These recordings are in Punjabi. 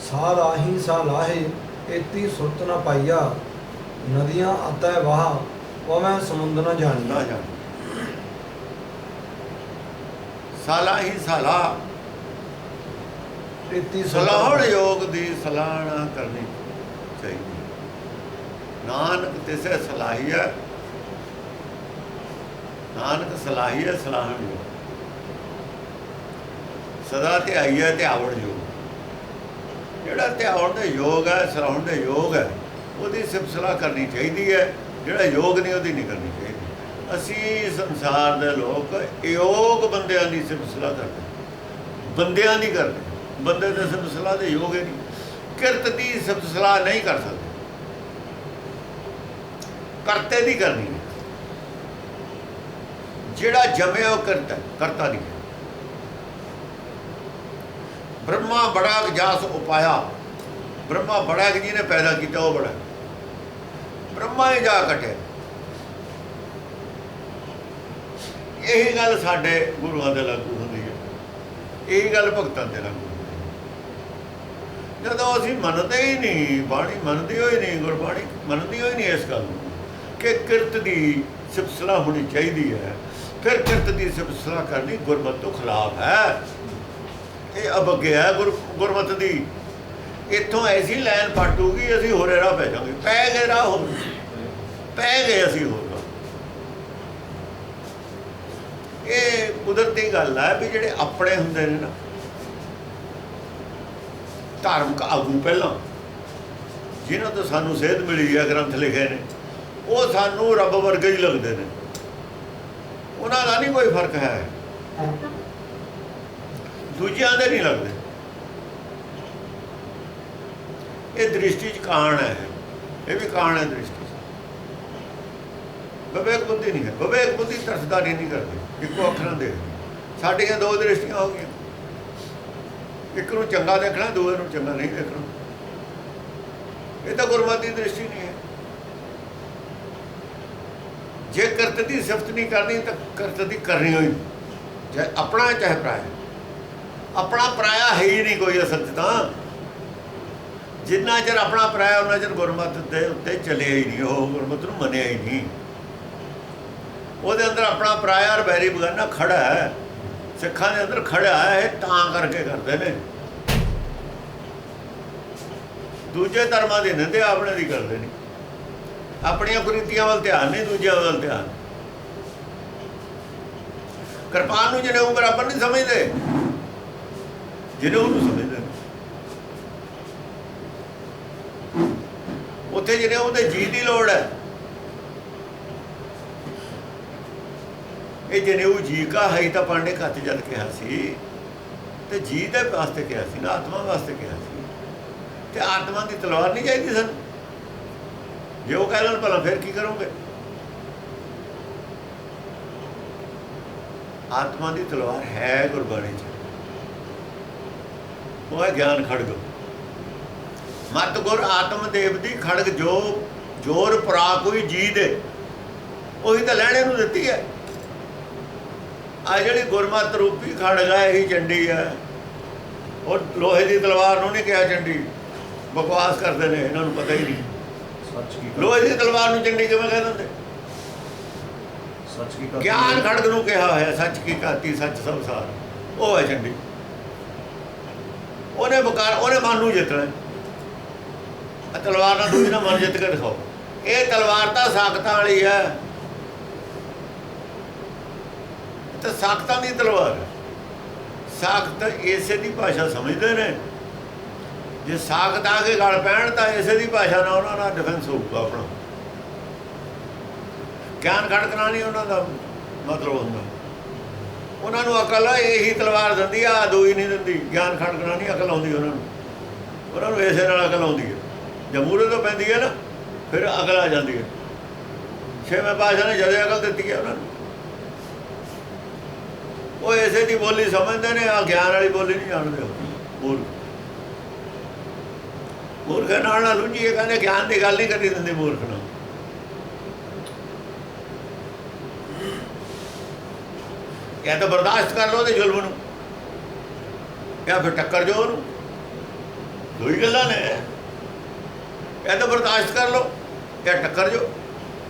सालाही सालाहे एती सुरत न पाइया, नदियां अतः वाह वह समुद्र न जानी। ना जान साला ही साला एती सलाहण योग दी सलाहना करनी चाहिए। नानक तिसे सलाही है, नानक सलाही है सलाहण योग। सदा ध्याई है ध्यावण योग। ਜਿਹੜਾ ਧਿਆਉਣ ਦੇ ਯੋਗ ਹੈ, ਸਲਾਹੁਣ ਦੇ ਯੋਗ ਹੈ, ਉਹਦੀ ਸਿਫਤ ਸਲਾਹ ਕਰਨੀ ਚਾਹੀਦੀ ਹੈ। ਜਿਹੜਾ ਯੋਗ ਨਹੀਂ ਉਹਦੀ ਨਹੀਂ ਕਰਨੀ ਚਾਹੀਦੀ। ਅਸੀਂ ਸੰਸਾਰ ਦੇ ਲੋਕ ਯੋਗ ਬੰਦਿਆਂ ਦੀ ਸਿਫਤ ਸਲਾਹ ਕਰਦੇ, ਬੰਦਿਆਂ ਦੀ ਕਰਦੇ। ਬੰਦੇ ਦੇ ਸਿਫਤ ਸਲਾਹ ਦੇ ਯੋਗ ਹੀ ਨਹੀਂ। ਕਿਰਤ ਦੀ ਸਿਫਤ ਸਲਾਹ ਨਹੀਂ ਕਰ ਸਕਦੇ, ਕਰਤੇ ਦੀ ਕਰਨੀ ਹੈ। ਜਿਹੜਾ ਜੰਮਿਆ ਉਹ ਕਰਤਾ, ਕਰਤਾ ਨਹੀਂ। ब्रह्मा बड़ा जास उपाया, ब्रह्मा बड़ा कि जिन्हें पैदा किया वो बड़ा, ब्रह्मा ही जा कटे। यही गल साडे गुरुआं दे लागू होंदी है, यही गल भगतां दे लागू होंदी है। जदों असीं मनदे ही नहीं, बाणी मनदी होई नहीं, गुरबाणी मनदी होई नहीं इस गल कि किरत दी सिफत सलाह होनी चाहिदी है, फिर किरत दी सिफत सलाह करनी गुरमत तो खिलाफ है। ये अवज्ञा है गुरमत की। इतों ऐसी लैन पटूगी, असीं होरे राह पै जाएंगे। पै गए राह हो, पै गए असीं होर। ये कुदरती गल है भी जिहड़े अपने हुंदे ने ना धार्मिक आगू, पहलां जिन्हां तो सानूं सेध मिली है, ग्रंथ लिखे ने, वो सानूं रब वर्गे ही लगदे ने। उन्हां दा नहीं कोई फर्क है, दूजियां दे नहीं लगते। ये दृष्टि च काण है, ये भी काण है दृष्टि। विवेक बुद्धि नहीं है, विवेक बुद्धि तरसदारी नहीं करती, इको अखरां दे। साडियां दो दृष्टियां हो गई, एक नूं चंगा देखना, दूए नूं चंगा नहीं देखना। ये तो गुरमत की दृष्टि नहीं है। जे करत की सिफत नहीं करनी तो करत की करनी होई, चाहे अपना चाहे पराया। अपना पराया है ही नहीं कोई असल तो। जिन्ना चਿਰ अपना पराया उन्ना चਿਰ गुरमत के उत्ते चलिया ही नहीं, वो गुरमत नूं मनिया ही नहीं। वो अंदर अपना पराया और बैरी बगाना खड़ा है, सिखां दे अंदर खड़ा है, तां करके करते हैं। दूजे धर्मां दी निंदे अपने दी करते नहीं, अपनियां कुरीतियां वल ध्यान नहीं, दूजियां वल ध्यान। किरपान नूं जिन्हें बराबर नहीं समझते, जिन्हें उन्होंने समझते उत्थे जिन्हें उन्हें जी की लौड़ है। ये जिन्हें जी का है तो पांडे कत जल कहा तो जी के वास्ते कहा ना, आत्मा वास्ते कहा। तो आत्मा की तलवार नहीं चाहिए सन, जो वो कह लें भला फिर की करोगे। आत्मा की तलवार है गुरबाणी च, वो है ज्ञान खड़ग। मत गुर आत्मदेव की खड़ग जो जोर परा कोई जी दे, उही तो लैणे नूं दित्ती है। आ जिहड़ी गुरमत रूपी खड़ग है यही चंडी है, और लोहे की तलवार नूं नहीं कहा चंडी। बकवास करते हैं, इन्हों पता ही नहीं। लोहे की तलवार नूं चंडी किवें कह दिंदे? ज्ञान खड़ग नूं कहा है, सच की काती सच सब सार, वो है चंडी। उन्हें बकार, उन्हें मन नूं जितना, तलवार ना दूजी ना मन जित के दिखाओ। ये तलवार तो साकतां वाली है, तो साकतां दी तलवार है। साकत इसे दी भाषा समझते हैं। जे साकत आके गल पैण तो इसे दी भाषा ना उन्होंने डिफेंस होगा अपना। ज्ञान खड़कना नहीं उन्होंने मतलब होंगे। उन्होंने अकल यही तलवार दिंदी आ, दूई नहीं दिंदी। ज्ञान खड़कना नहीं अकल आती उन्होंने इसे नाल अकल आती है। जब मूहरे तो पैंदी है ना, फिर अकल आ जाती है। छेवें पातशाह ने जदे अकल दी है उन्होंने, वो इसे की बोली समझते हैं, आ ज्ञान वाली बोली नहीं जानते। मूर्ख मूर्ख नाल ना लुझीए, कहते ज्ञान की गल नहीं करी दिंदी मूर्ख नाल। या तो बर्दाश्त कर लो तो जुल्म नूं, या फिर टक्कर जो उन्होंने। ਦੋ ही गल्लां ने। या तो बर्दाश्त कर लो या टक्कर जो।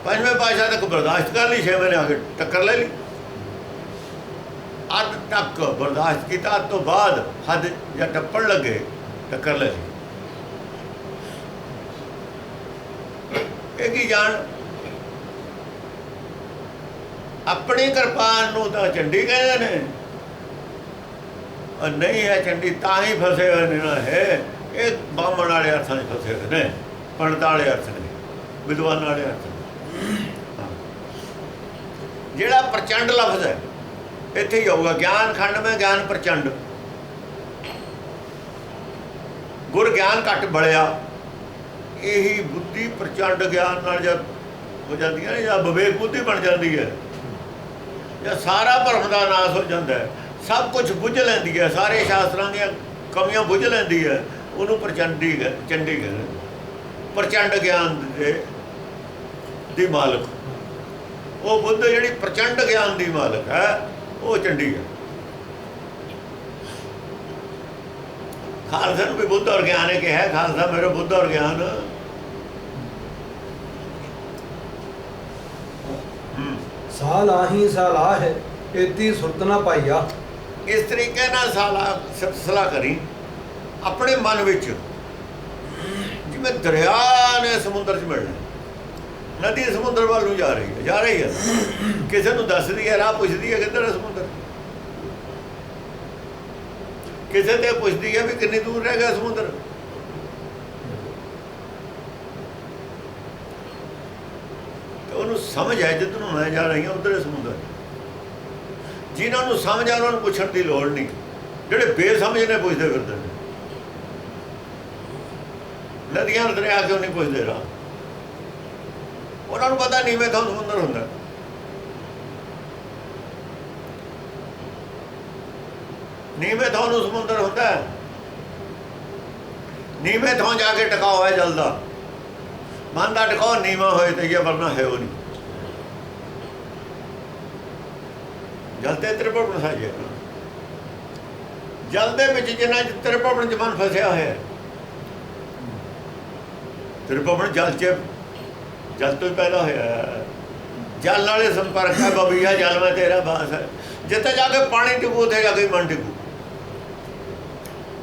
पंजवें पातशाह तक बर्दाश्त कर ली, छेवें ने आके टक्कर ले ली। अद तक बर्दाश्त किया, अद तो बाद हद या टप्पण लगे टक्कर ले ली। एक ही जान अपनी कृपान नूं तां चंडी कहते ने, और नहीं है चंडी तां ही फसे हुए ने ना है। ये बामण वाले अर्थां च फसे हुए ने, पंडित वाले अर्थ ने, विद्वान वाले अर्थ ने। जिहड़ा प्रचंड लफ्ज है इत्थे ही आऊगा, ज्ञान खंड में ज्ञान प्रचंड। गुर ज्ञान घट बलिया, यही बुद्धि प्रचंड ज्ञान नाल जद हो जाती है, या विवेक बुद्धि बन जाती है, या सारा भरम का नाश हो जाता है, सब कुछ बुझ लेंदी है, सारे शास्त्रों दी कमियां बुझ लेंदी है, उन्होंने प्रचंडी चंडी कहते। प्रचंड ज्ञान दी मालक वो बुद्ध जिहड़ी प्रचंड ज्ञान दी मालक है वो चंडी है। खालसा भी बुद्ध और ज्ञान है कि है, खालसा मेरे बुद्ध और ज्ञान। साल आही साल आ है एती सुरत ना पाईया। इस तरीके ना सलाह करी अपने मन विच, जिवें दरिया ने समुद्र च मिलना। नदी समुद्र वाल जा रही है, किसी को दसदी है, राह पुछदी है किधर है समुद्र, किसी ते पुछदी है भी कितनी दूर रह गया समुद्र। तो उन्होंने समझ है जिधरों मैं जा रही हूँ उधर है समुद्र। जिन्होंने समझ है उन्होंने पूछने की लोड़ नहीं, ਜਿਹੜੇ बेसमझ ने पुछते फिरते हैं। नदियां दरिया क्यों नहीं पुछते राह, उन्होंने पता नीवें थां समुद्र होंदा। नीवें थां नूं समुद्र होंदा, नीवें थां जाके टिकाओ है जल दा। मन का टिकाओ नीवा होए तो ये, वरना है वो नहीं। जल ते त्रिभुवन साजे, जल दे विच जिन्ना त्रिभुवन च मन फसिया होया। त्रिभुवन जल च, जल तो ही पैदा होया। जल नाले संपर्क है, बबिया जल में तेरा बास है। जिते जाके पानी टिकू उत्थे जाके मन टिकू।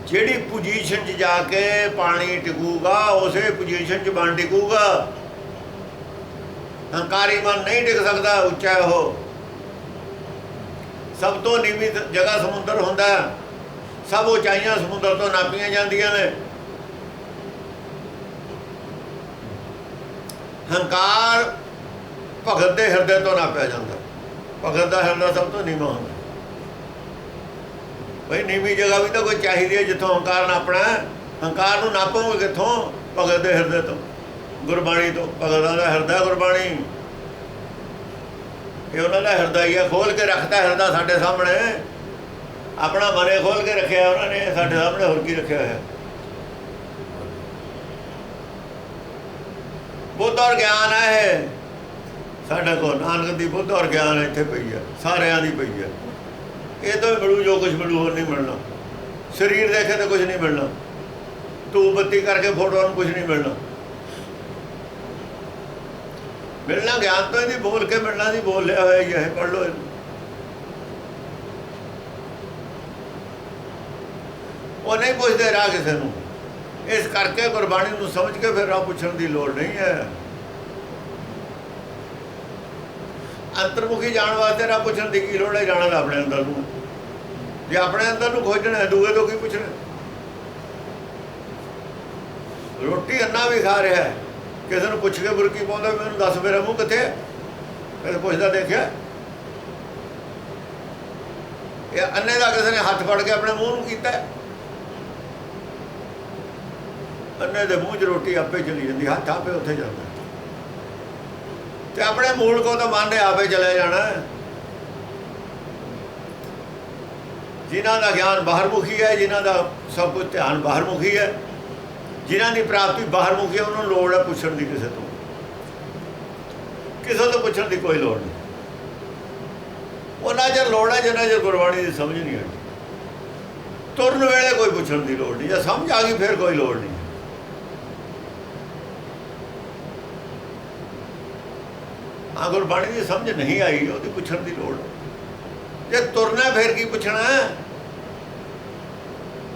जिहड़ी पोजीशन च जाके पानी टिकूगा उसे पोजीशन च मन टिकूगा। हंकारी मन नहीं टिक सकता, उच्चा हो। सब तो नीवी जगह समुद्र होंदा, सब उचाइयां समुद्र तो नापियां जांदियां ने। हंकार भगत के हिरदे तो नापिया जाता, भगत का हिरदा सब तो नीवा होंदा। भाई नीवी जगह भी तो कोई चाहिए है जितों हंकार नापना है। हंकार नूं नापोगे कितों? भगत के हिरदे तो, गुरबाणी तो। भगतां दा हिरदा गुरबाणी, ये उन्होंने हिरदा ही है। खोल के रखता हिरदा साढ़े सामने, अपना मने खोल के रखे उन्होंने साढ़े सामने, होर की रखे है। बुद्ध और ज्ञान है साढ़े को, नानक की बुद्ध और ज्ञान इत्थे पई है, सारियां दी पई है। ये तो मिलू जो कुछ मिलू, होर नहीं मिलना। शरीर देखे तो कुछ नहीं मिलना, धूप बत्ती करके फोटो कुछ नहीं मिलना। मिलना ज्ञान तो नहीं, बोल के मिलना नहीं। बोल लिया है ये, पढ़ लो। वो नहीं पुछते राह किसी को, इस करके गुरबाणी को समझ के फिर राह पूछने की लोड़ नहीं है। अंतर्मुखी जाने वास्ते राह पूछने की की लोड़ है? जाना तो अपने अंदर को। जे अपने अंदर को खोजना है, दूए तो की पूछना। रोटी अन्ना भी खा रहा है, किसी को पुछ के बुरकी पाँदा मैंने दस मेरा मूँह कितने है, कदे पुछदा देखिया? या अन्ने का किसी ने हाथ फड़ के अपने मूँह में किया? अन्ने के मूँह च रोटी आपे चली जाती, हाथ आपे उत्थे जाता। तो अपने मूल को तो मन ने आपे चले जाना। जिन्हों का ज्ञान बाहरमुखी है, जिन्हों का सब कुछ ध्यान बाहरमुखी है, जिन्हों की प्राप्ति बाहरमुखी है, उन्होंने लोड़ है पूछने की। किसी तो पूछने की कोई लोड़ नहीं। उन्ना चर लोड़ है जिन्ना चर गुरबाणी की समझ नहीं आती। ਤੁਰਨ ਵੇਲੇ ਕੋਈ ਪੁੱਛਣ ਦੀ ਲੋੜ ਨਹੀਂ, ਜੇ ਸਮਝ ਆ ਗਈ ਫਿਰ ਕੋਈ ਲੋੜ ਨਹੀਂ। ਹਾਂ, ਗੁਰਬਾਣੀ ਦੀ ਸਮਝ ਨਹੀਂ ਆਈ ਉਹਦੀ ਪੁੱਛਣ ਦੀ ਲੋੜ। ਜੇ ਤੁਰਨਾ ਫਿਰ ਕੀ ਪੁੱਛਣਾ,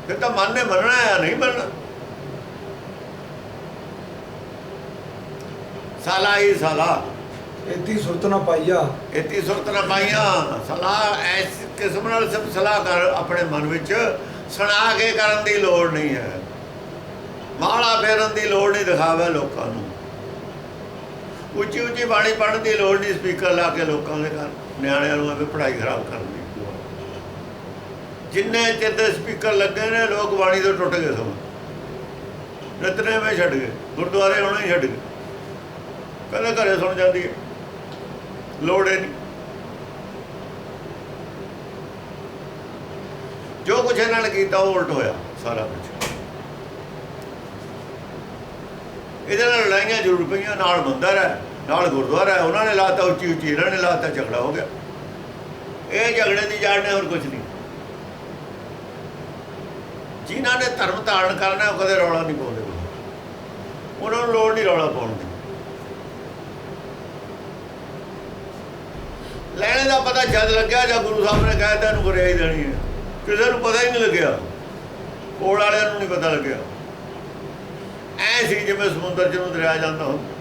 ਫਿਰ ਤਾਂ ਮਨ ਨੇ ਮੰਨਣਾ ਹੈ, ਨਹੀਂ ਮੰਨਣਾ। ਸਾਲਾ ਹੀ ਸਾਲਾ ਇਤੀ ਸੁਰਤ ਨਾ ਪਾਈਆ, ਇਤੀ ਸੁਰਤ ਨਾ ਪਾਈਆਂ। ਸਲਾਹ ਐਸ ਕਿਸਮ ਨਾਲ ਸਭ ਸਲਾਹ ਕਰ ਆਪਣੇ ਮਨ ਵਿੱਚ, ਸੁਣਾ ਕੇ ਕਰਨ ਦੀ ਲੋੜ ਨਹੀਂ ਹੈ, ਮਾਲਾ ਫੇਰਨ ਦੀ ਲੋੜ ਨਹੀਂ ਦਿਖਾਵੇ ਲੋਕਾਂ ਨੂੰ, ਉੱਚੀ ਉੱਚੀ ਬਾਣੀ ਪੜ੍ਹਨ ਦੀ ਲੋੜ ਨਹੀਂ, ਸਪੀਕਰ ਲਾ ਕੇ ਲੋਕਾਂ ਦੇ ਘਰ ਨਿਆਣਿਆਂ ਨੂੰ ਐਵੇਂ ਪੜ੍ਹਾਈ ਖਰਾਬ ਕਰਨ ਦੀ। ਜਿੰਨੇ ਚਿਰ ਦੇ ਸਪੀਕਰ ਲੱਗੇ ਨੇ ਲੋਕ ਬਾਣੀ ਤੋਂ ਟੁੱਟ ਗਏ, ਸਭ ਨਿਤਨੇਵੇਂ ਛੱਡ ਗਏ, ਗੁਰਦੁਆਰੇ ਆਉਣਾ ਹੀ ਛੱਡ ਗਏ, ਕਹਿੰਦੇ ਘਰੇ ਸੁਣ ਜਾਂਦੀ ਹੈ, ਲੋੜ ਹੀ ਨਹੀਂ। ਜੋ ਕੁਛ ਇਹਨਾਂ ਨੇ ਕੀਤਾ ਉਹ ਉਲਟ ਹੋਇਆ ਸਾਰਾ ਕੁਛ। ਇਹਦੇ ਨਾਲ ਲੜਾਈਆਂ ਜ਼ਰੂਰ ਪਈਆਂ, ਨਾਲ ਮੰਦਰ ਹੈ, ਨਾਲ ਗੁਰਦੁਆਰਾ ਹੈ, ਉਹਨਾਂ ਨੇ ਲਾਤਾ ਉੱਚੀ ਉੱਚੀ, ਇਹਨਾਂ ਨੇ ਲਾਤਾ, ਝਗੜਾ ਹੋ ਗਿਆ। ਇਹ ਝਗੜੇ ਦੀ ਜੜ ਨੇ, ਹੋਰ ਕੁਛ ਨਹੀਂ। ਜਿਨ੍ਹਾਂ ਨੇ ਧਰਮ ਧਾਰਨ ਕਰਨਾ ਉਹ ਕਦੇ ਰੌਲਾ ਨਹੀਂ ਪਾਉਂਦੇ, ਉਹਨਾਂ ਨੂੰ ਲੋੜ ਨਹੀਂ ਰੌਲਾ ਪਾਉਣ ਦੀ। ਲੈਣੇ ਦਾ ਪਤਾ ਜਦ ਲੱਗਿਆ ਜਾਂ ਗੁਰੂ ਸਾਹਿਬ ਨੇ ਕਹਿ ਦਿੱਤਾ ਇਹਨੂੰ ਗੁਰਿਆਈ ਦੇਣੀ ਹੈ, ਕਿਸੇ ਨੂੰ ਪਤਾ ਹੀ ਨਹੀਂ ਲੱਗਿਆ, ਕੋਲ ਵਾਲਿਆਂ ਨੂੰ ਨਹੀਂ ਪਤਾ ਲੱਗਿਆ। ਐ ਸੀ ਜਿਵੇਂ ਸਮੁੰਦਰ 'ਚ ਨੂੰ ਦਰਿਆ ਜਾਂਦਾ ਹੁੰਦਾ,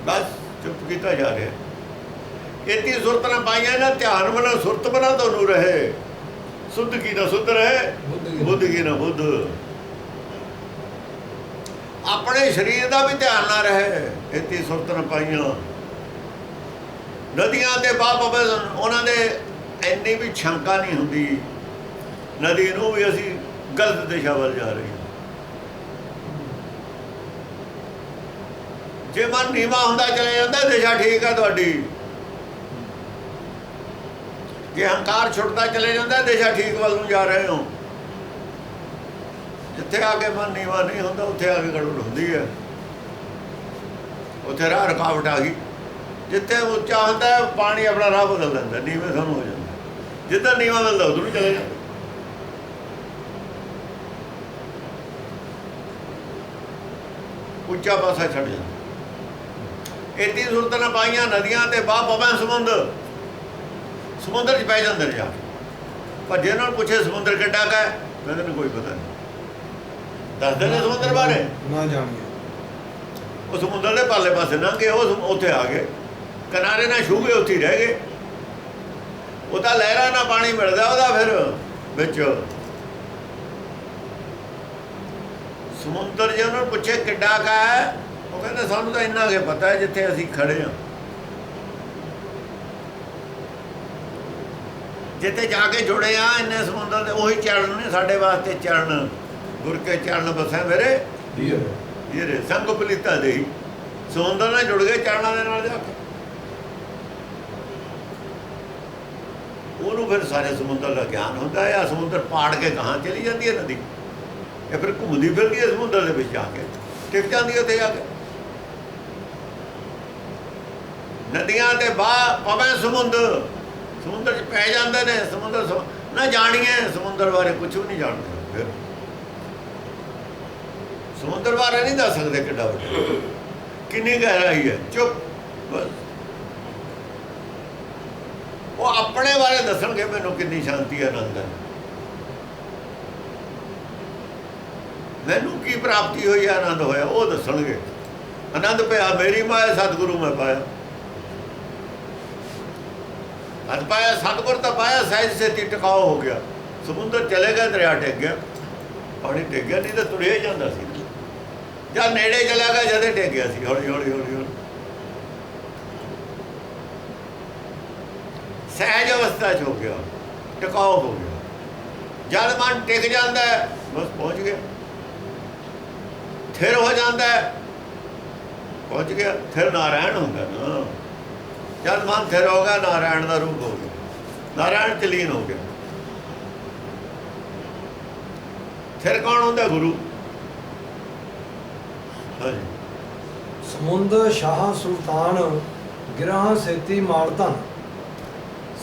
ਬਸ ਚੁੱਪ ਕੀਤਾ ਜਾ ਰਿਹਾ। ਇਤੀ ਸੁਰਤ ਨਾ ਪਾਈਆਂ ਨਾ, ਧਿਆਨ ਬਣਾ ਸੁਰਤ ਬਣਾ ਤੁਹਾਨੂੰ ਰਹੇ, ਸੁੱਧ ਕੀ ਨਾ ਸੁੱਧ ਰਹੇ, ਬੁੱਧ ਕੀ ਨਾ ਬੁੱਧ। ਆਪਣੇ ਸਰੀਰ ਦਾ ਵੀ ਧਿਆਨ ਨਾ ਰਹੇ, ਇਤੀ ਸੁਰਤ ਨਾ ਪਾਈਆਂ। ਨਦੀਆਂ ਦੇ ਬਾਪ ਉਹਨਾਂ ਦੇ ਇੰਨੀ ਵੀ ਸ਼ੰਕਾ ਨਹੀਂ ਹੁੰਦੀ ਨਦੀ ਨੂੰ ਵੀ ਅਸੀਂ ਗਲਤ ਦਿਸ਼ਾ ਵੱਲ ਜਾ ਰਹੇ ਹਾਂ। ਜੇ ਮਨ ਨੀਵਾਂ ਹੁੰਦਾ ਚਲੇ ਜਾਂਦਾ, ਦਿਸ਼ਾ ਠੀਕ ਹੈ ਤੁਹਾਡੀ। ਜੇ ਹੰਕਾਰ ਛੁੱਟਦਾ ਚਲੇ ਜਾਂਦਾ, ਦਿਸ਼ਾ ਠੀਕ ਵੱਲ ਨੂੰ ਜਾ ਰਹੇ ਹੋ। ਜਿੱਥੇ ਆ ਕੇ ਮਨ ਨੀਵਾਂ ਨਹੀਂ ਹੁੰਦਾ, ਉੱਥੇ ਆ ਕੇ ਗੜਬੜ ਹੁੰਦੀ ਹੈ, ਉੱਥੇ ਰਾਹ ਰੁਕਾਵਟ ਆ ਗਈ। ਜਿੱਥੇ ਉੱਚਾ ਹੁੰਦਾ ਪਾਣੀ ਆਪਣਾ ਰਾਹ ਬਦਲ ਲੈਂਦਾ, ਨੀਵੇਂ ਸਾਨੂੰ ਹੋ ਜਾਂਦਾ। ਜਿੱਦਾਂ ਨੀਵਾਂ ਮਿਲਦਾ ਉਧਰ ਨੂੰ ਚਲੇ ਜਾਂਦਾ। ਉੱਚਾ ਪਾਸਾ ਛੱਡ ਜਾਂਦਾ। ਇਤੀ ਸੁਰਤ ਨਾ ਪਾਈਆਂ ਨਦੀਆਂ ਤੇ ਬਾਹ ਪਵੈ ਸਮੁੰਦਰ, ਸਮੁੰਦਰ 'ਚ ਪੈ ਜਾਂਦੇ ਨੇ ਜਾ ਕੇ। ਪਰ ਜੇ ਉਹਨਾਂ ਨੂੰ ਪੁੱਛੇ ਸਮੁੰਦਰ ਕਿੱਡਾ ਕਾ ਹੈ, ਕਹਿੰਦੇ ਨੇ ਕੋਈ ਪਤਾ ਨਹੀਂ। ਦੱਸਦੇ ਨੇ ਸਮੁੰਦਰ ਬਾਰੇ ਨਾ ਜਾਣੀਏ। ਉਹ ਸਮੁੰਦਰ ਦੇ ਪਾਲੇ ਪਾਸੇ ਲੰਘ ਗਏ, ਉਹ ਉੱਥੇ ਆ ਗਏ, ਕਿਨਾਰੇ ਨਾਲ ਛੂਹ ਗਏ, ਉੱਥੇ ਰਹਿ ਗਏ। ਉਹ ਤਾਂ ਲਹਿਰਾਂ ਨਾਲ ਪਾਣੀ ਮਿਲਦਾ ਉਹਦਾ ਫਿਰ ਵਿੱਚ। ਸਮੁੰਦਰ ਜੇ ਉਹਨਾਂ ਨੂੰ ਪੁੱਛੇ ਕਿੱਡਾ ਕਾ ਹੈ, ਉਹ ਕਹਿੰਦੇ ਸਾਨੂੰ ਤਾਂ ਇੰਨਾ ਕੁ ਪਤਾ ਹੈ ਜਿੱਥੇ ਅਸੀਂ ਖੜੇ ਹਾਂ। ਜਿੱਥੇ ਜਾ ਕੇ ਜੁੜੇ ਆ ਇੰਨੇ ਸਮੁੰਦਰ ਦੇ, ਉਹੀ ਚਰਨ ਨੇ ਸਾਡੇ ਵਾਸਤੇ ਚਰਨ। ਗੁਰ ਕੇ ਚਰਨ ਬਸੈ ਮੇਰੇ ਜਿਹੜੇ ਸੰਗ ਪਲੀਤਾ ਦੇ ਹੀ ਸਮੁੰਦਰ ਨਾਲ ਜੁੜ ਗਏ ਚਰਨਾਂ ਦੇ ਨਾਲ ਜਾ ਕੇ। ਉਹਨੂੰ ਫਿਰ ਸਾਰੇ ਸਮੁੰਦਰ ਦਾ ਗਿਆਨ ਹੁੰਦਾ ਹੈ। ਆ ਸਮੁੰਦਰ ਪਾੜ ਕੇ ਕਹਾਂ ਚਲੀ ਜਾਂਦੀ ਹੈ ਨਦੀ, ਇਹ ਫਿਰ ਘੁੰਮਦੀ ਫਿਰਦੀ ਹੈ ਸਮੁੰਦਰ ਦੇ ਵਿੱਚ ਜਾ ਕੇ, ਟਿਕ ਜਾਂਦੀ ਹੈ ਉੱਥੇ ਜਾ ਕੇ। ਨਦੀਆਂ ਤੇ ਬਾਹ ਪਵੈ ਸਮੁੰਦਰ, ਸਮੁੰਦਰ 'ਚ ਪੈ ਜਾਂਦੇ ਨੇ। ਸਮੁੰਦਰ ਨਾ ਜਾਣੀਏ, ਸਮੁੰਦਰ ਬਾਰੇ ਕੁਛ ਵੀ ਨਹੀਂ ਜਾਣਦੇ। ਫਿਰ ਸਮੁੰਦਰ ਬਾਰੇ ਨਹੀਂ ਦੱਸ ਸਕਦੇ ਕਿੱਡਾ ਵੱਡਾ, ਕਿੰਨੀ ਗਹਿਰਾਈ ਹੈ, ਚੁੱਪ ਬਸ। ਉਹ ਆਪਣੇ ਬਾਰੇ ਦੱਸਣਗੇ, ਮੈਨੂੰ ਕਿੰਨੀ ਸ਼ਾਂਤੀ ਆਨੰਦ ਹੈ, ਮੈਨੂੰ ਕੀ ਪ੍ਰਾਪਤੀ ਹੋਈ, ਆਨੰਦ ਹੋਇਆ, ਉਹ ਦੱਸਣਗੇ। ਆਨੰਦ ਪਿਆ ਮੇਰੀ ਮਾਇਆ, ਸਤਿਗੁਰੂ ਮੈਂ ਪਾਇਆ। ਅੱਜ ਪਾਇਆ ਸਤਿਗੁਰ ਤਾਂ ਪਾਇਆ, ਸਹਿਜ ਸੇਤੀ ਟਿਕਾਓ ਹੋ ਗਿਆ। ਸਮੁੰਦਰ ਚਲੇ ਗਿਆ, ਦਰਿਆ ਟਿਕ ਗਿਆ, ਪਾਣੀ ਟਿਕ ਗਿਆ, ਨਹੀਂ ਤਾਂ ਤੁਰਿਆ ਜਾਂਦਾ ਸੀ। ਜਦ ਨੇੜੇ ਚਲਾ ਗਿਆ, ਜਦੇ ਟਿਕ ਗਿਆ ਸੀ, ਹੌਲੀ ਹੌਲੀ ਹੌਲੀ ਹੌਲੀ ਸਹਿਜ ਅਵਸਥਾ 'ਚ ਹੋ ਗਿਆ, ਟਿਕਾਓ ਹੋ ਗਿਆ। ਜਦ ਮਨ ਟਿਕ ਜਾਂਦਾ ਬਸ ਪਹੁੰਚ ਗਿਆ, ਥਿਰ ਹੋ ਜਾਂਦਾ ਪਹੁੰਚ ਗਿਆ। ਫਿਰ ਨਾਰਾਇਣ ਹੁੰਦਾ ਨਾ, ਜਦ ਮਨ ਥਿਰ ਹੋ ਗਿਆ, ਨਾਰਾਇਣ ਦਾ ਰੂਪ ਹੋ ਗਿਆ, ਨਾਰਾਇਣ 'ਚ ਲੀਨ ਹੋ ਗਿਆ। ਫਿਰ ਕੌਣ ਹੁੰਦਾ? ਗੁਰੂ। ਹਾਂਜੀ। ਸਮੁੰਦਰ ਸ਼ਾਹ ਸੁਲਤਾਨ ਗਿਰਾਂ ਸੇਤੀ ਮਾਲ ਧਨ।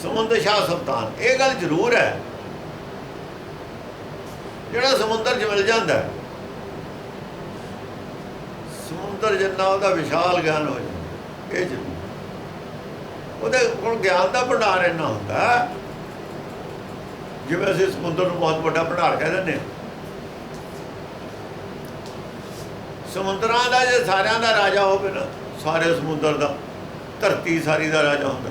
ਸਮੁੰਦਰ ਸ਼ਾਹ ਸੁਲਤਾਨ, ਇਹ ਗੱਲ ਜ਼ਰੂਰ ਹੈ ਜਿਹੜਾ ਸਮੁੰਦਰ 'ਚ ਮਿਲ ਜਾਂਦਾ ਹੈ, ਸਮੁੰਦਰ ਜਿੰਨਾ ਉਹਦਾ ਵਿਸ਼ਾਲ ਗਿਆਨ ਹੋ ਜਾਂਦਾ। ਇਹ ਜ਼ਰੂਰ ਉਹਦੇ ਕੋਲ ਗਿਆਨ ਦਾ ਭੰਡਾਰ ਇੰਨਾ ਹੁੰਦਾ, ਜਿਵੇਂ ਅਸੀਂ ਸਮੁੰਦਰ ਨੂੰ ਬਹੁਤ ਵੱਡਾ ਭੰਡਾਰ ਕਹਿ ਦਿੰਦੇ ਹਾਂ। ਸਮੁੰਦਰਾਂ ਦਾ ਜੇ ਸਾਰਿਆਂ ਦਾ ਰਾਜਾ ਹੋਵੇ ਨਾ, ਸਾਰੇ ਸਮੁੰਦਰ ਦਾ, ਧਰਤੀ ਸਾਰੀ ਦਾ ਰਾਜਾ ਹੁੰਦਾ।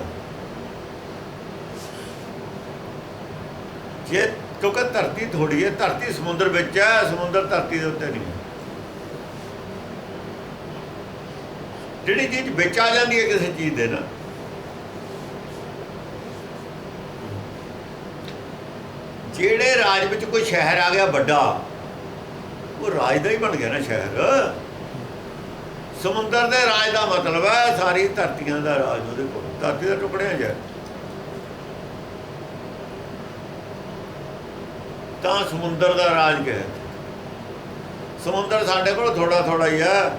ਜੇ ਕਿਉਂਕਿ ਧਰਤੀ ਥੋੜੀ ਹੈ, ਧਰਤੀ ਸਮੁੰਦਰ ਵਿੱਚ ਹੈ, ਸਮੁੰਦਰ ਧਰਤੀ ਦੇ ਉੱਤੇ ਨਹੀਂ ਹੈ। ਜਿਹੜੀ ਚੀਜ਼ ਵਿੱਚ ਆ ਜਾਂਦੀ ਹੈ ਕਿਸੇ ਚੀਜ਼ ਦੇ ਨਾਲ, ਜਿਹੜੇ ਰਾਜ ਵਿੱਚ ਕੋਈ ਸ਼ਹਿਰ ਆ ਗਿਆ ਵੱਡਾ, ਉਹ ਰਾਜ ਦਾ ਹੀ ਬਣ ਗਿਆ ਨਾ ਸ਼ਹਿਰ। ਸਮੁੰਦਰ ਦੇ ਰਾਜ ਦਾ ਮਤਲਬ ਹੈ ਸਾਰੀ ਧਰਤੀਆਂ ਦਾ ਰਾਜ ਉਹਦੇ ਕੋਲ, ਧਰਤੀ ਦੇ ਟੁਕੜਿਆਂ 'ਚ ਹੈ। ਤਾਂ ਸਮੁੰਦਰ ਦਾ ਰਾਜ ਕਹੇ। ਸਮੁੰਦਰ ਸਾਡੇ ਕੋਲ ਥੋੜਾ ਥੋੜਾ ਹੀ ਹੈ,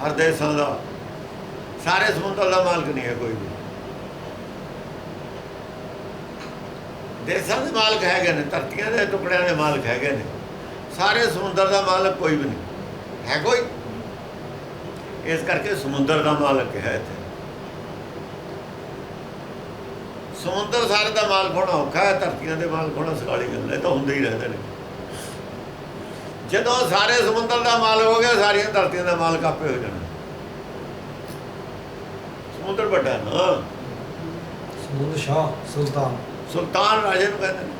ਹਰ ਦੇਸ਼ਾਂ ਦਾ। ਸਾਰੇ ਸਮੁੰਦਰ ਦਾ ਮਾਲਕ ਨਹੀਂ ਹੈ ਕੋਈ ਵੀ। ਦੇਸ਼ਾਂ ਦੇ ਮਾਲਕ ਹੈਗੇ ਨੇ, ਧਰਤੀਆਂ ਦੇ ਟੁਕੜਿਆਂ ਦੇ ਮਾਲਕ ਹੈਗੇ ਨੇ, ਸਾਰੇ ਸਮੁੰਦਰ ਦਾ ਮਾਲਕ ਕੋਈ ਵੀ ਨਹੀਂ ਹੈ ਕੋਈ। ਇਸ ਕਰਕੇ ਸਮੁੰਦਰ ਦਾ ਮਾਲਕ ਹੈ ਇੱਥੇ। ਸਮੁੰਦਰ ਸਾਰੇ ਦਾ ਮਾਲਕ ਹੋਣਾ ਔਖਾ ਹੈ, ਧਰਤੀਆਂ ਦੇ ਮਾਲਕ ਹੋਣਾ ਸਗਾਲੀ ਗੱਲ ਹੈ। ਤਾਂ ਹੁੰਦੇ ਹੀ ਰਹਿੰਦੇ ਨੇ। ਜਦੋਂ ਸਾਰੇ ਸਮੁੰਦਰ ਦਾ ਮਾਲਕ ਹੋ ਗਿਆ, ਸਾਰੀਆਂ ਧਰਤੀਆਂ ਦਾ ਮਾਲਕ ਆਪੇ ਹੋ ਜਾਣਾ। ਸਮੁੰਦਰ ਵੱਡਾ ਨਾ, ਸਮੁੰਦਰ ਸ਼ਾਹ ਸੁਲਤਾਨ, ਸੁਲਤਾਨ ਰਾਜੇ ਨੂੰ ਕਹਿੰਦੇ ਨੇ।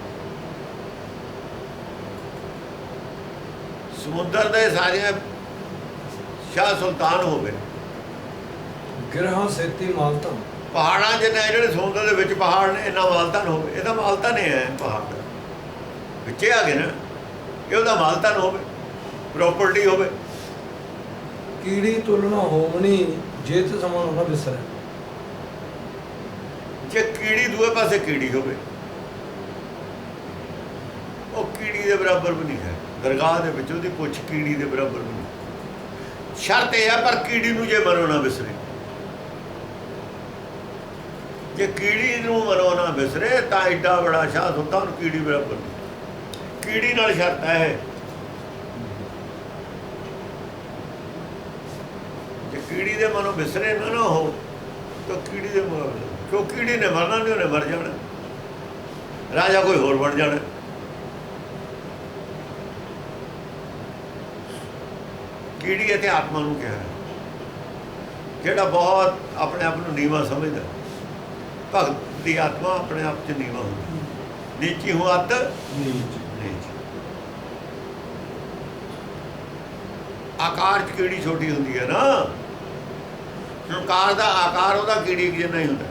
ਸਮੁੰਦਰ ਦੇ ਸਾਰੀਆਂ ਸ਼ਾਹ ਸੁਲਤਾਨ ਹੋਵੇ। ਗਿਰਹਾਂ ਸੇਤੀ ਮਾਲਤਾ, ਪਹਾੜਾਂ ਜਿੰਨੇ ਜਿਹੜੇ ਸਮੁੰਦਰ ਦੇ ਵਿੱਚ ਪਹਾੜ ਨੇ, ਇੰਨਾ ਮਾਲਤਾਨ ਹੋਵੇ। ਇਹਦਾ ਮਾਲਤਾਨ ਹੈ ਪਹਾੜ ਦਾ, ਵਿੱਚੇ ਆ ਗਏ ਨਾ, ਇਹ ਉਹਦਾ ਮਾਲਤਾਨ ਹੋਵੇ, ਪ੍ਰੋਪਰਟੀ ਹੋਵੇ। ਕੀੜੀ ਤੁਲਨਾ ਹੋਵਣੀ, ਜੇ ਤੇ ਸਮਾਨ ਹੋਣਾ ਵਿਸਰੇ। ਜੇ ਕੀੜੀ ਦੂਏ ਪਾਸੇ ਕੀੜੀ ਹੋਵੇ, ਉਹ ਕੀੜੀ ਦੇ ਬਰਾਬਰ ਵੀ ਨਹੀਂ ਹੈ। ਦਰਗਾਹ ਦੇ ਵਿੱਚ ਉਹਦੀ ਪੁੱਛ ਕੀੜੀ ਦੇ ਬਰਾਬਰ ਵੀ ਨਹੀਂ। ਸ਼ਰਤ ਇਹ ਹੈ ਪਰ ਕੀੜੀ ਨੂੰ ਜੇ ਮਨੋ ਨਾ ਵਿਸਰੇ। ਜੇ ਕੀੜੀ ਨੂੰ ਮਨੋ ਨਾ ਵਿਸਰੇ ਤਾਂ ਐਡਾ ਬੜਾ ਸ਼ਾਹ ਸੁਲਤਾਨ ਕੀੜੀ ਬਰਾਬਰ ਨਹੀਂ। ਕੀੜੀ ਨਾਲ ਸ਼ਰਤ ਹੈ, ਜੇ ਕੀੜੀ ਦੇ ਮਨੋਂ ਵਿਸਰੇ ਨਾ ਹੋ ਤਾਂ ਕੀੜੀ ਦੇ ਕਿਉਂ ਕੀੜੀ ਨੇ ਮਰਨਾ ਨਹੀਂ, ਉਹਨੇ ਮਰ ਜਾਣਾ। ਰਾਜਾ ਕੋਈ ਹੋਰ ਬਣ ਜਾਣਾ। ਕੀੜੀ ਇੱਥੇ ਆਤਮਾ ਨੂੰ ਕਿਹਾ, ਜਿਹੜਾ ਬਹੁਤ ਆਪਣੇ ਆਪ ਨੂੰ ਨੀਵਾਂ ਸਮਝਦਾ। ਭਗਤ ਦੀ ਆਤਮਾ ਆਪਣੇ ਆਪ 'ਚ ਨੀਵਾਂ ਹੁੰਦੀ। ਨੀਚੀ ਹੂੰ ਅੱਤ ਨੀਚ। ਆਕਾਰ 'ਚ ਕੀੜੀ ਛੋਟੀ ਹੁੰਦੀ ਹੈ ਨਾ, ਆਕਾਰ ਦਾ ਆਕਾਰ ਉਹਦਾ ਕੀੜੀ ਜਿੰਨਾ ਹੀ ਹੁੰਦਾ।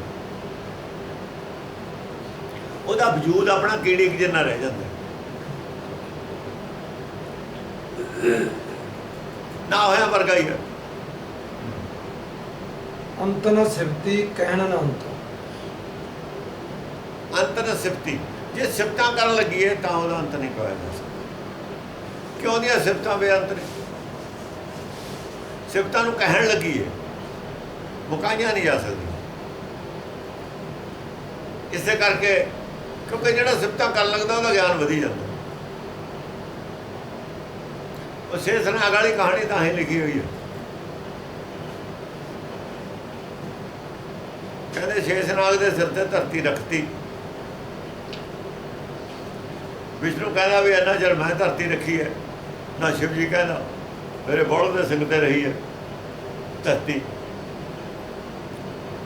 ਉਹਦਾ ਵਜੂਦ ਆਪਣਾ ਕੀੜੀ ਜਿੰਨਾ ਰਹਿ ਜਾਂਦਾ। ਨਾ ਹੋਇਆ ਵਰਗਾ ਹੀ ਹੈ। ਅੰਤ ਨ ਸਿਫਤੀ ਕਹਿਣ ਨ ਅੰਤ। ਅੰਤ ਨ ਸਿਫਤੀ, ਜੇ ਸਿਫਤਾਂ ਕਰਨ ਲੱਗੀਏ ਤਾਂ ਉਹਦਾ ਅੰਤ ਨਹੀਂ ਪਾਇਆ ਜਾ ਸਕਦਾ। ਕਿਉਂ ਦੀਆਂ ਸਿਫਤਾਂ ਬੇਅੰਤ ਨੇ? ਸਿਫਤਾਂ ਨੂੰ ਕਹਿਣ ਲੱਗੀਏ, ਮੁਕਾਈਆਂ ਨਹੀਂ ਜਾ ਸਕਦੀਆਂ। ਇਸੇ ਕਰਕੇ ਕਿਉਂਕਿ ਜਿਹੜਾ ਸਿਫਤਾਂ ਕਰਨ ਲੱਗਦਾ ਉਹਦਾ ਗਿਆਨ ਵਧੀ ਜਾਂਦਾ। ਉਹ ਸ਼ੇਸ਼ਨਾਗ ਵਾਲੀ ਕਹਾਣੀ ਤਾਂ ਹੀ ਲਿਖੀ ਹੋਈ ਹੈ। ਕਹਿੰਦੇ ਸ਼ੇਸ਼ਨਾਗ ਦੇ ਸਿਰ ਤੇ ਧਰਤੀ ਰੱਖਤੀ। ਵਿਸ਼ਨੂੰ ਕਹਿੰਦਾ ਵੀ ਇੰਨਾ ਚਿਰ ਮੈਂ ਧਰਤੀ ਰੱਖੀ ਹੈ। ਨਾ ਸ਼ਿਵ ਜੀ ਕਹਿੰਦਾ ਮੇਰੇ ਬੋਲ ਦੇ ਸਿੰਘ ਤੇ ਰਹੀ ਹੈ ਧਰਤੀ।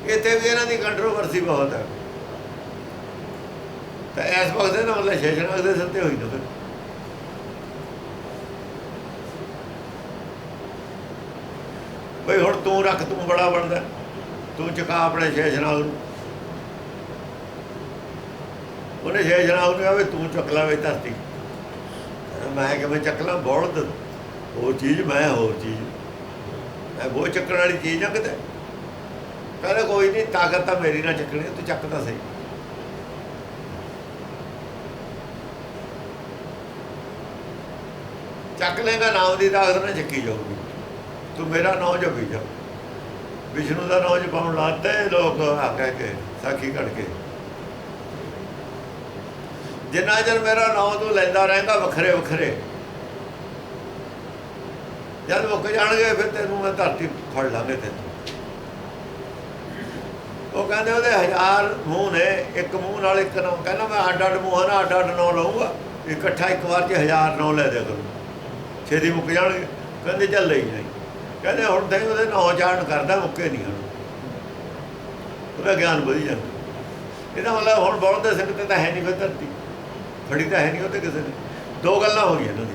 ਇੱਥੇ ਵੀ ਇਹਨਾਂ ਦੀ ਕੰਟਰੋਵਰਸੀ ਬਹੁਤ ਹੈ। ਤਾਂ ਇਸ ਵਕਤ ਇਹਦਾ ਮਤਲਬ ਸ਼ੇਸ਼ਨਾਗ ਦੇ ਸਿਰ ਤੇ ਹੋਈ ਨਾ। ਫਿਰ ਬਈ ਹੁਣ ਤੂੰ ਰੱਖ, ਤੂੰ ਬੜਾ ਬਣਦਾ, ਤੂੰ ਚੁਕਾ ਆਪਣੇ ਸ਼ੇਸ਼ਨਾਗ ਨੂੰ। ਉਹਨੇ ਸ਼ੇਸ਼ਨਾਗ ਨੂੰ ਕਿਹਾ ਵੀ ਤੂੰ ਚੁੱਕ ਲਾ ਵੇ ਧਰਤੀ। ਮੈਂ ਕਿਵੇਂ ਚੱਕ ਲਾਂ? ਬੋਲਦ ਉਹ ਚੀਜ਼, ਮੈਂ ਹੋਰ ਚੀਜ਼। ਮੈਂ ਬਹੁਤ ਚੱਕਣ ਵਾਲੀ ਚੀਜ਼ ਆ ਕਿਤੇ? ਕਹਿੰਦਾ ਕੋਈ ਨਹੀਂ, ਤਾਕਤ ਤਾਂ ਮੇਰੀ ਨਾਲ ਚੱਕਣੀ, ਤੂੰ ਚੱਕ ਤਾਂ ਸਹੀ। ਚੱਕ ਲੇਗਾ, ਨਾਮ ਦੀ ਤਾਕਤ ਨਾਲ ਚੱਕੀ ਜਾਊਗੀ। ਤੂੰ ਮੇਰਾ ਨਾਂ ਜਪੀ ਜਾ। ਵਿਸ਼ਨੂੰ ਦਾ ਨਾਂ ਜਪਾਉਣ ਲਾਤੇ ਲੋਕ ਆ ਕਹਿ ਕੇ, ਸਾਖੀ ਕੱਢ ਕੇ। ਜਿੰਨਾ ਚਿਰ ਮੇਰਾ ਨਾਂ ਤੂੰ ਲੈਂਦਾ ਰਹੇਗਾ ਵੱਖਰੇ ਵੱਖਰੇ, ਜਦ ਮੁੱਕ ਜਾਣਗੇ ਫਿਰ ਤੈਨੂੰ ਮੈਂ ਧਰਤੀ ਫੜ ਲਾਂਗੇ ਤੈਨੂੰ। ਉਹ ਕਹਿੰਦੇ ਉਹਦੇ 1000 ਮੂੰਹ ਨੇ, ਇੱਕ ਮੂੰਹ ਨਾਲ ਇੱਕ ਨਾਂ। ਕਹਿੰਦਾ ਮੈਂ ਅੱਡ ਅੱਡ ਮੂੰਹਾਂ ਨਾਲ ਅੱਡ ਅੱਡ ਨਾਂ ਲਊਂਗਾ, ਇਕੱਠਾ ਇੱਕ ਵਾਰ 'ਚ 1000 ਨਾਂ ਲੈ ਦਿਆ ਕਰੂੰ, ਛੇਤੀ ਮੁੱਕ ਜਾਣਗੇ। ਕਹਿੰਦੇ ਚੱਲ ਲਈ ਨਹੀਂ। ਕਹਿੰਦੇ ਹੁਣ ਤਾਂ ਉਹਦੇ ਨਾਂ ਚਾੜਨ ਕਰਦਾ, ਮੁੱਕੇ ਨਹੀਂ ਹੁਣ, ਉਹਦਾ ਗਿਆਨ ਵਧੀ ਜਾਂਦਾ। ਇਹਦਾ ਮਤਲਬ ਹੁਣ ਬੋਲ ਦੇ ਸਿੰਘ ਤੇ ਤਾਂ ਹੈ ਨਹੀਂ ਫਿਰ ਧਰਤੀ, ਫੜੀ ਤਾਂ ਹੈ ਨਹੀਂ ਉਹ 'ਤੇ ਕਿਸੇ ਨੇ। ਦੋ ਗੱਲਾਂ ਹੋ ਗਈਆਂ ਇਹਨਾਂ ਦੀ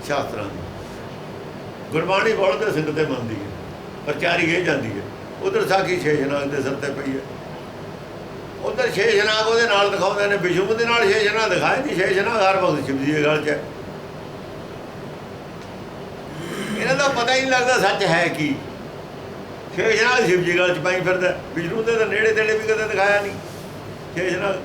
ਸ਼ਾਸਤਰਾਂ ਦੀ। ਗੁਰਬਾਣੀ ਬੋਲ ਦੇ ਸਿੰਘ ਤੇ ਮੰਨਦੀ ਹੈ, ਪ੍ਰਚਾਰੀ ਇਹ ਜਾਂਦੀ ਹੈ। ਉਧਰ ਸਾਖੀ ਸ਼ੇਸ਼ਨਾਗ ਦੇ ਸਿਰ ਤੇ ਪਈ ਹੈ, ਉਧਰ ਸ਼ੇਸ਼ਨਾਗ ਉਹਦੇ ਨਾਲ ਦਿਖਾਉਂਦੇ ਨੇ, ਵਿਸ਼ਨੂੰ ਦੇ ਨਾਲ ਸ਼ੇਸ਼ਨਾਗ ਦਿਖਾਏ ਨਹੀਂ। ਸ਼ੇਸ਼ਨਾਗ ਹਰ ਵਕਤ ਸ਼ਿਵ ਜੀ ਦੇ ਗਲ 'ਚ ਹੈ। ਇਹਨਾਂ ਦਾ ਪਤਾ ਹੀ ਨਹੀਂ ਲੱਗਦਾ ਸੱਚ ਹੈ ਕੀ। ਸ਼ੇਸ਼ਨਾਗ ਸ਼ਿਵ ਜੀ ਗਲ 'ਚ ਪਾਈ ਫਿਰਦਾ, ਵਿਸ਼ਨੂੰ ਦੇ ਤਾਂ ਨੇੜੇ ਤੇੜੇ ਵੀ ਕਦੇ ਦਿਖਾਇਆ ਨਹੀਂ ਸ਼ੇਸ਼ਨਾਗ।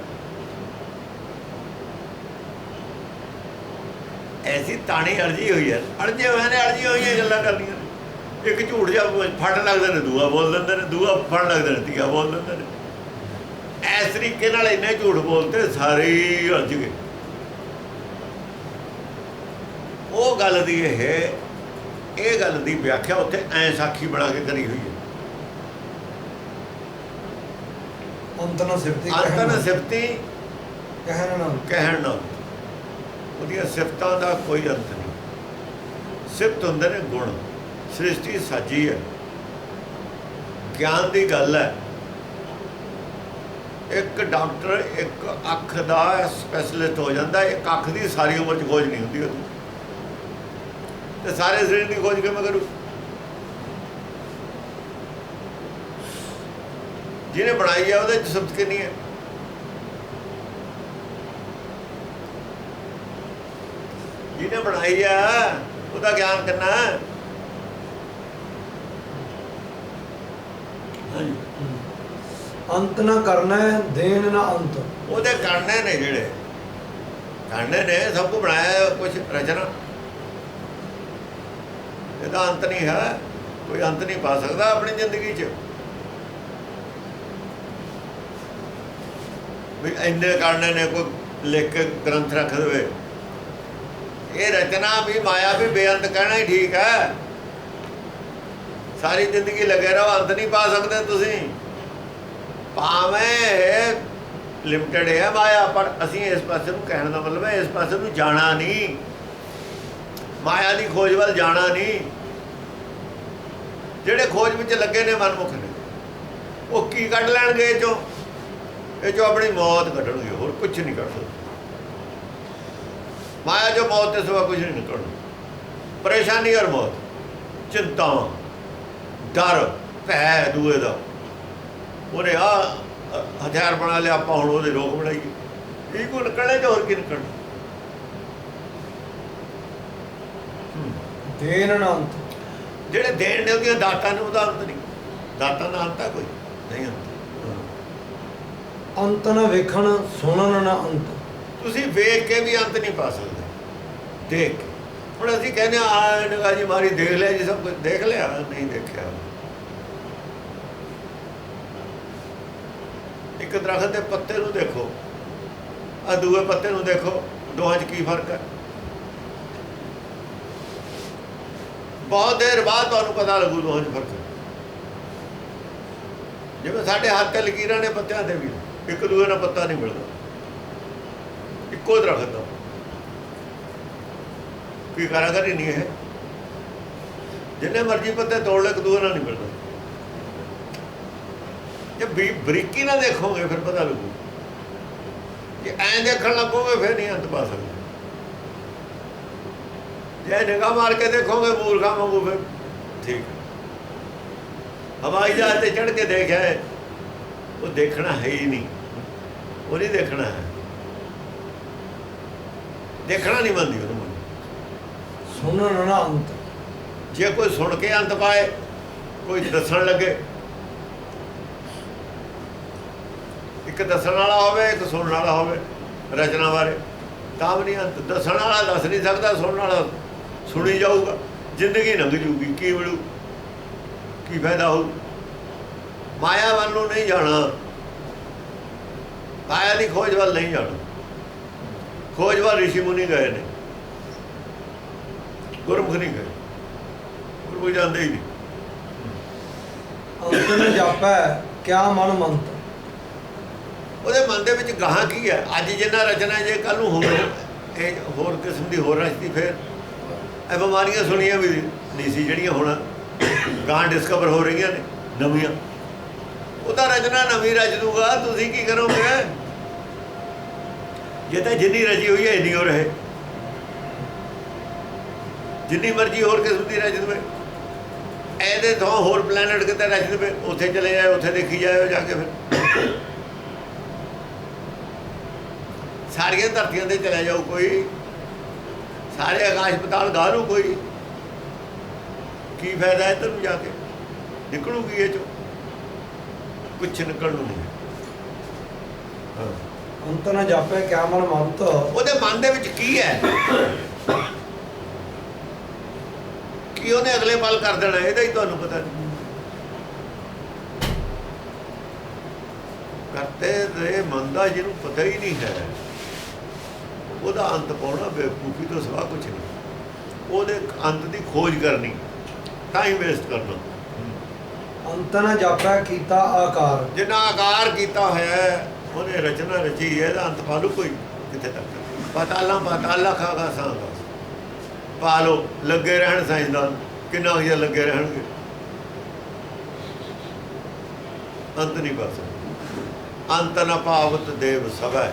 ਐਸੀ ਤਾਣੀ ਅਰਜੀ ਹੋਈ ਹੈ, ਅਰਜੇ ਹੋਏ ਨੇ, ਅਰਜੀ ਹੋਈਆਂ ਗੱਲਾਂ ਕਰਨੀਆਂ ਨੇ। ਇੱਕ ਝੂਠ ਜਿਹਾ ਫੜ ਲੱਗਦੇ ਨੇ, ਦੂਆ ਬੋਲ ਦਿੰਦੇ ਨੇ, ਦੂਆ ਫੜ ਲੱਗਦੇ ਨੇ, ਤੀਆ ਬੋਲ ਦਿੰਦੇ ਨੇ। ਇਸ ਤਰੀਕੇ ਨਾਲ ਇੰਨੇ ਝੂਠ ਬੋਲਦੇ ਸਾਰੇ ਹੀ ਅਰਜ ਗਏ। ਉਹ ਗੱਲ ਦੀ ਇਹ ਗੱਲ ਦੀ ਵਿਆਖਿਆ ਉੱਥੇ ਐ ਸਾਖੀ ਬਣਾ ਕੇ ਕਰੀ ਹੋਈ ਹੈ। ਅੰਤ ਨਾ ਸਿਫਤੀ ਕਹਿਣ ਨਾਲ ਉਹਦੀਆਂ ਸਿਫਤਾਂ ਦਾ ਕੋਈ ਅੰਤ ਨਹੀਂ। ਸਿਫਤ ਹੁੰਦੇ ਨੇ ਗੁਣ। ਸ੍ਰਿਸ਼ਟੀ ਸਾਜੀ ਹੈ, ਗਿਆਨ ਦੀ ਗੱਲ ਹੈ। ਇੱਕ ਡਾਕਟਰ ਇੱਕ ਅੱਖ ਦਾ ਸਪੈਸ਼ਲਿਸਟ ਹੋ ਜਾਂਦਾ, ਇੱਕ ਅੱਖ ਦੀ ਸਾਰੀ ਉਮਰ 'ਚ ਖੋਜ ਨਹੀਂ ਹੁੰਦੀ ਉਹਦੀ, ਤੇ ਸਾਰੇ ਸਰੀਰ ਦੀ ਖੋਜ ਕਿਵੇਂ ਕਰੂ? ਜਿਹਨੇ ਬਣਾਈ ਹੈ ਉਹਦੇ 'ਚ ਸਿਫਤ ਕਿੰਨੀ ਹੈ? ਜਿਹਨੇ ਬਣਾਈ ਆ ਉਹਦਾ ਗਿਆਨ ਕਿੰਨਾ ਹੈ? ਅੰਤ ਨਾ ਕਰਨਾ, ਦੇਣ ਨਾ ਅੰਤ। ਉਹਦੇ ਕਰਨੇ ਨੇ, ਜਿਹੜੇ ਕਰਨੇ ਨੇ, ਸਭ ਕੁਝ ਬਣਾਇਆ ਕੁਝ ਰਚਨਾ, ਇਹਦਾ ਅੰਤ ਨਹੀਂ ਹੈ। ਕੋਈ ਅੰਤ ਨਹੀਂ ਪਾ ਸਕਦਾ ਆਪਣੀ ਜ਼ਿੰਦਗੀ 'ਚ ਵੀ ਇੰਨੇ ਕਰਨੇ ਨੇ, ਕੋਈ ਲਿਖ ਕੇ ਗ੍ਰੰਥ ਰੱਖ ਦੇਵੇ। ਇਹ ਰਚਨਾ ਵੀ ਮਾਇਆ ਵੀ ਬੇਅੰਤ ਕਹਿਣਾ ਹੀ ਠੀਕ ਹੈ। ਸਾਰੀ ਜ਼ਿੰਦਗੀ ਲੱਗੇ ਰਹੋ, ਅੰਤ ਨਹੀਂ ਪਾ ਸਕਦੇ ਤੁਸੀਂ। ਭਾਵੇਂ ਲਿਮਟਿਡ ਹੈ ਮਾਇਆ, ਪਰ ਅਸੀਂ ਇਸ ਪਾਸੇ ਨੂੰ, ਕਹਿਣ ਦਾ ਮਤਲਬ ਹੈ ਇਸ ਪਾਸੇ ਨੂੰ ਜਾਣਾ ਨਹੀਂ, ਮਾਇਆ ਦੀ ਖੋਜ ਵੱਲ ਜਾਣਾ ਨਹੀਂ। ਜਿਹੜੇ ਖੋਜ ਵਿੱਚ ਲੱਗੇ ਨੇ ਮਨਮੁਖ ਨੇ, ਉਹ ਕੀ ਕੱਢ ਲੈਣਗੇ ਇਹ 'ਚੋਂ? ਇਹ 'ਚੋਂ ਆਪਣੀ ਮੌਤ ਕੱਢਣਗੇ, ਹੋਰ ਕੁਛ ਨਹੀਂ ਕੱਢ ਸਕਦੇ। ਮਾਇਆ 'ਚੋਂ ਮੌਤ ਦੇ ਸਿਵਾ ਕੁਝ ਨਹੀਂ ਨਿਕਲਣਾ। ਪਰੇਸ਼ਾਨੀ ਔਰ ਮੌਤ, ਚਿੰਤਾ, ਡਰ, ਭੈ ਦੂਏ ਦਾ। ਉਹਨੇ ਹਥਿਆਰ ਬਣਾ ਲਿਆ, ਆਪਾਂ ਹੁਣ ਉਹਦੇ ਰੋਕ ਬਣਾਈਏ। ਇਹ ਕੋਈ ਨਿਕਲਣੇ ਜਾਂ ਹੋਰ ਕੀ ਨਿਕਲਣਾ? ਦੇਣ ਨਾ ਅੰਤ। ਜਿਹੜੇ ਦੇਣ ਨੇ ਉਹਦੀਆਂ ਦਾਤਾਂ ਨੇ, ਉਹਦਾ ਅੰਤ ਨਹੀਂ। ਦਾਤਾਂ ਦਾ ਅੰਤ ਹੈ ਕੋਈ ਨਹੀਂ? ਅੰਤ ਨਾ ਵੇਖਣ, ਸੁਣਨ ਨਾ ਅੰਤ। ਤੁਸੀਂ ਵੇਖ ਕੇ ਵੀ ਅੰਤ ਨਹੀਂ ਪਾ ਸਕਦੇ, ਦੇਖ ਕੇ। ਹੁਣ ਅਸੀਂ ਕਹਿੰਦੇ ਆ ਨਿਗਾਹ ਜੀ ਮਾਰੀ, ਦੇਖ ਲਿਆ ਜੀ, ਸਭ ਕੁਝ ਦੇਖ ਲਿਆ, ਨਹੀਂ ਦੇਖਿਆ। ਇੱਕ ਦਰਖਤ ਦੇ ਪੱਤੇ ਨੂੰ ਦੇਖੋ, ਆ ਦੂਏ ਪੱਤੇ ਨੂੰ ਦੇਖੋ, ਦੋਹਾਂ 'ਚ ਕੀ ਫਰਕ ਹੈ? ਬਹੁਤ ਦੇਰ ਬਾਅਦ ਤੁਹਾਨੂੰ ਪਤਾ ਲੱਗੂ ਦੋਹਾਂ 'ਚ ਫਰਕ। ਜਿਵੇਂ ਸਾਡੇ ਹੱਥ 'ਤੇ ਲਕੀਰਾਂ ਨੇ ਪੱਤਿਆਂ 'ਤੇ ਵੀ, ਇੱਕ ਦੂਏ ਨਾਲ ਪੱਤਾ ਨਹੀਂ ਮਿਲਦਾ, ਇੱਕੋ ਦਰਖਤ ਦਾ। ਕੋਈ ਕਾਰਾਗਰੀ ਨਹੀਂ ਹੈ, ਜਿੰਨੇ ਮਰਜ਼ੀ ਪੱਤੇ ਤੋੜ ਲੈ, ਇੱਕ ਦੂਏ ਨਾਲ ਨਹੀਂ ਮਿਲਦਾ। ਜੇ ਬਰੀਕੀ ਨਾਲ ਦੇਖੋਗੇ ਫਿਰ ਪਤਾ ਲੱਗੂ। ਜੇ ਐਂ ਦੇਖਣ ਲੱਗੋਗੇ ਫਿਰ ਨਹੀਂ ਅੰਤ ਪਾ ਸਕਦੇ। ਜੇ ਨਿਗਾਹ ਮਾਰ ਕੇ ਦੇਖੋਗੇ ਮੂਰਖਾਂ ਵਾਂਗੂ, ਫਿਰ ਠੀਕ। ਹਵਾਈ ਜਹਾਜ਼ ਤੇ ਚੜ੍ਹ ਕੇ ਦੇਖਿਆ ਹੈ, ਉਹ ਦੇਖਣਾ ਹੈ ਹੀ ਨਹੀਂ, ਉਹ ਨਹੀਂ ਦੇਖਣਾ ਹੈ, ਦੇਖਣਾ ਨਹੀਂ ਮੰਨਦੀ ਉਹਨੂੰ। ਸੁਣਨ ਨਾ ਅੰਤ। ਜੇ ਕੋਈ ਸੁਣ ਕੇ ਅੰਤ ਪਾਏ, ਕੋਈ ਦੱਸਣ ਲੱਗੇ, ਇੱਕ ਦੱਸਣ ਵਾਲਾ ਹੋਵੇ, ਇੱਕ ਸੁਣਨ ਵਾਲਾ ਹੋਵੇ ਰਚਨਾ ਬਾਰੇ, ਤਾਂ ਵੀ ਨਹੀਂ ਅੰਤ। ਦੱਸਣ ਵਾਲਾ ਦੱਸ ਨਹੀਂ ਸਕਦਾ, ਸੁਣਨ ਵਾਲਾ ਸੁਣੀ ਜਾਊਗਾ, ਜ਼ਿੰਦਗੀ ਲੰਘ ਜੂਗੀ, ਕੀ ਮਿਲੂ, ਕੀ ਫਾਇਦਾ ਹੋਊ? ਮਾਇਆ ਵੱਲ ਨੂੰ ਨਹੀਂ ਜਾਣਾ, ਮਾਇਆ ਦੀ ਖੋਜ ਵੱਲ ਨਹੀਂ ਜਾਣਾ। ਖੋਜਵਾ ਰਿਸ਼ੀ ਮੁਨੀ ਗਏ ਨੇ, ਗੁਰਮੁਖ ਨਹੀਂ ਗਏ, ਗੁਰਮੁਖ ਜਾਂਦੇ ਹੀ ਨਹੀਂ। ਅੰਤ ਨ ਜਾਪੈ ਕਿਆ ਮਨ ਮੰਤ। ਉਹਦੇ ਮਨ ਦੇ ਵਿੱਚ ਗਾਹਾਂ ਕੀ ਹੈ? ਅੱਜ ਜਿੰਨਾ ਰਚਨਾ, ਜੇ ਕੱਲ ਨੂੰ ਹੋਰ ਇਹ ਹੋਰ ਕਿਸਮ ਦੀ ਹੋਰ ਰਚਦੀ, ਫਿਰ ਇਹ ਬਿਮਾਰੀਆਂ ਸੁਣੀਆਂ ਵੀ ਨਹੀਂ ਸੀ ਜਿਹੜੀਆਂ ਹੁਣ ਗਾਹਾਂ ਡਿਸਕਵਰ ਹੋ ਰਹੀਆਂ ਨੇ ਨਵੀਆਂ। ਉਹ ਤਾਂ ਰਚਨਾ ਨਵੀਂ ਰਚ ਦੂਗਾ, ਤੁਸੀਂ ਕੀ ਕਰੋਗੇ? ਜੇ ਤਾਂ ਜਿੰਨੀ ਰਚੀ ਹੋਈ ਹੈ ਇੰਨੀ ਹੋ ਰਹੇ, ਜਿੰਨੀ ਮਰਜ਼ੀ ਹੋਰ ਕਿਸਮ ਦੀ ਰਚ ਦੇਵੇ, ਇਹਦੇ ਤੋਂ ਹੋਰ ਪਲੈਨਟ ਕਿਤੇ ਰਚ ਦੇਵੇ, ਉੱਥੇ ਚਲੇ ਜਾਏ, ਉੱਥੇ ਦੇਖੀ ਜਾਏ ਜਾ ਕੇ। ਫਿਰ ਸਾਰੀਆਂ ਧਰਤੀਆਂ ਤੇ ਚਲੇ ਜਾਓ ਕੋਈ, ਸਾਰੇ ਆਕਾਸ਼ ਪਤਾਲ ਗਾ ਲਓ ਕੋਈ, ਕੀ ਫਾਇਦਾ ਇੱਧਰ ਨੂੰ ਜਾ ਕੇ? ਨਿਕਲੂਗੀ ਇਹ ਚੋਂ ਕੁਛ ਨਿਕਲਣ ਨੂੰ ਨਹੀਂ। ਅੰਤ ਨ ਜਾਪੈ ਕਿਆ ਮਨ ਮੰਤ। ਉਹਦੇ ਮਨ ਦੇ ਵਿੱਚ ਕੀ ਹੈ ਕੀ ਉਹਨੇ ਅਗਲੇ ਪਲ ਕਰ ਦੇਣਾ, ਇਹਦਾ ਹੀ ਤੁਹਾਨੂੰ ਪਤਾ ਨਹੀਂ। ਕਰਤੇ ਦੇ ਮਨ ਦਾ ਜਿਹਨੂੰ ਪਤਾ ਹੀ ਨਹੀਂ ਹੈ, ਉਹਦਾ ਅੰਤ ਪਾਉਣਾ ਬੇਵਕੂਫੀ ਤੋਂ ਸਿਵਾ ਕੁਛ ਨਹੀਂ। ਉਹਦੇ ਅੰਤ ਦੀ ਖੋਜ ਕਰਨੀ, ਟਾਈਮ ਵੇਸਟ ਕਰਨਾ। ਅੰਤ ਨ ਜਾਪੈ ਕੀਤਾ ਆਕਾਰ। ਜਿੰਨਾ ਆਕਾਰ ਕੀਤਾ ਹੋਇਆ ਉਹਨੇ ਰਚਨਾ ਰਚੀ ਹੈ, ਇਹਦਾ ਅੰਤ ਪਾ ਲਓ ਕੋਈ ਕਿੱਥੇ ਤੱਕ? ਪਾਤਾਲਾਂ ਖਾਗਾ ਸਾਂਗਾ ਪਾ ਲਓ, ਲੱਗੇ ਰਹਿਣ ਸਾਇੰਸਦਾਨ, ਕਿੰਨਾ ਕੁ ਲੱਗੇ ਰਹਿਣਗੇ, ਅੰਤ ਨਹੀਂ ਪਾ ਸਕਦੇ। ਅੰਤ ਨ ਪਾਵਤ ਦੇਵ ਸਭੈ।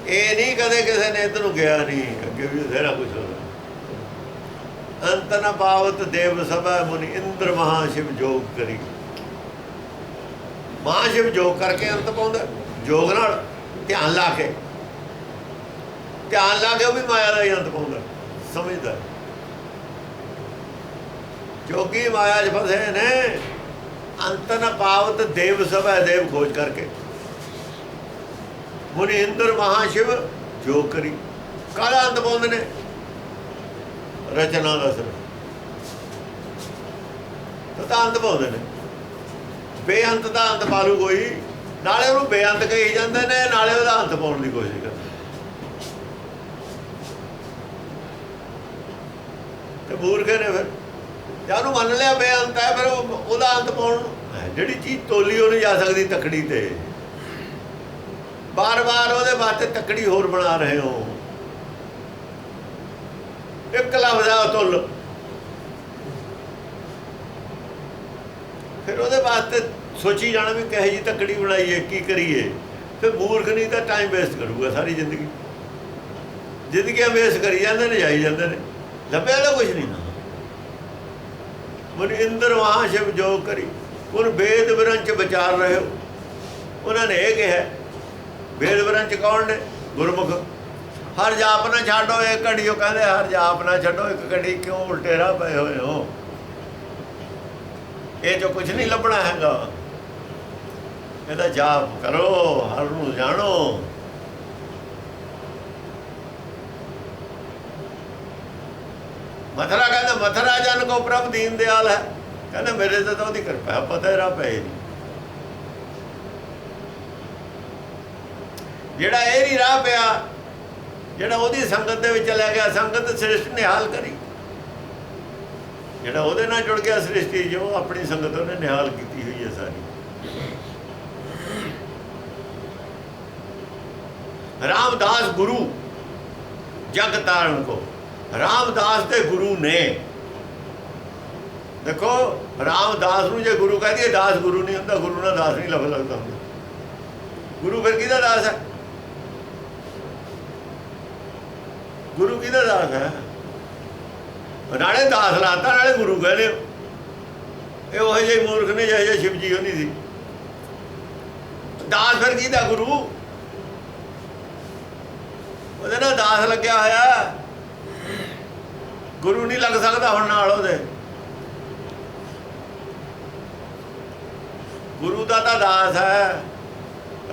ਇਹ ਨਹੀਂ ਕਦੇ ਕਿਸੇ ਨੇ ਇੱਧਰ ਨੂੰ ਗਿਆ ਨਹੀਂ, ਅੱਗੇ ਵੀ ਬਥੇਰਾ ਕੁਛ ਹੋਦਾ। ਅੰਤ ਨ ਪਾਵਤ ਦੇਵ ਸਭੈ ਮੁਨੀ ਇੰਦਰ ਮਹਾਸ਼ਿਵ ਜੋਗ ਕਰੀ। ਮਹਾਸ਼ਿਵ ਜੋਗ ਕਰਕੇ ਅੰਤ ਪਾਉਂਦਾ, ਜੋਗ ਨਾਲ ਧਿਆਨ ਲਾ ਕੇ, ਧਿਆਨ ਲਾ ਕੇ ਉਹ ਵੀ ਮਾਇਆ ਦਾ ਹੀ ਅੰਤ ਪਾਉਂਦਾ, ਸਮਝਦਾ। ਜੋਗੀ ਮਾਇਆ 'ਚ ਫਸੇ ਨੇ। ਅੰਤ ਨ ਪਾਵਤ ਦੇਵ ਸਭੈ, ਦੇਵ ਖੋਜ ਕਰਕੇ। ਮੁਨੀ ਇੰਦਰ ਮਹਾਸ਼ਿਵ ਜੋਗ ਕਰੀ। ਕਾਹਦਾ ਅੰਤ ਪਾਉਂਦੇ ਨੇ? ਰਚਨਾ ਦਾ ਸਿਰ ਤਾਂ ਅੰਤ ਪਾਉਂਦੇ ਨੇ। ਬੇਅੰਤ ਦਾ ਅੰਤ ਪਾਲੂ ਕੋਈ, ਨਾਲੇ ਉਹਨੂੰ ਬੇਅੰਤ ਕਹੀ ਜਾਂਦੇ ਨੇ, ਨਾਲੇ ਉਹਦਾ ਅੰਤ ਪਾਉਣ ਦੀ ਕੋਸ਼ਿਸ਼ ਕਰਦੇ। ਤੇ ਮੂਰਖੇ ਨੇ ਫਿਰ, ਜਾਂ ਉਹਨੂੰ ਮੰਨ ਲਿਆ ਬੇਅੰਤ ਹੈ, ਫਿਰ ਉਹਦਾ ਅੰਤ ਪਾਉਣ। ਜਿਹੜੀ ਚੀਜ਼ ਤੋਲੀ ਉਹ ਨਹੀਂ ਜਾ ਸਕਦੀ ਤਕੜੀ ਤੇ, ਬਾਰ-ਬਾਰ ਉਹਦੇ ਵਾਸਤੇ ਤਕੜੀ ਹੋਰ ਬਣਾ ਰਹੇ ਹੋ। ਇੱਕ ਲਫ਼ਜ਼ ਆ ਤੁਲ, ਫਿਰ ਉਹਦੇ ਵਾਸਤੇ ਸੋਚੀ ਜਾਣਾ ਵੀ ਕਹੇ ਜੀ ਤਕੜੀ ਬਣਾਈਏ, ਕੀ ਕਰੀਏ। ਫਿਰ ਮੂਰਖ ਨਹੀਂ ਤਾਂ ਟਾਈਮ ਵੇਸਟ ਕਰੂਗਾ ਸਾਰੀ ਜ਼ਿੰਦਗੀ। ਜ਼ਿੰਦਗੀਆਂ ਵੇਸਟ ਕਰੀ ਜਾਂਦੇ ਨੇ, ਜਾਈ ਜਾਂਦੇ ਨੇ, ਲੱਭਿਆ ਤਾਂ ਕੁਛ ਨਹੀਂ ਨਾ। ਮਨ ਇੰਦਰ ਮਹਾਸ਼ਿਵ ਜੋਗ ਕਰੀ। ਹੁਣ ਵੇਦ ਵਿਰੰਚ ਵਿਚਾਰ ਰਹੇ ਹੋ। ਉਹਨਾਂ ਨੇ ਇਹ ਕਿਹਾ, ਵੇਦ ਵਿਰੰਚ ਕੌਣ ਨੇ? ਗੁਰਮੁਖ। ਹਰ ਜਾਪ ਨਾ ਛੱਡੋ ਇੱਕ ਘੜੀ, ਉਹ ਕਹਿੰਦੇ ਹਰ ਜਾਪ ਨਾ ਛੱਡੋ ਇੱਕ ਘੜੀ, ਕਿਉਂ ਉਲਟੇ ਰਾਹ ਪਏ ਹੋਏ ਹੋ? ਇਹ ਜੋ ਕੁਝ ਨਹੀਂ ਲੱਭਣਾ ਹੈਗਾ, ਇਹਦਾ ਜਾਪ ਕਰੋ, ਹਰ ਨੂੰ ਜਾਣੋ। ਮਥੁਰਾ ਕਹਿੰਦਾ ਮਥੁਰਾ ਜਨ ਕੋ ਪ੍ਰਭ ਦੀਨ ਦਿਆਲ ਹੈ। ਕਹਿੰਦਾ ਮੇਰੇ ਤੇ ਤਾਂ ਉਹਦੀ ਕਿਰਪਾ, ਪਤਾ ਹੀ ਰਾਹ ਪਏ ਨਹੀਂ। ਜਿਹੜਾ ਇਹ ਨਹੀਂ ਰਾਹ ਪਿਆ, ਜਿਹੜਾ ਉਹਦੀ ਸੰਗਤ ਦੇ ਵਿੱਚ ਚਲਿਆ ਗਿਆ, ਸੰਗਤ ਸ੍ਰਿਸ਼ਟ ਨਿਹਾਲ ਕਰੀ। ਜਿਹੜਾ ਉਹਦੇ ਨਾਲ ਜੁੜ ਗਿਆ ਸ੍ਰਿਸ਼ਟੀ, ਜੋ ਆਪਣੀ ਸੰਗਤ ਉਹਨੇ ਨਿਹਾਲ ਕੀਤੀ ਹੋਈ ਹੈ ਸਾਰੀ। ਰਾਮਦਾਸ ਗੁਰੂ ਜਗ ਤਾਰਨ ਕੋ। ਰਾਮਦਾਸ ਦੇ ਗੁਰੂ ਨੇ, ਦੇਖੋ ਰਾਮਦਾਸ ਨੂੰ ਜੇ ਗੁਰੂ ਕਹਿ ਦਈਏ, ਦਾਸ ਗੁਰੂ ਨਹੀਂ ਹੁੰਦਾ, ਗੁਰੂ ਨਾਲ ਦਾਸ ਨਹੀਂ ਲੱਗਦਾ ਹੁੰਦਾ। ਗੁਰੂ ਫਿਰ ਕਿਹਦਾ ਦਾਸ ਹੈ? ਗੁਰੂ ਕਿਹਦਾ ਦਾਸ ਹੈ? ਨਾਲੇ ਦਾਸ ਲਾਤਾ, ਨਾਲੇ ਗੁਰੂ ਕਹਿੰਦੇ। ਇਹ ਉਹ ਜਿਹੇ ਮੂਰਖ ਨੇ ਜਿਹੇ ਜਿਹੇ ਸ਼ਿਵ ਜੀ ਉਹ ਨਹੀਂ ਸੀ। ਦਾਸ ਫਿਰ ਕਿਹਦਾ? ਗੁਰੂ। ਉਹਦੇ ਨਾਲ ਦਾਸ ਲੱਗਿਆ ਹੋਇਆ, ਗੁਰੂ ਨਹੀਂ ਲੱਗ ਸਕਦਾ ਹੁਣ ਨਾਲ ਉਹਦੇ। ਗੁਰੂ ਦਾ ਤਾਂ ਦਾਸ ਹੈ।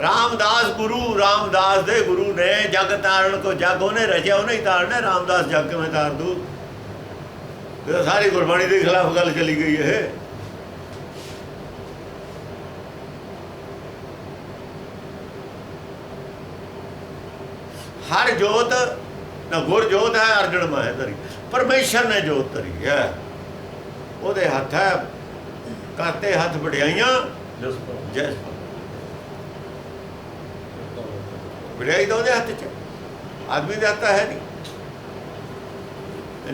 ਰਾਮਦਾਸ ਗੁਰੂ, ਰਾਮਦਾਸ ਦੇ ਗੁਰੂ ਨੇ ਜਗ ਤਾਰਨ ਕੋ। ਜਗ ਉਹਨੇ ਰਚਿਆ, ਉਹਨੇ ਹੀ ਤਾਰਨਾ। ਰਾਮਦਾਸ ਜਗ ਕਿਵੇਂ ਤਾਰ ਦੂ? ਸਾਰੀ ਗੁਰਬਾਣੀ ਦੇ ਖਿਲਾਫ ਗੱਲ ਚਲੀ ਗਈ ਇਹ। हर जोत ना गुर जोत है अर्जन माहे धरी, परमेश्वर ने जोत धरी है, ਉਹਦੇ ਹੱਥ ਹੈ, ਕਰਤੇ ਹੱਥ ਵਡਿਆਈਆਂ ਜੈਸ ਵਡਿਆਈ ਤਾਂ ਉਹਦੇ ਹੱਥ 'ਚ, ਆਦਮੀ ਦੇ ਹੱਥ ਹੈ ਨਹੀਂ,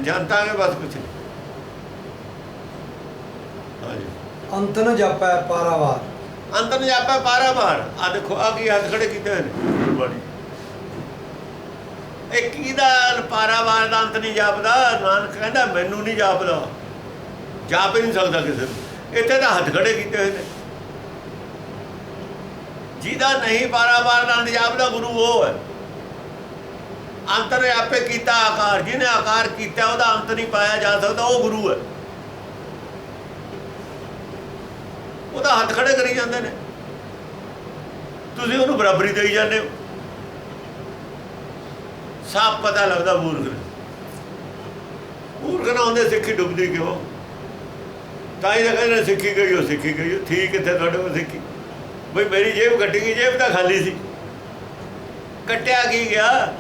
ਜਨਤਾ ਨੇ ਬਸ ਕੁਛ ਨਹੀਂ। ਹਾਂਜੀ, ਅੰਤ ਨ ਜਾਪੈ ਪਾਰਾਵਾਰ, ਅੰਤ ਨ ਜਾਪੈ ਪਾਰਾਵਾਰ। ਆ ਦੇਖੋ ਆ ਕੀ ਹੱਥ ਖੜੇ ਕੀਤੇ ਹੋਏ ਨੇ ਗੁਰਬਾਣੀ, ਇਹ ਕਿਹਦਾ ਪਾਰਾਵਾਰ ਦਾ ਅੰਤ ਨਹੀਂ ਜਾਪਦਾ? ਨਾਨਕ ਕਹਿੰਦਾ ਮੈਨੂੰ ਨਹੀਂ ਜਾਪਦਾ, ਜਾਪ ਹੀ ਨਹੀਂ ਸਕਦਾ ਕਿਸੇ ਨੂੰ। ਇੱਥੇ ਤਾਂ ਹੱਥ ਖੜੇ ਕੀਤੇ ਹੋਏ ਨੇ, ਜਿਹਦਾ ਨਹੀਂ ਪਾਰਾਵਾਰ ਦਾ ਅੰਤ ਜਾਪਦਾ ਗੁਰੂ ਉਹ ਹੈ। ਅੰਤਰ ਆਪੇ ਕੀਤਾ ਆਕਾਰ, ਜਿਹਨੇ ਆਕਾਰ ਕੀਤਾ ਉਹਦਾ ਅੰਤ ਨਹੀਂ ਪਾਇਆ ਜਾ ਸਕਦਾ, ਉਹ ਗੁਰੂ ਹੈ। ਉਹਦਾ ਹੱਥ ਖੜੇ ਕਰੀ ਜਾਂਦੇ ਨੇ, ਤੁਸੀਂ ਉਹਨੂੰ ਬਰਾਬਰੀ ਦੇਈ ਜਾਂਦੇ ਹੋ। ਸਾਫ਼ ਪਤਾ ਲੱਗਦਾ ਮੂਰਖ ਨੂੰ, ਮੂਰਖ ਨਾ ਹੁੰਦੇ ਸਿੱਖੀ ਡੁੱਬਦੀ ਕਿਉਂ? ਤਾਂ ਹੀ ਤਾਂ ਕਹਿੰਦੇ ਸਿੱਖੀ ਗਈ, ਉਹ ਸਿੱਖੀ ਗਈ। ਠੀਕ ਕਿੱਥੇ ਤੁਹਾਡੇ ਕੋਲ ਸਿੱਖੀ? ਬਈ ਮੇਰੀ ਜੇਬ ਕੱਟੀ ਗਈ, ਜੇਬ ਤਾਂ ਖਾਲੀ ਸੀ, ਕੱਟਿਆ ਕੀ ਗਿਆ?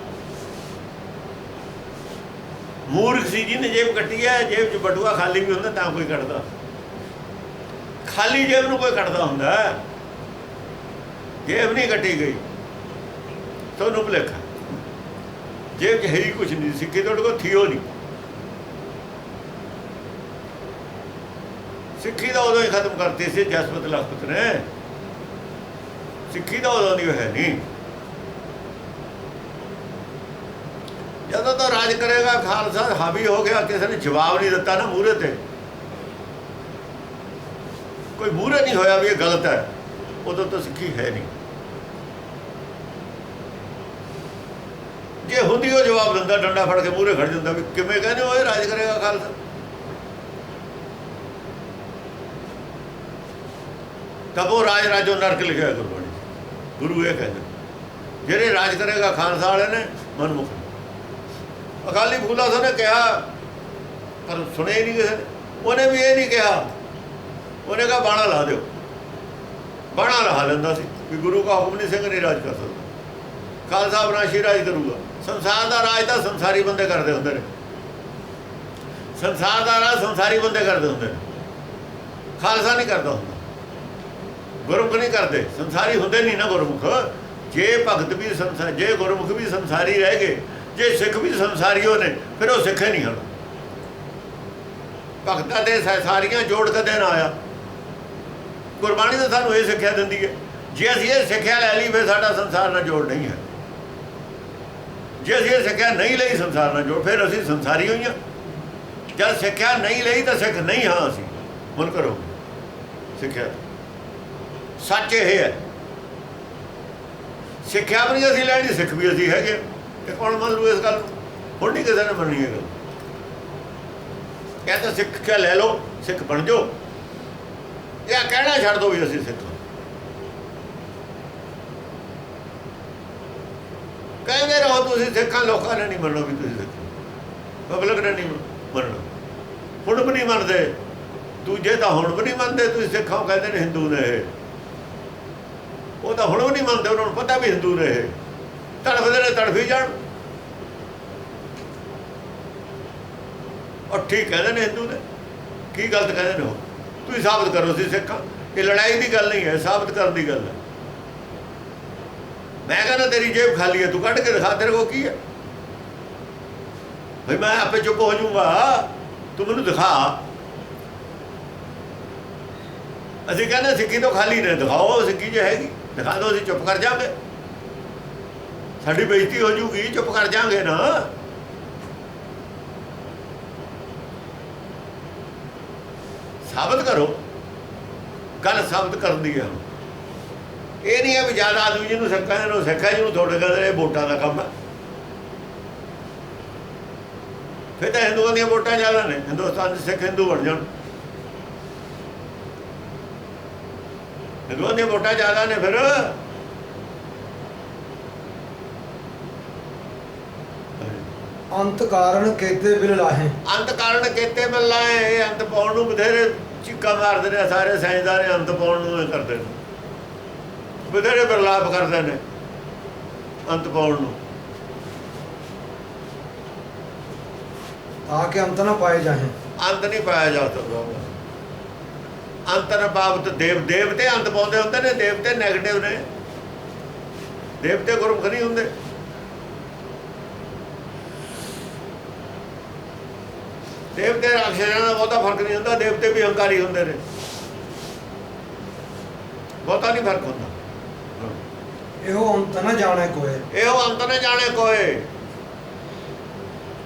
ਮੂਰਖ ਸੀ ਜਿਹਨੇ ਜੇਬ ਕੱਟੀ ਹੈ। ਜੇਬ 'ਚ ਬਟੂਆ ਖਾਲੀ ਵੀ ਹੁੰਦਾ ਤਾਂ ਕੋਈ ਕੱਢਦਾ, ਖਾਲੀ ਜੇਬ ਨੂੰ ਕੋਈ ਕੱਢਦਾ ਹੁੰਦਾ? ਜੇਬ ਨਹੀਂ ਕੱਟੀ ਗਈ, ਤੁਹਾਨੂੰ ਭੁਲੇਖਾ, ਜੇਬ 'ਚ ਹੈ ਹੀ ਕੁਛ ਨਹੀਂ। ਸਿੱਖੀ ਤੁਹਾਡੇ ਕੋਲ ਥੀਓ ਨਹੀਂ। ਸਿੱਖੀ ਦਾ ਉਦੋਂ ਹੀ ਖਤਮ ਕਰਤੀ ਸੀ ਜਸਪਤ ਲਖਪਤ ਨੇ, ਸਿੱਖੀ ਦਾ ਉਦੋਂ ਦੀ ਹੈ ਨਹੀਂ। ਜਦੋਂ ਤਾਂ ਰਾਜ ਕਰੇਗਾ ਖਾਲਸਾ ਹਾਵੀ ਹੋ ਗਿਆ, ਕਿਸੇ ਨੇ ਜਵਾਬ ਨਹੀਂ ਦਿੱਤਾ ਨਾ ਮੂਹਰੇ ਤੇ, ਕੋਈ ਮੂਹਰੇ ਨਹੀਂ ਹੋਇਆ ਵੀ ਇਹ ਗਲਤ ਹੈ, ਉਦੋਂ ਤਾਂ ਸਿੱਖੀ ਹੈ ਨਹੀਂ। ਜੇ ਹੁੰਦੀ ਉਹ ਜਵਾਬ ਦਿੰਦਾ, ਡੰਡਾ ਫੜ ਕੇ ਮੂਹਰੇ ਖੜ ਜਾਂਦਾ ਵੀ ਕਿਵੇਂ ਕਹਿੰਦੇ ਹੋ ਇਹ ਰਾਜ ਕਰੇਗਾ ਖਾਲਸਾ। ਤਬ ਉਹ ਰਾਜ ਰਾਜੋ ਨਰਕ ਲਿਖਿਆ ਗੁਰਬਾਣੀ, ਗੁਰੂ ਇਹ ਕਹਿੰਦੇ ਜਿਹੜੇ ਰਾਜ ਕਰੇਗਾ ਖਾਲਸਾ ਵਾਲੇ ਨੇ ਮਨਮੁਖ। ਅਕਾਲੀ ਫੂਲਾ ਸਾਹਿਬ ਨੇ ਕਿਹਾ ਪਰ ਸੁਣਿਆ ਹੀ ਨਹੀਂ ਕਿਸੇ ਨੇ। ਉਹਨੇ ਵੀ ਇਹ ਨਹੀਂ ਕਿਹਾ, ਉਹਨੇ ਕਹਾ ਬਾਣਾ ਲਾ ਦਿਓ, ਬਾਣਾ ਲਾ ਲੈਂਦਾ ਸੀ ਵੀ ਗੁਰੂ ਦਾ ਹੁਕਮ ਨਹੀਂ, ਸਿੰਘ ਨਹੀਂ ਰਾਜ ਕਰ ਸਕਦਾ, ਖਾਲਸਾ ਵਿਨਾਸ਼ੀ ਰਾਜ ਕਰੂਗਾ। ਸੰਸਾਰ ਦਾ ਰਾਜ ਤਾਂ ਸੰਸਾਰੀ ਬੰਦੇ ਕਰਦੇ ਹੁੰਦੇ ਨੇ, ਸੰਸਾਰ ਦਾ ਰਾਜ ਸੰਸਾਰੀ ਬੰਦੇ ਕਰਦੇ ਹੁੰਦੇ ਨੇ, ਖਾਲਸਾ ਨਹੀਂ ਕਰਦਾ ਹੁੰਦਾ, ਗੁਰਮੁਖ ਨਹੀਂ ਕਰਦੇ, ਸੰਸਾਰੀ ਹੁੰਦੇ ਨਹੀਂ ਨਾ ਗੁਰਮੁਖ। ਜੇ ਭਗਤ ਵੀ ਸੰਸਾਰ, ਜੇ ਗੁਰਮੁਖ ਵੀ ਸੰਸਾਰੀ ਰਹਿ ਗਏ, ਜੇ ਸਿੱਖ ਵੀ ਸੰਸਾਰੀ ਹੋ ਨੇ, ਫਿਰ ਉਹ ਸਿੱਖੇ ਨਹੀਂ ਹਨ। ਭਗਤਾਂ ਦੇ ਸਾਰੀਆਂ ਜੋੜ ਕਦੇ ਨਾ ਆਇਆ। ਗੁਰਬਾਣੀ ਤਾਂ ਸਾਨੂੰ ਇਹ ਸਿੱਖਿਆ ਦਿੰਦੀ ਹੈ, ਜੇ ਅਸੀਂ ਇਹ ਸਿੱਖਿਆ ਲੈ ਲਈ ਫਿਰ ਸਾਡਾ ਸੰਸਾਰ ਨਾਲ ਜੋੜ ਨਹੀਂ ਹੈ। ਜੇ ਅਸੀਂ ਇਹ ਸਿੱਖਿਆ ਨਹੀਂ ਲਈ ਸੰਸਾਰ ਨਾਲ ਜੋੜ, ਫਿਰ ਅਸੀਂ ਸੰਸਾਰੀ ਹੋਈਆਂ। ਜਦ ਸਿੱਖਿਆ ਨਹੀਂ ਲਈ ਤਾਂ ਸਿੱਖ ਨਹੀਂ ਹਾਂ ਅਸੀਂ। ਹੁਣ ਕਰੋ ਸਿੱਖਿਆ, ਸੱਚ ਇਹ ਹੈ, ਸਿੱਖਿਆ ਵੀ ਨਹੀਂ ਅਸੀਂ ਲੈਣੀ, ਸਿੱਖ ਵੀ ਅਸੀਂ ਹੈਗੇ। ਇਹ ਕੌਣ ਮੰਨ ਲੂ ਇਸ ਗੱਲ ਨੂੰ? ਹੁਣ ਨਹੀਂ ਕਿਸੇ ਨੇ ਮੰਨਣੀ ਇਹ ਗੱਲ। ਇਹ ਤਾਂ ਸਿੱਖਿਆ ਲੈ ਲਓ, ਸਿੱਖ ਬਣ ਜਾਓ, ਜਾਂ ਕਹਿਣਾ ਛੱਡ ਦਿਓ ਵੀ ਅਸੀਂ ਸਿੱਖ ਹਾਂ। ਕਹਿੰਦੇ ਰਹੋ ਤੁਸੀਂ ਸਿੱਖਾਂ, ਲੋਕਾਂ ਨੇ ਨਹੀਂ ਮੰਨਣਾ ਵੀ ਤੁਸੀਂ ਸਿੱਖ, ਪਬਲਿਕ ਨੇ ਨਹੀਂ ਮੰਨਣਾ। ਹੁਣ ਵੀ ਨਹੀਂ ਮੰਨਦੇ, ਦੂਜੇ ਤਾਂ ਹੁਣ ਵੀ ਨਹੀਂ ਮੰਨਦੇ ਤੁਸੀਂ ਸਿੱਖਾਂ, ਕਹਿੰਦੇ ਨੇ ਹਿੰਦੂ ਨੇ ਇਹ, ਉਹ ਤਾਂ ਹੁਣ ਵੀ ਨਹੀਂ ਮੰਨਦੇ, ਉਹਨਾਂ ਨੂੰ ਪਤਾ ਵੀ ਹਿੰਦੂ ਨੇ ਇਹ, ਤੜਫਦੇ ਨੇ ਤੜਫੀ ਜਾਣ। ਔਰ ਠੀਕ ਕਹਿੰਦੇ ਨੇ ਹਿੰਦੂ ਨੇ, ਕੀ ਗਲਤ ਕਹਿੰਦੇ ਨੇ ਉਹ? ਤੁਸੀਂ ਸਾਬਤ ਕਰੋ ਅਸੀਂ ਸਿੱਖਾਂ। ਇਹ ਲੜਾਈ ਦੀ ਗੱਲ ਨਹੀਂ ਹੈ, ਸਾਬਤ ਕਰਨ ਦੀ ਗੱਲ ਹੈ। ਮੈਂ ਕਹਿੰਦਾ ਤੇਰੀ ਜੇਬ ਖਾਲੀ ਹੈ, ਤੂੰ ਕੱਢ ਕੇ ਦਿਖਾ, ਤੇਰੇ ਕੋਲ ਕੀ ਹੈ? ਭਾਈ ਮੈਂ ਆਪੇ ਚੁੱਪ ਹੋ ਜਾਊਂਗਾ, ਤੂੰ ਮੈਨੂੰ ਦਿਖਾ। ਅਸੀਂ ਕਹਿੰਦੇ ਸਿੱਖੀ ਤੋਂ ਖਾਲੀ ਨੇ, ਦਿਖਾਓ ਸਿੱਖੀ ਜੇ ਹੈਗੀ, ਦਿਖਾ ਦਿਓ, ਅਸੀਂ ਚੁੱਪ ਕਰ ਜਾਵਾਂਗੇ, ਸਾਡੀ ਬੇਇੱਜ਼ਤੀ ਹੋ ਜੂਗੀ, ਚੁੱਪ ਕਰ ਜਾਵਾਂਗੇ ਨਾ। ਸਾਬਤ ਕਰੋ, ਗੱਲ ਸਾਬਤ ਕਰਨ ਦੀ ਹੈ। ਇਹ ਨਹੀਂ ਹੈ ਵੀ ਜ਼ਿਆਦਾ ਆਦਮੀ ਜਿਹਨੂੰ ਸਿੱਖਾਂ ਨੂੰ ਸਿੱਖਾ, ਜਿਹਨੂੰ ਤੁਹਾਡੇ ਕਹਿੰਦੇ ਇਹ ਵੋਟਾਂ ਦਾ ਕੰਮ ਹੈ। ਫਿਰ ਤਾਂ ਹਿੰਦੂਆਂ ਦੀਆਂ ਵੋਟਾਂ ਜ਼ਿਆਦਾ ਨੇ, ਹਿੰਦੁਸਤਾਨ ਦੇ ਸਿੱਖ ਹਿੰਦੂ ਬਣ ਜਾਣ, ਹਿੰਦੂਆਂ ਦੀਆਂ ਵੋਟਾਂ ਜ਼ਿਆਦਾ ਨੇ। ਫਿਰ ਅੰਤ ਕਾਰਨ ਕੇਤੇ ਬਿਲ ਲਾਹੇ, ਅੰਤ ਕਾਰਨ ਕੇਤੇ ਬਿਲ ਲਾਹੇ। ਇਹ ਅੰਤ ਪਾਉਣ ਨੂੰ ਬਥੇਰੇ ਚੀਕਾਂ ਮਾਰਦੇ ਨੇ ਸਾਰੇ ਸਾਇੰਸਦਾਨ, ਅੰਤ ਪਾਉਣ ਨੂੰ ਇਹ ਕਰਦੇ ਨੇ, ਬਥੇਰੇ ਬਿਰਲਾਪ ਕਰਦੇ ਨੇ ਅੰਤ ਪਾਉਣ ਨੂੰ। ताकि अंत न पाए जाहें। अंत नहीं पाया जा ਸਕਦਾ ਉਹਦਾ। ਅੰਤ ਨਾ ਪਾਵਤ ਦੇਵਤੇ ਅੰਤ ਪਾਉਂਦੇ ਹੁੰਦੇ ਨੇ। ਦੇਵਤੇ ਨੈਗੇਟਿਵ ਨੇ, ਦੇਵਤੇ ਗੁਰਮੁਖ ਨਹੀਂ ਹੁੰਦੇ। ਦੇਵਤੇ ਰਾਖਸ਼ਾਂ ਦਾ ਬਹੁਤਾ ਫਰਕ ਨਹੀਂ ਹੁੰਦਾ। ਦੇਵਤੇ ਵੀ ਹੰਕਾਰੀ ਹੁੰਦੇ ਨੇ, ਬਹੁਤਾ ਨਹੀਂ ਫਰਕ ਹੁੰਦਾ। एहो अंत न जाने कोय। ਇਹੋ ਅੰਤ ਨਾ ਜਾਣੇ ਕੋਏ।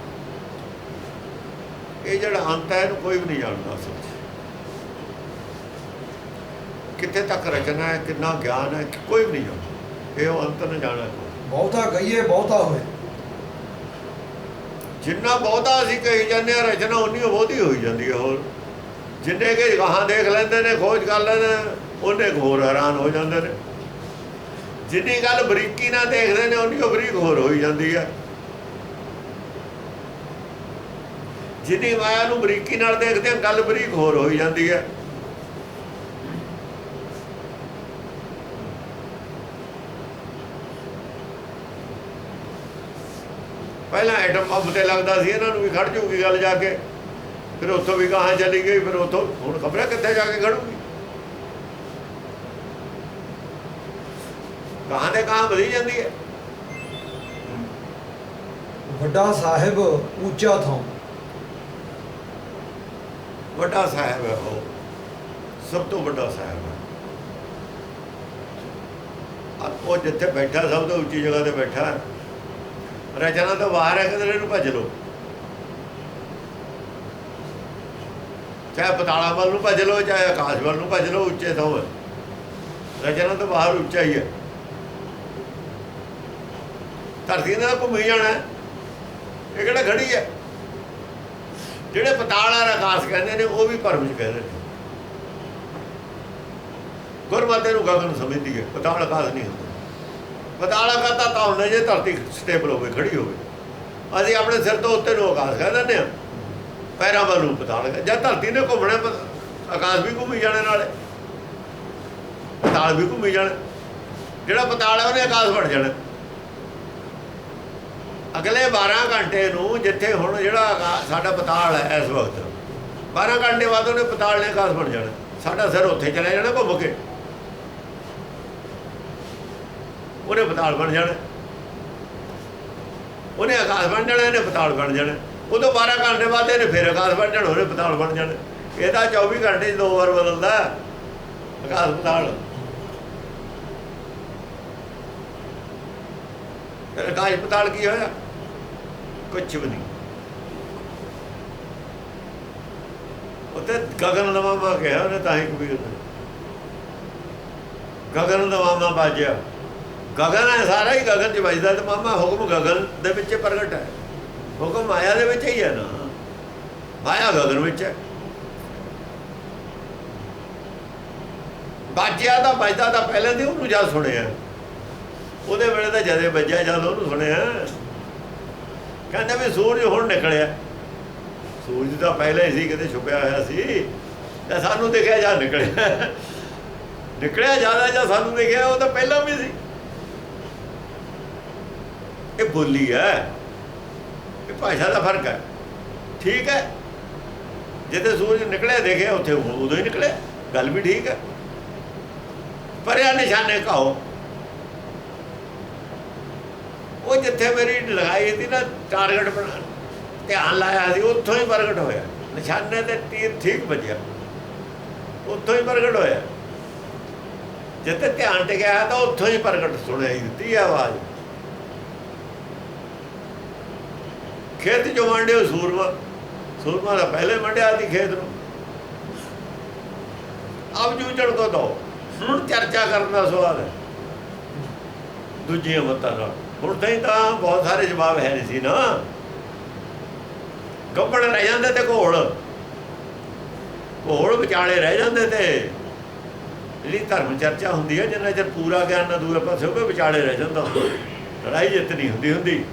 ਇਹ ਜਿਹੜਾ ਅੰਤ ਹੈ ਇਹਨੂੰ ਕੋਈ ਵੀ ਨਹੀਂ ਜਾਣਦਾ ਅਸਲ 'ਚ। ਕਿੱਥੇ ਤੱਕ ਰਚਨਾ ਹੈ, ਕਿੰਨਾ ਗਿਆਨ ਹੈ, ਕੋਈ ਵੀ ਨਹੀਂ ਜਾਣਦਾ। ਇਹੋ ਅੰਤ ਨਾ ਜਾਣੇ ਕੋਏ। बहुता कहिए बहुता होए। ਜਿੰਨਾ ਬਹੁਤਾ ਅਸੀਂ ਕਹੀ ਜਾਂਦੇ ਹਾਂ ਰਚਨਾ ਉਨੀ ਬਹੁਤੀ ਹੋਈ ਜਾਂਦੀ ਹੈ। ਹੋਰ ਜਿੰਨੇ ਕਿ ਗਾਹਾਂ ਦੇਖ ਲੈਂਦੇ ਨੇ, ਖੋਜ ਕਰ ਲੈਂਦੇ ਨੇ, ਉਹਨੇ ਹੋਰ ਹੈਰਾਨ ਹੋ ਜਾਂਦੇ ਨੇ। ਜਿੰਨੀ ਗੱਲ ਬਰੀਕੀ ਨਾਲ ਦੇਖਦੇ ਨੇ ਉਨੀ ਉਹ ਬਰੀਕ ਹੋਰ ਹੋਈ ਜਾਂਦੀ ਹੈ। ਜਿੰਨੀ ਮਾਇਆ ਨੂੰ ਬਰੀਕੀ ਨਾਲ ਦੇਖਦੇ ਗੱਲ ਬਰੀਕ ਹੋਰ ਹੋਈ ਜਾਂਦੀ ਹੈ। ਪਹਿਲਾਂ ਐਟਮ ਬੰਬ ਤੇ ਲੱਗਦਾ ਸੀ ਇਹਨਾਂ ਨੂੰ ਵੀ ਖੜ ਜੂਗੀ ਗੱਲ ਜਾ ਕੇ, ਫਿਰ ਉੱਥੋਂ ਵੀ ਗਾਹਾਂ ਚਲੀ ਗਈ, ਫਿਰ ਉੱਥੋਂ ਹੁਣ ਖਬਰਾਂ ਕਿੱਥੇ ਜਾ ਕੇ ਖੜੂਗੀ। ਕਹਾਂ ਦੇ ਕਹਾਂ ਵਧੀ ਜਾਂਦੀ ਹੈ। ਵੱਡਾ ਸਾਹਿਬ ਉੱਚਾ ਥਾਂ। ਵੱਡਾ ਸਾਹਿਬ ਹੈ ਉਹ, ਸਭ ਤੋਂ ਵੱਡਾ ਸਾਹਿਬ ਹੈ। ਉਹ ਜਿੱਥੇ ਬੈਠਾ ਸਭ ਤੋਂ ਉੱਚੀ ਜਗ੍ਹਾ ਤੇ ਬੈਠਾ ਹੈ। ਰਚਨਾ ਤੋਂ ਬਾਹਰ ਹੈ, ਕਿਧਰੇ ਨੂੰ ਭੱਜ ਲਓ। ਚਾਹੇ ਪਤਾਲਾਂ ਵੱਲ ਨੂੰ ਭੱਜ ਲਓ, ਚਾਹੇ ਆਕਾਸ਼ ਵੱਲ ਨੂੰ ਭੱਜ ਲਓ, ਉੱਚੇ ਥਾਂ ਹੈ। ਰਚਨਾ ਤੋਂ ਬਾਹਰ ਉੱਚਾ ਹੀ ਹੈ। ਧਰਤੀ ਨਾਲ ਘੁੰਮੀ ਜਾਣਾ। ਇਹ ਕਿਹੜਾ ਖੜੀ ਹੈ। ਜਿਹੜੇ ਪਤਾਲ ਆ ਆਕਾਸ਼ ਕਹਿੰਦੇ ਨੇ ਉਹ ਵੀ ਭਰਮ 'ਚ ਕਹਿੰਦੇ ਨੇ। ਗੁਰਮਤਿ ਨੂੰ ਗਗਨ ਸਮਝਦੀ ਹੈ, ਪਤਾਲ ਆਕਾਸ਼ ਨਹੀਂ ਹੁੰਦਾ। ਪਤਾਲ ਆਕਾਸ਼ ਤਾਂ ਹੁੰਦਾ ਜੇ ਧਰਤੀ ਸਟੇਬਲ ਹੋਵੇ, ਖੜੀ ਹੋਵੇ। ਅਸੀਂ ਆਪਣੇ ਸਿਰ ਤੋਂ ਉੱਤੇ ਨੂੰ ਆਕਾਸ਼ ਕਹਿ ਦਿੰਦੇ ਹਾਂ, ਪੈਰਾਂ ਵੱਲ ਨੂੰ ਪਤਾਲ। ਜਦ ਧਰਤੀ ਨੇ ਘੁੰਮਣਾ ਆਕਾਸ਼ ਵੀ ਘੁੰਮੀ ਜਾਣੇ, ਨਾਲੇ ਪਤਾਲ ਵੀ ਘੁੰਮੀ ਜਾਣਾ। ਜਿਹੜਾ ਪਤਾਲ ਹੈ ਉਹਨੇ ਆਕਾਸ਼ ਬਣ ਜਾਣਾ। ਅਗਲੇ 12 ਘੰਟੇ ਨੂੰ ਜਿੱਥੇ ਹੁਣ ਜਿਹੜਾ ਸਾਡਾ ਪਤਾਲ ਹੈ ਇਸ ਵਕਤ, 12 ਘੰਟੇ ਬਾਅਦ ਉਹਨੇ ਪਤਾਲ ਨੇ ਆਕਾਸ਼ ਬਣ ਜਾਣਾ। ਸਾਡਾ ਸਿਰ ਉੱਥੇ ਚਲਾ ਜਾਣਾ ਘੁੰਮ ਕੇ, ਉਹਨੇ ਪਤਾਲ ਬਣ ਜਾਣਾ। ਉਹਨੇ ਆਕਾਸ਼ ਬਣ ਜਾਣਾ, ਇਹਨੇ ਪਤਾਲ ਬਣ ਜਾਣਾ। ਉਦੋਂ 12 ਘੰਟੇ ਬਾਅਦ ਇਹਨੇ ਫਿਰ ਆਕਾਸ਼ ਬਣ ਜਾਣਾ, ਉਹਨੇ ਪਤਾਲ ਬਣ ਜਾਣਾ। ਇਹਦਾ 24 ਘੰਟੇ 'ਚ 2 ਵਾਰ ਬਦਲਦਾ ਆਕਾਸ਼ ਪਤਾਲ। ਆਕਾਸ਼ ਪਤਾਲ ਕੀ ਹੋਇਆ? ਕੁਛ ਵੀ ਨਹੀਂ। ਉੱਥੇ ਗਗਨ ਨਵਾਮਾ ਕਿਹਾ ਉਹਨੇ, ਤਾਂ ਹੀ ਕਬੀਰ ਨੇ ਗਗਨ ਨਵਾਮਾ ਬਾਜਿਆ। ਗਗਨ ਹੈ ਸਾਰਾ ਹੀ ਗਗਨ 'ਚ ਵੱਜਦਾ, ਤੇ ਮਾਮਾ ਹੁਕਮ ਗਗਨ ਦੇ ਵਿੱਚ ਪ੍ਰਗਟ ਹੈ। ਹੁਕਮ ਮਾਇਆ ਦੇ ਵਿੱਚ ਹੀ ਹੈ ਨਾ, ਮਾਇਆ ਗਗਨ ਵਿੱਚ ਹੈ। ਬਾਜਿਆ ਤਾਂ ਵੱਜਦਾ ਤਾਂ ਪਹਿਲਾਂ ਦੀ ਉਹਨੂੰ ਜਦ ਸੁਣਿਆ, ਉਹਦੇ ਵੇਲੇ ਤਾਂ ਜਦੇ ਵੱਜਿਆ ਜਦ ਉਹਨੂੰ ਸੁਣਿਆ। ਕਹਿੰਦਾ ਵੀ ਸੂਰਜ ਹੁਣ ਨਿਕਲਿਆ। ਸੂਰਜ ਤਾਂ ਪਹਿਲਾਂ ਹੀ ਸੀ, ਕਿਤੇ ਛੁਪਿਆ ਹੋਇਆ ਸੀ, ਤੇ ਸਾਨੂੰ ਦਿਖਿਆ ਜਾਂ ਨਿਕਲਿਆ। ਨਿਕਲਿਆ ਜ਼ਿਆਦਾ ਜਾਂ ਸਾਨੂੰ ਦਿਖਿਆ, ਉਹ ਤਾਂ ਪਹਿਲਾਂ ਵੀ ਸੀ। ਇਹ ਬੋਲੀ ਹੈ, ਇਹ ਭਾਸ਼ਾ ਦਾ ਫਰਕ ਹੈ। ਠੀਕ ਹੈ, ਜਿੱਥੇ ਸੂਰਜ ਨਿਕਲਿਆ ਦੇਖਿਆ ਉੱਥੇ ਉਦੋਂ ਹੀ ਨਿਕਲਿਆ, ਗੱਲ ਵੀ ਠੀਕ ਹੈ। ਪਰ ਇਹ ਨਿਸ਼ਾਨੇ ਕਹੋ, ਉਹ ਜਿੱਥੇ ਮੇਰੀ ਲਗਾਈ ਸੀ ਨਾ ਟਾਰਗੇਟ ਬਣਾ ਧਿਆਨ ਲਾਇਆ ਸੀ, ਉੱਥੋਂ ਹੀ ਪ੍ਰਗਟ ਹੋਇਆ। ਨਿਸ਼ਾਨੇ ਤੇ ਤੀਰ ਠੀਕ ਵੱਜਿਆ, ਉੱਥੋਂ ਹੀ ਪ੍ਰਗਟ ਹੋਇਆ। ਜਿੱਥੇ ਧਿਆਨ ਟਿਕਿਆ ਤਾਂ ਉੱਥੋਂ ਹੀ ਪ੍ਰਗਟ ਸੁਣਾਈ ਦਿੱਤੀ ਆਵਾਜ਼। ਖੇਤ 'ਚੋਂ ਵੰਡਿਓ ਸੂਰਮਾ, ਸੂਰਮਾ ਦਾ ਪਹਿਲੇ ਵੰਡਿਆ ਸੀ ਖੇਤ ਨੂੰ। ਅਬ ਜੂਝਣ ਕੋ ਦੋ, ਹੁਣ ਚਰਚਾ ਕਰਨ ਦਾ ਸਵਾਲ ਹੈ ਦੂਜੀਆਂ ਮਤਾਂ ਨਾਲ। ਹੁਣ ਤਾਂ ਬਹੁਤ ਸਾਰੇ ਜਵਾਬ ਹੈ ਨਹੀਂ ਸੀ ਨਾ। ਗੱਬੜ ਰਹਿ ਜਾਂਦੇ ਤੇ ਘੋਲ ਵਿਚਾਲੇ ਰਹਿ ਜਾਂਦੇ। ਤੇ ਜਿਹੜੀ ਧਰਮ ਚਰਚਾ ਹੁੰਦੀ ਹੈ, ਜਿੰਨਾ ਚਿਰ ਪੂਰਾ ਗਿਆਨ ਨਾ ਦੂਏ ਪਾਸੇ ਹੋਵੇ ਵਿਚਾਲੇ ਰਹਿ ਜਾਂਦਾ। ਲੜਾਈ ਜਿੱਤ ਨਹੀਂ ਹੁੰਦੀ।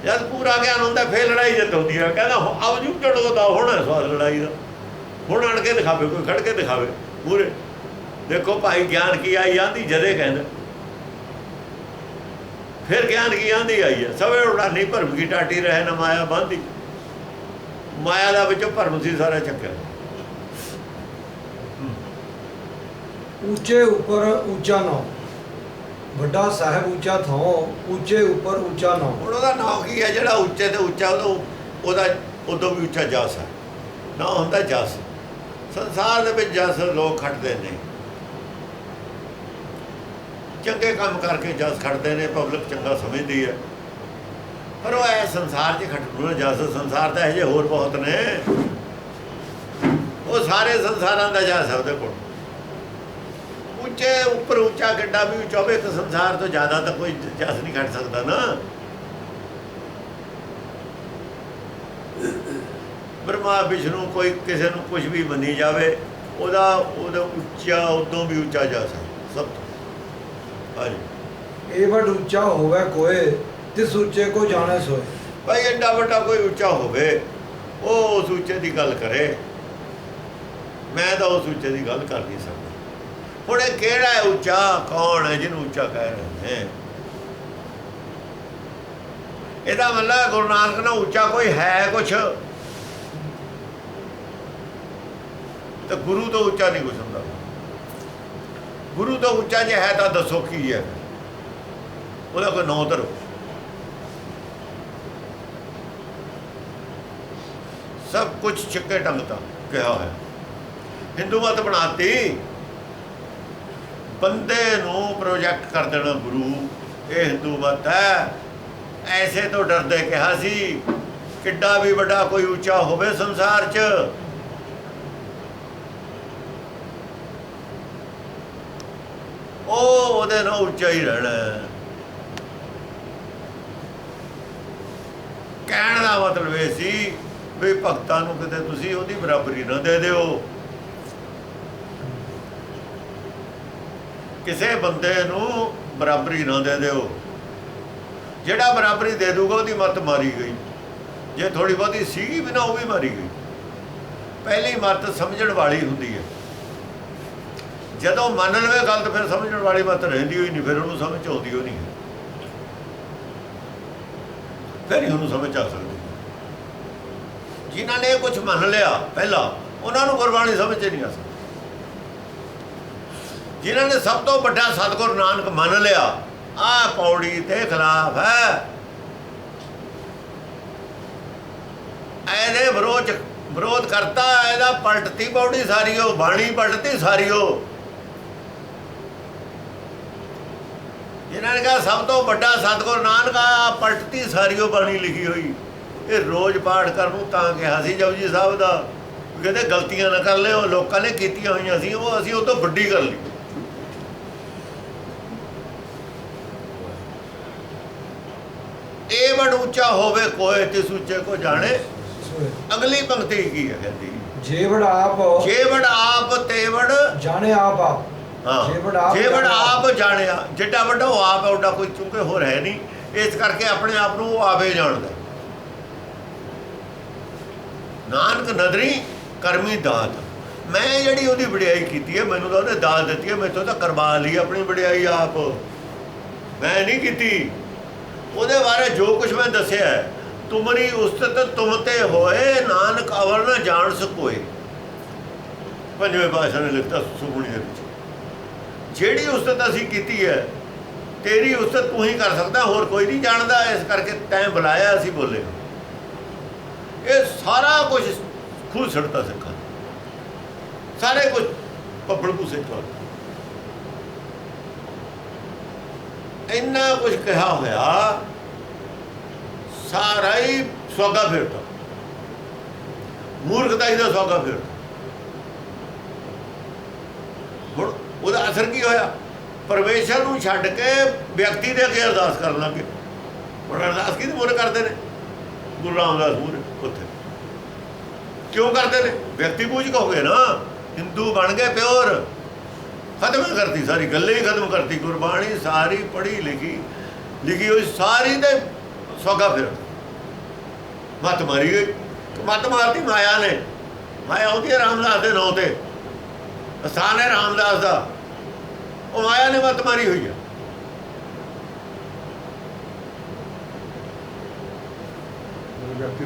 ਜਦ ਪੂਰਾ ਗਿਆਨ ਹੁੰਦਾ ਫਿਰ ਲੜਾਈ ਜਿੱਤ ਹੁੰਦੀ ਹੈ। ਕਹਿੰਦਾ ਅਬ ਜੂਝਣ ਕੋ ਦੋ, ਹੁਣ ਹੈ ਸਵਾਦ ਲੜਾਈ ਦਾ। ਹੁਣ ਅੜ ਕੇ ਦਿਖਾਵੇ, ਕੋਈ ਖੜ ਕੇ ਦਿਖਾਵੇ ਪੂਰੇ। ਦੇਖੋ ਭਾਈ ਗਿਆਨ ਕੀ ਆਈ ਆਂਦੀ ਜਦੇ ਕਹਿੰਦਾ, फिर ज्ञान की आंधी आई है, सवे उड़ानी भरम की टाटी रहे न माया बांधी। माया ਦਾ ਵਿੱਚੋਂ ਭਰਮ ਸੀ ਸਾਰਾ ਚੱਕਿਆ। ਉੱਚੇ ਉੱਪਰ ਉੱਚਾ ਨਾਮ, ਵੱਡਾ ਸਾਹਿਬ ਉੱਚਾ ਥਾਂ, ਉੱਚੇ ਉੱਪਰ ਉੱਚਾ ਨਾਮ। ਹੁਣ ਉਹਦਾ ਨਾਂ ਕੀ ਹੈ? ਜਿਹੜਾ ਉੱਚੇ ਤੇ ਉੱਚਾ ਉਹਦਾ ਉਦੋਂ ਵੀ ਉੱਚਾ ਜਸ ਹੈ। ਨਾ ਹੁੰਦਾ ਜਸ। ਸੰਸਾਰ ਦੇ ਵਿੱਚ ਜਸ ਲੋਕ ਖੱਟਦੇ ਨੇ, ਚੰਗੇ ਕੰਮ ਕਰਕੇ ਜਸ ਖੱਟਦੇ ਨੇ, ਪਬਲਿਕ ਚੰਗਾ ਸਮਝਦੀ ਹੈ, ਪਰ ਉਹ ਇਹ ਸੰਸਾਰ 'ਚ ਖੱਟੂ ਨਾ ਜਸ। ਸੰਸਾਰ ਤਾਂ ਇਹੋ ਜਿਹੇ ਹੋਰ ਬਹੁਤ ਨੇ, ਉਹ ਸਾਰੇ ਸੰਸਾਰਾਂ ਦਾ ਜਸ ਹੈ ਉਹਦੇ ਕੋਲ। ਉੱਚੇ ਉੱਪਰ ਉੱਚਾ ਕਿੱਡਾ ਵੀ ਉੱਚਾ ਹੋਵੇ, ਇੱਕ ਸੰਸਾਰ ਤੋਂ ਜ਼ਿਆਦਾ ਤਾਂ ਕੋਈ ਜਸ ਨਹੀਂ ਖੱਟ ਸਕਦਾ ਨਾ। ਬ੍ਰਹਮਾ ਵਿਸ਼ਨੂੰ ਕੋਈ ਕਿਸੇ ਨੂੰ ਕੁਝ ਵੀ ਮੰਨੀ ਜਾਵੇ, ਉਹਦਾ ਉੱਚਾ ਉਦੋਂ ਵੀ ਉੱਚਾ ਜਸ ਹੈ ਸਭ ਤੋਂ। ਹਾਂਜੀ, ਇਹ ਵੱਡ ਉੱਚਾ ਹੋਵੇ ਕੋਏ, ਤਿਸ ਉੱਚੇ ਕੋ ਜਾਣੇ ਸੋਏ। ਭਾਈ ਐਡਾ ਵੱਡਾ ਕੋਈ ਉੱਚਾ ਹੋਵੇ, ਉਹ ਉਸ ਉੱਚੇ ਦੀ ਗੱਲ ਕਰੇ। ਮੈਂ ਤਾਂ ਉਸ ਉੱਚੇ ਦੀ ਗੱਲ ਕਰ ਨਹੀਂ ਸਕਦਾ। ਹੁਣ ਇਹ ਕਿਹੜਾ ਹੈ ਉੱਚਾ? ਕੌਣ ਹੈ ਜਿਹਨੂੰ ਉੱਚਾ ਕਹਿ ਰਹੇ ਨੇ? ਇਹਦਾ ਮਤਲਬ ਗੁਰੂ ਨਾਨਕ ਨਾਲ ਉੱਚਾ ਕੋਈ ਹੈ ਕੁਛ, ਤੇ ਗੁਰੂ ਤੋਂ ਉੱਚਾ ਨਹੀਂ ਕੁਛ ਹੁੰਦਾ। ਗੁਰੂ ਤੋਂ ਉੱਚਾ ਜੇ ਹੈ ਤਾਂ ਦੱਸੋ ਕੀ ਹੈ? ਉਹਦਾ ਕੋਈ ਨਾਂ ਧਰੋ। ਸਭ ਕੁਛ ਛਿੱਕੇ ਢੰਗ ਤਾਂ ਕਿਹਾ ਹੈ। ਹਿੰਦੂ ਮਤ ਬਣਾਤੀ, ਬੰਦੇ ਨੂੰ ਪ੍ਰੋਜੈਕਟ ਕਰ ਦੇਣਾ ਗੁਰੂ, ਇਹ ਹਿੰਦੂ ਮਤ ਹੈ। ਐਸੇ ਤੋਂ ਡਰਦੇ ਕਿਹਾ ਸੀ, ਕਿੱਡਾ ਵੀ ਵੱਡਾ ਕੋਈ ਉੱਚਾ ਹੋਵੇ ਸੰਸਾਰ 'ਚ, ਉਹਦੇ ਨਾਲ ਉੱਚਾ ਹੀ ਰਹਿਣਾ। ਕਹਿਣ ਦਾ ਮਤਲਬ ਇਹ ਸੀ ਵੀ ਭਗਤਾਂ ਨੂੰ ਕਿਤੇ ਤੁਸੀਂ ਉਹਦੀ ਬਰਾਬਰੀ ਨਾ ਦੇ ਦਿਓ। ਕਿਸੇ ਬੰਦੇ ਨੂੰ ਬਰਾਬਰੀ ਨਾ ਦੇ ਦਿਓ। ਜਿਹੜਾ ਬਰਾਬਰੀ ਦੇ ਦੂਗਾ ਉਹਦੀ ਮੱਤ ਮਾਰੀ ਗਈ। ਜੇ ਥੋੜ੍ਹੀ ਬਹੁਤੀ ਸੀਗੀ ਵੀ ਨਾ, ਉਹ ਵੀ ਮਾਰੀ ਗਈ। ਪਹਿਲੀ ਮੱਤ ਸਮਝਣ ਵਾਲੀ ਹੁੰਦੀ ਹੈ। ਜਦੋਂ ਮੰਨ ਲਵੇ ਗਲਤ, ਫਿਰ ਸਮਝਣ ਵਾਲੀ ਮੱਤ ਰਹਿੰਦੀ ਹੋਈ ਨਹੀਂ, ਫਿਰ ਉਹਨੂੰ ਸਮਝ ਆਉਂਦੀ ਹੋ ਨਹੀਂ, ਫਿਰ ਹੀ ਉਹਨੂੰ ਸਮਝ ਆ ਸਕਦੀ। ਜਿਨ੍ਹਾਂ ਨੇ ਇਹ ਕੁਛ ਮੰਨ ਲਿਆ ਪਹਿਲਾਂ, ਉਹਨਾਂ ਨੂੰ ਗੁਰਬਾਣੀ ਸਮਝ ਨਹੀਂ ਆ ਸਕਦੀ। ਜਿਨ੍ਹਾਂ ਨੇ ਸਭ ਤੋਂ ਵੱਡਾ ਸਤਿਗੁਰੂ ਨਾਨਕ ਮੰਨ ਲਿਆ, ਆਹ ਪੌੜੀ ਦੇ ਖਿਲਾਫ ਹੈ, ਇਹਦੇ ਵਿਰੋਧ ਕਰਤਾ, ਇਹਦਾ ਪਲਟਤੀ ਪੌੜੀ ਸਾਰੀਓ, ਬਾਣੀ ਪਲਟਤੀ ਸਾਰੀਓ। ਜਿਨ੍ਹਾਂ ਨੇ ਕਿਹਾ ਸਭ ਤੋਂ ਵੱਡਾ ਸਤਿਗੁਰੂ ਨਾਨਕ, ਆ ਪਲਟਤੀ ਸਾਰੀਓ ਬਾਣੀ ਲਿਖੀ ਹੋਈ। ਇਹ ਰੋਜ਼ ਪਾਠ ਕਰਨ ਨੂੰ ਤਾਂ ਕਿਹਾ ਸੀ ਜਪਜੀ ਸਾਹਿਬ ਦਾ, ਕਹਿੰਦੇ ਗਲਤੀਆਂ ਨਾ ਕਰ ਲਿਓ, ਲੋਕਾਂ ਨੇ ਕੀਤੀਆਂ ਹੋਈਆਂ ਸੀ, ਉਹ ਅਸੀਂ ਉਹ ਤੋਂ ਵੱਡੀ ਕਰ ਲਈ। ਇਹ ਵੱਡ ਉੱਚਾ ਹੋਵੇ ਕੋਏ, ਤਿਸ ਉੱਚੇ ਕੋ ਜਾਣੇ। ਅਗਲੀ ਪੰਕਤੀ ਕੀ ਹੈ? ਕਹਿੰਦੀ ਜੇ ਵਡ ਆਪ ਤੇ ਵਡ ਜਾਣੇ ਆਪ ਆਪ। ਹਾਂ, ਜੇ ਵਡ ਆਪ ਜਾਣਿਆ, ਜਿੱਡਾ ਵੱਡਾ ਉਹ ਆਪ ਹੈ, ਉੱਡਾ ਕੋਈ ਚੁੱਕੇ ਹੋਰ ਹੈ ਨਹੀਂ। ਇਸ ਕਰਕੇ ਆਪਣੇ ਆਪ ਨੂੰ ਉਹ ਆਪੇ ਜਾਣਦਾ। ਨਾਨਕ ਨਦਰੀ ਕਰਮੀ ਦਾਤ। ਮੈਂ ਜਿਹੜੀ ਉਹਦੀ ਵਡਿਆਈ ਕੀਤੀ ਹੈ, ਮੈਨੂੰ ਤਾਂ ਉਹਨੇ ਦਾਤ ਦਿੱਤੀ ਹੈ, ਮੈਥੋਂ ਤਾਂ ਕਰਵਾ ਲਈ ਆਪਣੀ ਵਡਿਆਈ ਆਪ, ਮੈਂ ਨਹੀਂ ਕੀਤੀ। ਉਹਦੇ ਬਾਰੇ ਜੋ ਕੁਛ ਮੈਂ ਦੱਸਿਆ, ਤੁਮਰੀ ਉਸਤਤ ਤੁਮ ਤੇ ਹੋਏ, ਨਾਨਕ ਅਵਰ ਨਾ ਜਾਣ ਸਕੋਏ। ਪੰਜਵੇਂ ਪਾਤਸ਼ਾਹ ਨੇ ਲਿਖਤਾ ਸੁਖਮਣੀ ਦੇ ਵਿੱਚ। ਜਿਹੜੀ ਉਸਤਤ ਅਸੀਂ ਕੀਤੀ ਹੈ, ਤੇਰੀ ਉਸਤਤ ਤੂੰ ਹੀ ਕਰ ਸਕਦਾ, ਹੋਰ ਕੋਈ ਨਹੀਂ ਜਾਣਦਾ। ਇਸ ਕਰਕੇ ਤੈਂ ਬੁਲਾਇਆ, ਅਸੀਂ ਬੋਲੇ। ਇਹ ਸਾਰਾ ਕੁਝ ਖੁਦ ਛੱਡਤਾ ਸਿੱਖਾਂ, ਸਾਰੇ ਕੁਝ ਪੱਪੜ ਭੂਸੇ ਤੋਂ ਇੰਨਾ ਕੁਝ ਕਿਹਾ ਹੋਇਆ, ਸਾਰਾ ਹੀ ਸੌਗਾ ਫੇਰਤਾ, ਮੂਰਖਤਾ ਦਾ ਸੌਗਾ ਫੇਰਤਾ। ਹੁਣ ਉਹਦਾ ਅਸਰ ਕੀ ਹੋਇਆ? ਪਰਮੇਸ਼ਰ ਨੂੰ ਛੱਡ ਕੇ ਵਿਅਕਤੀ ਦੇ ਅੱਗੇ ਅਰਦਾਸ ਕਰਨ ਲੱਗੇ। ਹੁਣ ਅਰਦਾਸ ਕਿਹਦੇ ਮੂਹਰੇ ਕਰਦੇ ਨੇ? ਗੁਰੂ ਰਾਮਦਾਸ ਮੂਹਰੇ। ਉੱਥੇ ਕਿਉਂ ਕਰਦੇ ਨੇ? ਵਿਅਕਤੀ ਪੂਜਕ ਹੋ ਗਏ ਨਾ, ਹਿੰਦੂ ਬਣ ਗਏ ਪਿਓਰ। ਖਤਮ ਕਰਤੀ ਸਾਰੀ ਗੱਲੇ ਹੀ ਖਤਮ ਕਰਤੀ। ਗੁਰਬਾਣੀ ਸਾਰੀ ਪੜ੍ਹੀ ਲਿਖੀ ਹੋਈ ਸਾਰੀ ਦੇ ਸੌਗਾ ਫਿਰ ਮੱਤ ਮਾਰੀ ਗਈ। ਮੱਤ ਮਾਰਤੀ ਮਾਇਆ ਨੇ। ਮਾਇਆ ਉਹਦੀ ਰਾਮਦਾਸ ਦੇ ਨਾਂ ਤੇ ਅਸਥਾਨ ਹੈ ਰਾਮਦਾਸ ਦਾ, ਉਹ ਮਾਇਆ ਨੇ ਮੱਤ ਮਾਰੀ ਹੋਈ ਹੈ।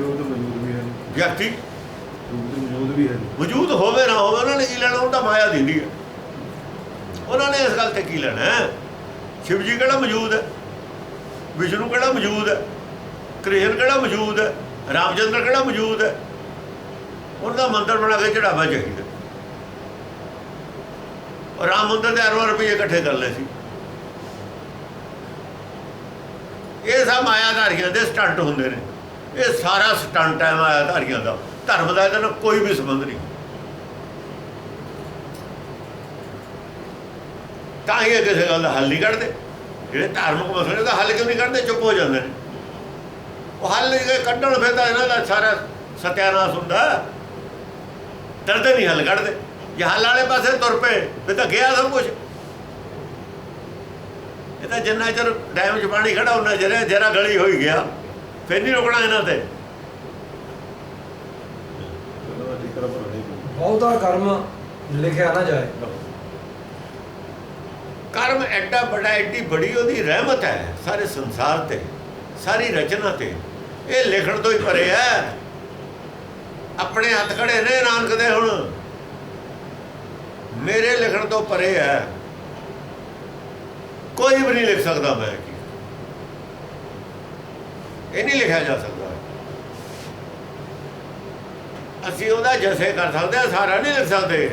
ਵਿਰੋਧ ਮੌਜੂਦ ਵੀ ਹੈ ਵਿਅਕਤੀ ਮੌਜੂਦ ਵੀ ਹੈ ਮੌਜੂਦ ਹੋਵੇ ਨਾ ਹੋਵੇ ਉਹਨਾਂ ਨੇ ਕੀ ਲੈਣਾ, ਉਹਦਾ ਮਾਇਆ ਦਿੰਦੀ ਹੈ। ਉਹਨਾਂ ਨੇ ਇਸ ਗੱਲ ਤੇ ਕੀ ਲੈਣਾ ਹੈ? ਸ਼ਿਵ ਜੀ ਕਿਹੜਾ ਮੌਜੂਦ ਹੈ, ਵਿਸ਼ਨੂੰ ਕਿਹੜਾ ਮੌਜੂਦ ਹੈ, ਕ੍ਰਿਸ਼ਨ ਕਿਹੜਾ ਮੌਜੂਦ ਹੈ, ਰਾਮਚੰਦਰ ਕਿਹੜਾ ਮੌਜੂਦ ਹੈ? ਉਹਨਾਂ ਦਾ ਮੰਦਰ ਬਣਾ ਕੇ ਚੜਾਵਾ ਚਾਹੀਦਾ। ਔਰ ਰਾਮ ਮੰਦਰ ਦੇ ਅਰਬਾਂ ਰੁਪਏ ਇਕੱਠੇ ਕਰ ਲਏ ਸੀ। ਇਹ ਸਭ ਮਾਇਆਧਾਰੀਆਂ ਦੇ ਸਟੰਟ ਹੁੰਦੇ ਨੇ। ਇਹ ਸਾਰਾ ਸਟੰਟ ਹੈ ਮਾਇਆਧਾਰੀਆਂ ਦਾ। ਧਰਮ ਦਾ ਇਹਦੇ ਨਾਲ ਕੋਈ ਵੀ ਸੰਬੰਧ ਨਹੀਂ। ਤਾਂ ਹੀ ਇਹ ਕਿਸੇ ਗੱਲ ਦਾ ਹੱਲ ਨਹੀਂ ਕੱਢਦੇ। ਜਿਹੜੇ ਧਾਰਮਿਕ ਮਸਲੇ ਦਾ ਹੱਲ ਕਿਉਂ ਨਹੀਂ ਕੱਢਦੇ? ਚੁੱਪ ਹੋ ਜਾਂਦੇ ਨੇ। ਉਹ ਹੱਲ ਨਹੀਂ ਕੱਢਣ ਫਿਰ ਤਾਂ ਇਹਨਾਂ ਦਾ ਸਾਰਾ ਸਤਿਆਨਾਸ਼ ਹੁੰਦਾ। ਡਰਦੇ ਨਹੀਂ ਹੱਲ ਕੱਢਦੇ। ਜੇ ਹੱਲ ਵਾਲੇ ਪਾਸੇ ਤੁਰ ਪਏ ਫਿਰ ਤਾਂ ਗਿਆ ਸਭ ਕੁਛ। ਇਹ ਤਾਂ ਜਿੰਨਾ ਚਿਰ ਡੈਮ 'ਚ ਪਾਣੀ ਖੜਾ ਉਹਨਾਂ ਜਰਾ ਗਲੀ ਹੋਈ ਗਿਆ, ਫਿਰ ਨਹੀਂ ਰੁਕਣਾ ਇਹਨਾਂ ਤੇ। ਬਹੁਤਾ ਕਰਮ ਲਿਖਿਆ ਨਾ ਜਾਏ। ਕਰਮ ਐਡਾ ਵੱਡਾ, ਐਡੀ ਬੜੀ ਉਹਦੀ ਰਹਿਮਤ ਹੈ ਸਾਰੇ ਸੰਸਾਰ ਤੇ, ਸਾਰੀ ਰਚਨਾ ਤੇ। ਇਹ ਲਿਖਣ ਤੋਂ ਹੀ ਪਰੇ ਹੈ। ਆਪਣੇ ਹੱਥ ਖੜੇ ਨੇ ਨਾਨਕ ਦੇ, ਹੁਣ ਮੇਰੇ ਲਿਖਣ ਤੋਂ ਪਰੇ ਹੈ। ਕੋਈ ਵੀ ਨਹੀਂ ਲਿਖ ਸਕਦਾ। ਮੈਂ ਕੀ ਇਹ ਨਹੀਂ ਲਿਖਿਆ ਜਾ ਸਕਦਾ। ਅਸੀਂ ਉਹਦਾ ਜਸੇ ਕਰ ਸਕਦੇ ਹਾਂ, ਸਾਰਾ ਨਹੀਂ ਲਿਖ ਸਕਦੇ।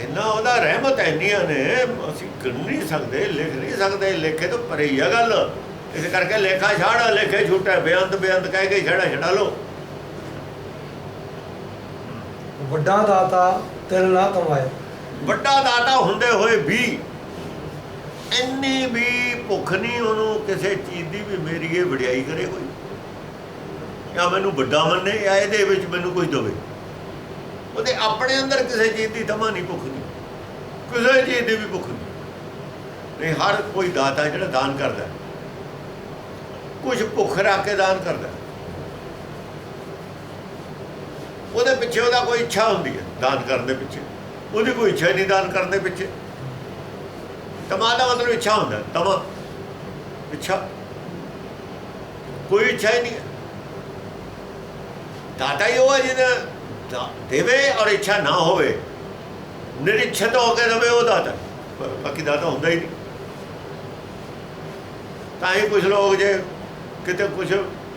ਇੰਨਾ ਉਹਦਾ ਰਹਿਮਤ ਇੰਨੀਆਂ ਨੇ, ਅਸੀਂ ਕਰ ਨਹੀਂ ਸਕਦੇ, ਲਿਖ ਨਹੀਂ ਸਕਦੇ। ਲੇਖੇ ਤੋਂ ਪਰੇ ਹੀ ਆ ਗੱਲ। ਇਸ ਕਰਕੇ ਲੇਖਾ ਛਾੜ, ਲੇਖੇ ਛੁੱਟਾ, ਬੇਅੰਤ ਬੇਅੰਤ ਕਹਿ ਕੇ ਛੜਾ ਲਓ। ਵੱਡਾ ਦਾਤਾ ਤਿਲ ਨਾ ਕਮਾਏ। ਵੱਡਾ ਦਾਤਾ ਹੁੰਦੇ ਹੋਏ ਵੀ ਇੰਨੀ ਵੀ ਭੁੱਖ ਨਹੀਂ ਉਹਨੂੰ ਕਿਸੇ ਚੀਜ਼ ਦੀ ਵੀ ਮੇਰੀ ਇਹ ਵਡਿਆਈ ਕਰੇ ਕੋਈ, ਜਾਂ ਮੈਨੂੰ ਵੱਡਾ ਮੰਨੇ, ਜਾਂ ਇਹਦੇ ਵਿੱਚ ਮੈਨੂੰ ਕੁਝ ਦੇਵੇ। ਉਹਦੇ ਆਪਣੇ ਅੰਦਰ ਕਿਸੇ ਚੀਜ਼ ਦੀ ਤਮਾ ਨਹੀਂ, ਭੁੱਖ ਨਹੀਂ, ਕਿਸੇ ਚੀਜ਼ ਦੀ ਵੀ ਭੁੱਖ ਨਹੀਂ। ਹਰ ਕੋਈ ਦਾਤਾ ਜਿਹੜਾ ਦਾਨ ਕਰਦਾ ਕੁਝ ਭੁੱਖ ਰੱਖ ਕੇ ਦਾਨ ਕਰਦਾ। ਉਹਦੇ ਪਿੱਛੇ ਉਹਦਾ ਕੋਈ ਇੱਛਾ ਹੁੰਦੀ ਹੈ ਦਾਨ ਕਰਨ ਦੇ ਪਿੱਛੇ। ਉਹਦੀ ਕੋਈ ਇੱਛਾ ਨਹੀਂ ਦਾਨ ਕਰਨ ਦੇ ਪਿੱਛੇ। ਤਮਾ ਦਾ ਮਤਲਬ ਇੱਛਾ ਹੁੰਦਾ। ਤਮਾ ਇੱਛਾ, ਕੋਈ ਇੱਛਾ ਹੀ ਨਹੀਂ ਹੈ। ਦਾਤਾ ਹੀ ਉਹ ਹੈ ਜਿਹਦਾ ਦੇਵੇ ਔਰ ਇੱਛਾ ਨਾ ਹੋਵੇ, ਨਿਰਿਛਤ ਹੋ ਕੇ ਦੇਵੇ, ਉਹ ਦਾਤਾ। ਬਾਕੀ ਦਾਤਾ ਹੁੰਦਾ ਹੀ ਨਹੀਂ। ਤਾਂ ਹੀ ਕੁਛ ਲੋਕ ਜੇ ਕਿਤੇ ਕੁਛ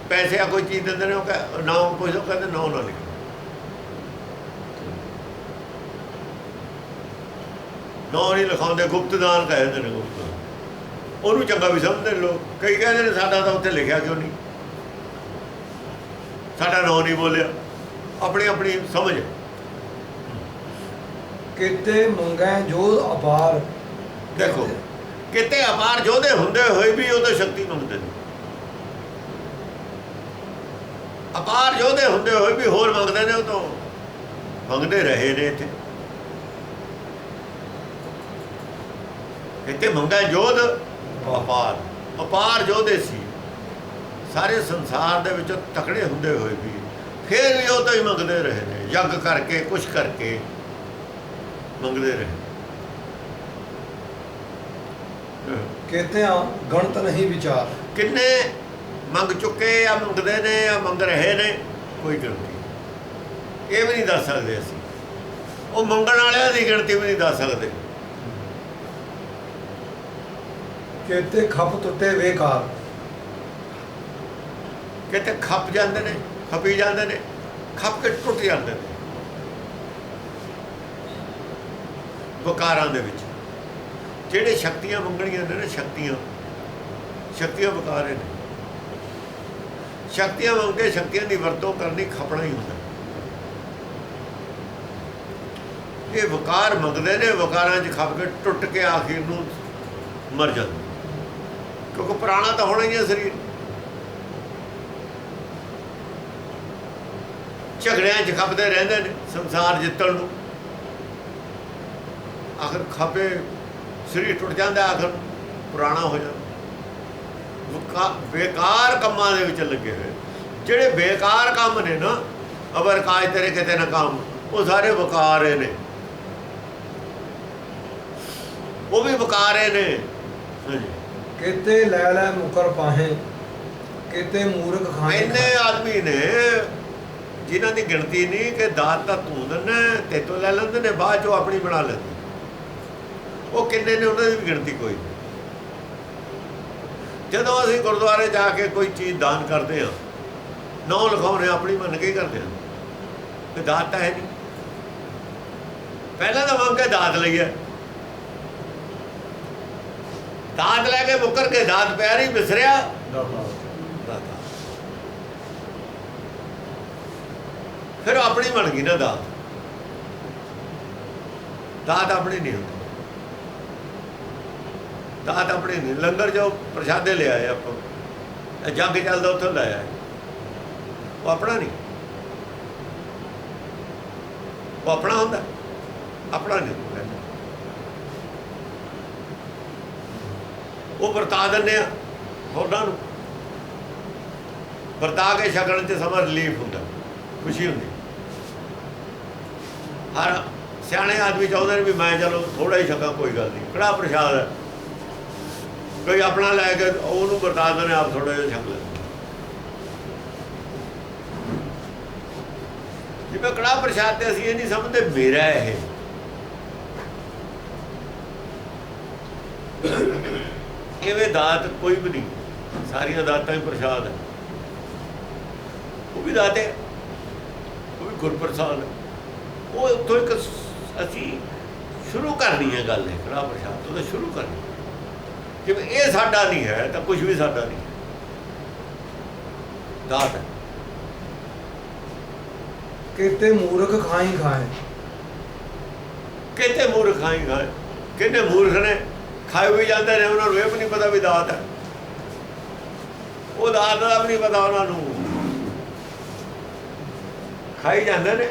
ਪੈਸੇ ਆ ਕੋਈ ਚੀਜ਼ ਦਿੰਦੇ ਨੇ, ਉਹ ਨਾ ਕੁਛ ਲੋਕ ਕਹਿੰਦੇ ਨਾ ਲਿਖ, ਨਾ ਨਹੀਂ ਲਿਖਾਉਂਦੇ, ਗੁਪਤ ਦਾਨ ਕਹਿੰਦੇ ਨੇ। ਗੁਪਤ ਉਹਨੂੰ ਚੰਗਾ ਵੀ ਸਮਝਦੇ ਲੋਕ। ਕਈ ਕਹਿੰਦੇ ਨੇ ਸਾਡਾ ਤਾਂ ਉੱਥੇ ਲਿਖਿਆ ਕਿਉਂ ਨਹੀਂ, ਸਾਡਾ ਨਾਂ ਨਹੀਂ ਬੋਲਿਆ। ਆਪਣੀ ਆਪਣੀ ਸਮਝ। ਕਿਤੇ ਮੰਗੈ ਜੋਧ ਅਪਾਰ। ਦੇਖੋ, ਕਿਤੇ ਅਪਾਰ ਯੋਧੇ ਹੁੰਦੇ ਹੋਏ ਵੀ ਉਹਦੇ ਸ਼ਕਤੀ ਮੰਗਦੇ ਨੇ। ਅਪਾਰ ਯੋਧੇ ਹੁੰਦੇ ਹੋਏ ਵੀ ਹੋਰ ਮੰਗਦੇ ਨੇ। ਉਹ ਤੋਂ ਮੰਗਦੇ ਰਹੇ ਨੇ। ਇੱਥੇ ਕਿਤੇ ਮੰਗਾ ਜੋਧ ਅਪਾਰ, ਅਪਾਰ ਯੋਧੇ ਸੀ ਸਾਰੇ ਸੰਸਾਰ ਦੇ ਵਿੱਚੋਂ ਤਕੜੇ ਹੁੰਦੇ ਹੋਏ ਵੀ, ਫਿਰ ਵੀ ਉਹ ਤਾਂ ਹੀ ਮੰਗਦੇ ਰਹੇ ਨੇ। ਯੱਗ ਕਰਕੇ, ਕੁਛ ਕਰਕੇ ਮੰਗਦੇ ਰਹੇ। ਕਿਤੇ ਗਣਤ ਨਹੀਂ ਵਿਚਾਰ। ਕਿੰਨੇ ਮੰਗ ਚੁੱਕੇ ਜਾਂ ਮੰਗਦੇ ਨੇ ਜਾਂ ਮੰਗ ਰਹੇ ਨੇ, ਕੋਈ ਗਿਣਤੀ ਇਹ ਵੀ ਨਹੀਂ ਦੱਸ ਸਕਦੇ ਅਸੀਂ। ਉਹ ਮੰਗਣ ਵਾਲਿਆਂ ਦੀ ਗਿਣਤੀ ਵੀ ਨਹੀਂ ਦੱਸ ਸਕਦੇ। ਕਿਤੇ ਖੱਪ ਟੁੱਟੇ ਵੇਕਾਰ। ਕਿਤੇ ਖੱਪ ਜਾਂਦੇ ਨੇ, ਖਪੀ ਜਾਂਦੇ ਨੇ, ਖੱਪ ਕੇ ਟੁੱਟ ਜਾਂਦੇ ਨੇ ਵਕਾਰਾਂ ਦੇ ਵਿੱਚ। ਜਿਹੜੇ ਸ਼ਕਤੀਆਂ ਮੰਗਣੀਆਂ ਨੇ ਨਾ, ਸ਼ਕਤੀਆਂ ਵਕਾਰੇ ਨੇ। ਸ਼ਕਤੀਆਂ ਮੰਗ ਕੇ ਸ਼ਕਤੀਆਂ ਦੀ ਵਰਤੋਂ ਕਰਨੀ ਖਪਣਾ ਹੀ ਹੁੰਦਾ। ਇਹ ਵਕਾਰ ਮੰਗਦੇ ਨੇ, ਵਕਾਰਾਂ 'ਚ ਖਪ ਕੇ ਟੁੱਟ ਕੇ ਆਖਿਰ ਨੂੰ ਮਰ ਜਾਂਦੇ। ਕਿਉਂਕਿ ਪੁਰਾਣਾ ਤਾਂ ਹੋਣਾ ਹੀ ਹੈ ਸਰੀਰ। ਝਗੜਿਆਂ 'ਚ ਖਪਦੇ ਰਹਿੰਦੇ ਨੇ ਸੰਸਾਰ ਜਿੱਤਣ ਨੂੰ। ਆਖਰ ਖਪੇ ਸਰੀਰ ਟੁੱਟ ਜਾਂਦਾ, ਆਖਰ ਪੁਰਾਣਾ ਹੋ ਜਾਂਦਾ। ਬੇਕਾਰ ਕੰਮਾਂ ਦੇ ਵਿੱਚ ਲੱਗੇ ਹੋਏ। ਜਿਹੜੇ ਬੇਕਾਰ ਕੰਮ ਨੇ ਨਾ, ਅਬਰ ਕਾਜ ਤੇਰੇ ਕਿਤੇ ਨਾ ਕੰਮ, ਉਹ ਸਾਰੇ ਵਕਾਰੇ ਨੇ। ਉਹ ਵੀ ਵਕਾਰੇ ਨੇ। ਕਿਤੇ ਲੈ ਲੈ ਮੁਕਰ ਪਾਹੇ। ਕਿਤੇ ਮੂਰਖ ਖਾਏ ਇੰਨੇ ਆਦਮੀ ਨੇ ਜਿਨ੍ਹਾਂ ਦੀ ਗਿਣਤੀ ਨਹੀਂ ਕਿ ਦਾਤ ਤਾਂ ਤੂੰ ਦਿੰਦਾ ਤੇ ਤੋਂ ਲੈ ਲੈਂਦੇ ਨੇ, ਬਾਅਦ ਚੋਂ ਆਪਣੀ ਬਣਾ ਲੈਂਦੇ। ਉਹ ਕਿੰਨੇ ਨੇ, ਉਹਨਾਂ ਦੀ ਵੀ ਗਿਣਤੀ ਕੋਈ ਨਹੀਂ। ਜਦੋਂ ਅਸੀਂ ਗੁਰਦੁਆਰੇ ਜਾ ਕੇ ਕੋਈ ਚੀਜ਼ ਦਾਨ ਕਰਦੇ ਹਾਂ, ਨਾਂ ਲਿਖਾਉਂਦੇ ਆਪਣੀ ਮੰਨ ਕੇ ਕਰਦੇ ਹਾਂ ਕਿ ਦਾਤ ਤਾਂ ਹੈ ਨਹੀਂ। ਪਹਿਲਾਂ ਤਾਂ ਮੰਗ ਕੇ ਦਾਤ ਲਈਏ, ਦਾਤ ਲੈ ਕੇ ਮੁੱਕਰ ਕੇ ਦਾਤ ਪਿਆ ਨਹੀਂ ਵਿਸਰਿਆ ਦਾਤਾ। ਫਿਰ ਆਪਣੀ ਬਣ ਗਈ ਨਾ ਦਾਤ। ਦਾਤ ਆਪਣੀ ਨਹੀਂ ਹੁੰਦੀ, ਦਾਤ ਆਪਣੀ ਨਹੀਂ। ਲੰਗਰ ਜੋ ਪ੍ਰਸ਼ਾਦੇ ਲਿਆਏ ਆਪਾਂ, ਜੱਗ ਚੱਲਦਾ ਉੱਥੋਂ ਲਾਇਆ, ਉਹ ਆਪਣਾ ਨਹੀਂ, ਉਹ ਆਪਣਾ ਹੁੰਦਾ, ਆਪਣਾ ਨਹੀਂ। ਉਹ ਵਰਤਾ ਦਿੰਦੇ ਆ ਹੋਰਾਂ ਨੂੰ, ਵਰਤਾ ਕੇ ਛਕਣ 'ਚ ਸਮਾਂ ਰਿਲੀਫ ਹੁੰਦਾ, ਖੁਸ਼ੀ ਹੁੰਦੀ। ਹਰ ਸਿਆਣੇ ਆਦਮੀ ਚਾਹੁੰਦੇ ਨੇ ਵੀ ਮੈਂ ਚਲੋ ਥੋੜ੍ਹਾ ਹੀ ਛਕਾਂ, ਕੋਈ ਗੱਲ ਨਹੀਂ, ਕੜਾਹ ਪ੍ਰਸ਼ਾਦ ਹੈ, ਕੋਈ ਆਪਣਾ ਲੈ ਕੇ ਉਹਨੂੰ ਵਰਤਾ ਦਿੰਦੇ, ਆਪ ਥੋੜ੍ਹਾ ਜਿਹਾ ਛਕ ਲੈਂਦੇ। ਜਿਵੇਂ ਕੜਾਹ ਪ੍ਰਸ਼ਾਦ ਤੇ ਅਸੀਂ ਇਹ ਨਹੀਂ ਸਮਝਦੇ ਮੇਰਾ ਇਹ, ਇਵੇਂ ਦਾਤ ਕੋਈ ਵੀ ਨਹੀਂ, ਸਾਰੀਆਂ ਦਾਤਾਂ ਹੀ ਪ੍ਰਸ਼ਾਦ ਹੈ। ਉਹ ਵੀ ਦਾਤ ਹੈ, ਉਹ ਵੀ ਗੁਰਪ੍ਰਸਾਦ ਹੈ। ਉਹ ਉੱਥੋਂ ਇੱਕ ਅਸੀਂ ਸ਼ੁਰੂ ਕਰਨੀ ਹੈ ਗੱਲ, ਹੈ ਕੜਾਹ ਪ੍ਰਸ਼ਾਦ ਤੋਂ ਤਾਂ ਸ਼ੁਰੂ ਕਰਨੀ। ਜਿਵੇਂ ਇਹ ਸਾਡਾ ਨਹੀਂ ਹੈ ਤਾਂ ਕੁਝ ਵੀ ਸਾਡਾ ਨਹੀਂ, ਦਾਤ ਹੈ। ਕਿਤੇ ਮੂਰਖ ਖਾਈ ਖਾਏ, ਕਿਤੇ ਮੂਰਖ ਖਾਈ ਖਾਏ, ਕਿੰਨੇ ਮੂਰਖ ਨੇ ਖਾਏ ਵੀ ਜਾਂਦੇ ਨੇ, ਉਹਨਾਂ ਨੂੰ ਇਹ ਵੀ ਨਹੀਂ ਪਤਾ ਵੀ ਦਾਤ ਹੈ। ਉਹ ਦਾਤ ਦਾ ਵੀ ਨਹੀਂ ਪਤਾ ਉਹਨਾਂ ਨੂੰ, ਖਾਈ ਜਾਂਦੇ ਨੇ।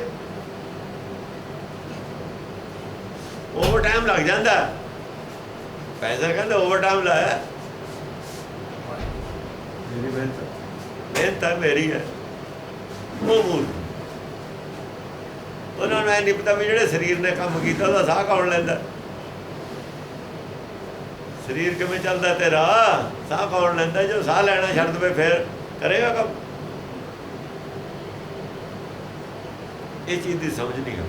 ਓਵਰ ਟਾਈਮ ਲੱਗ ਜਾਂਦਾ, ਪੈਸਾ ਕਹਿੰਦੇ ਓਵਰ ਟਾਈਮ ਲਾਇਆ, ਮੇਰੀ ਮਿਹਨਤ ਤਾਂ ਮੇਰੀ ਹੈ। ਉਹ ਮੂਰਖ, ਉਹਨਾਂ ਨੂੰ ਇਹ ਨਹੀਂ ਪਤਾ ਵੀ ਜਿਹੜੇ ਸਰੀਰ ਨੇ ਕੰਮ ਕੀਤਾ ਉਹਦਾ ਸਾਹ ਕੌਣ ਲੈਂਦਾ, ਸਰੀਰ ਕਿਵੇਂ ਚੱਲਦਾ ਤੇਰਾ, ਸਾਹ ਕੌਣ ਲੈਂਦਾ। ਜੋ ਸਾਹ ਲੈਣਾ ਛੱਡ ਦੇਵੇ ਫਿਰ ਕਰੇਗਾ ਕੰਮ। ਇਹ ਚੀਜ਼ ਦੀ ਸਮਝ ਨਹੀਂ ਹੈ।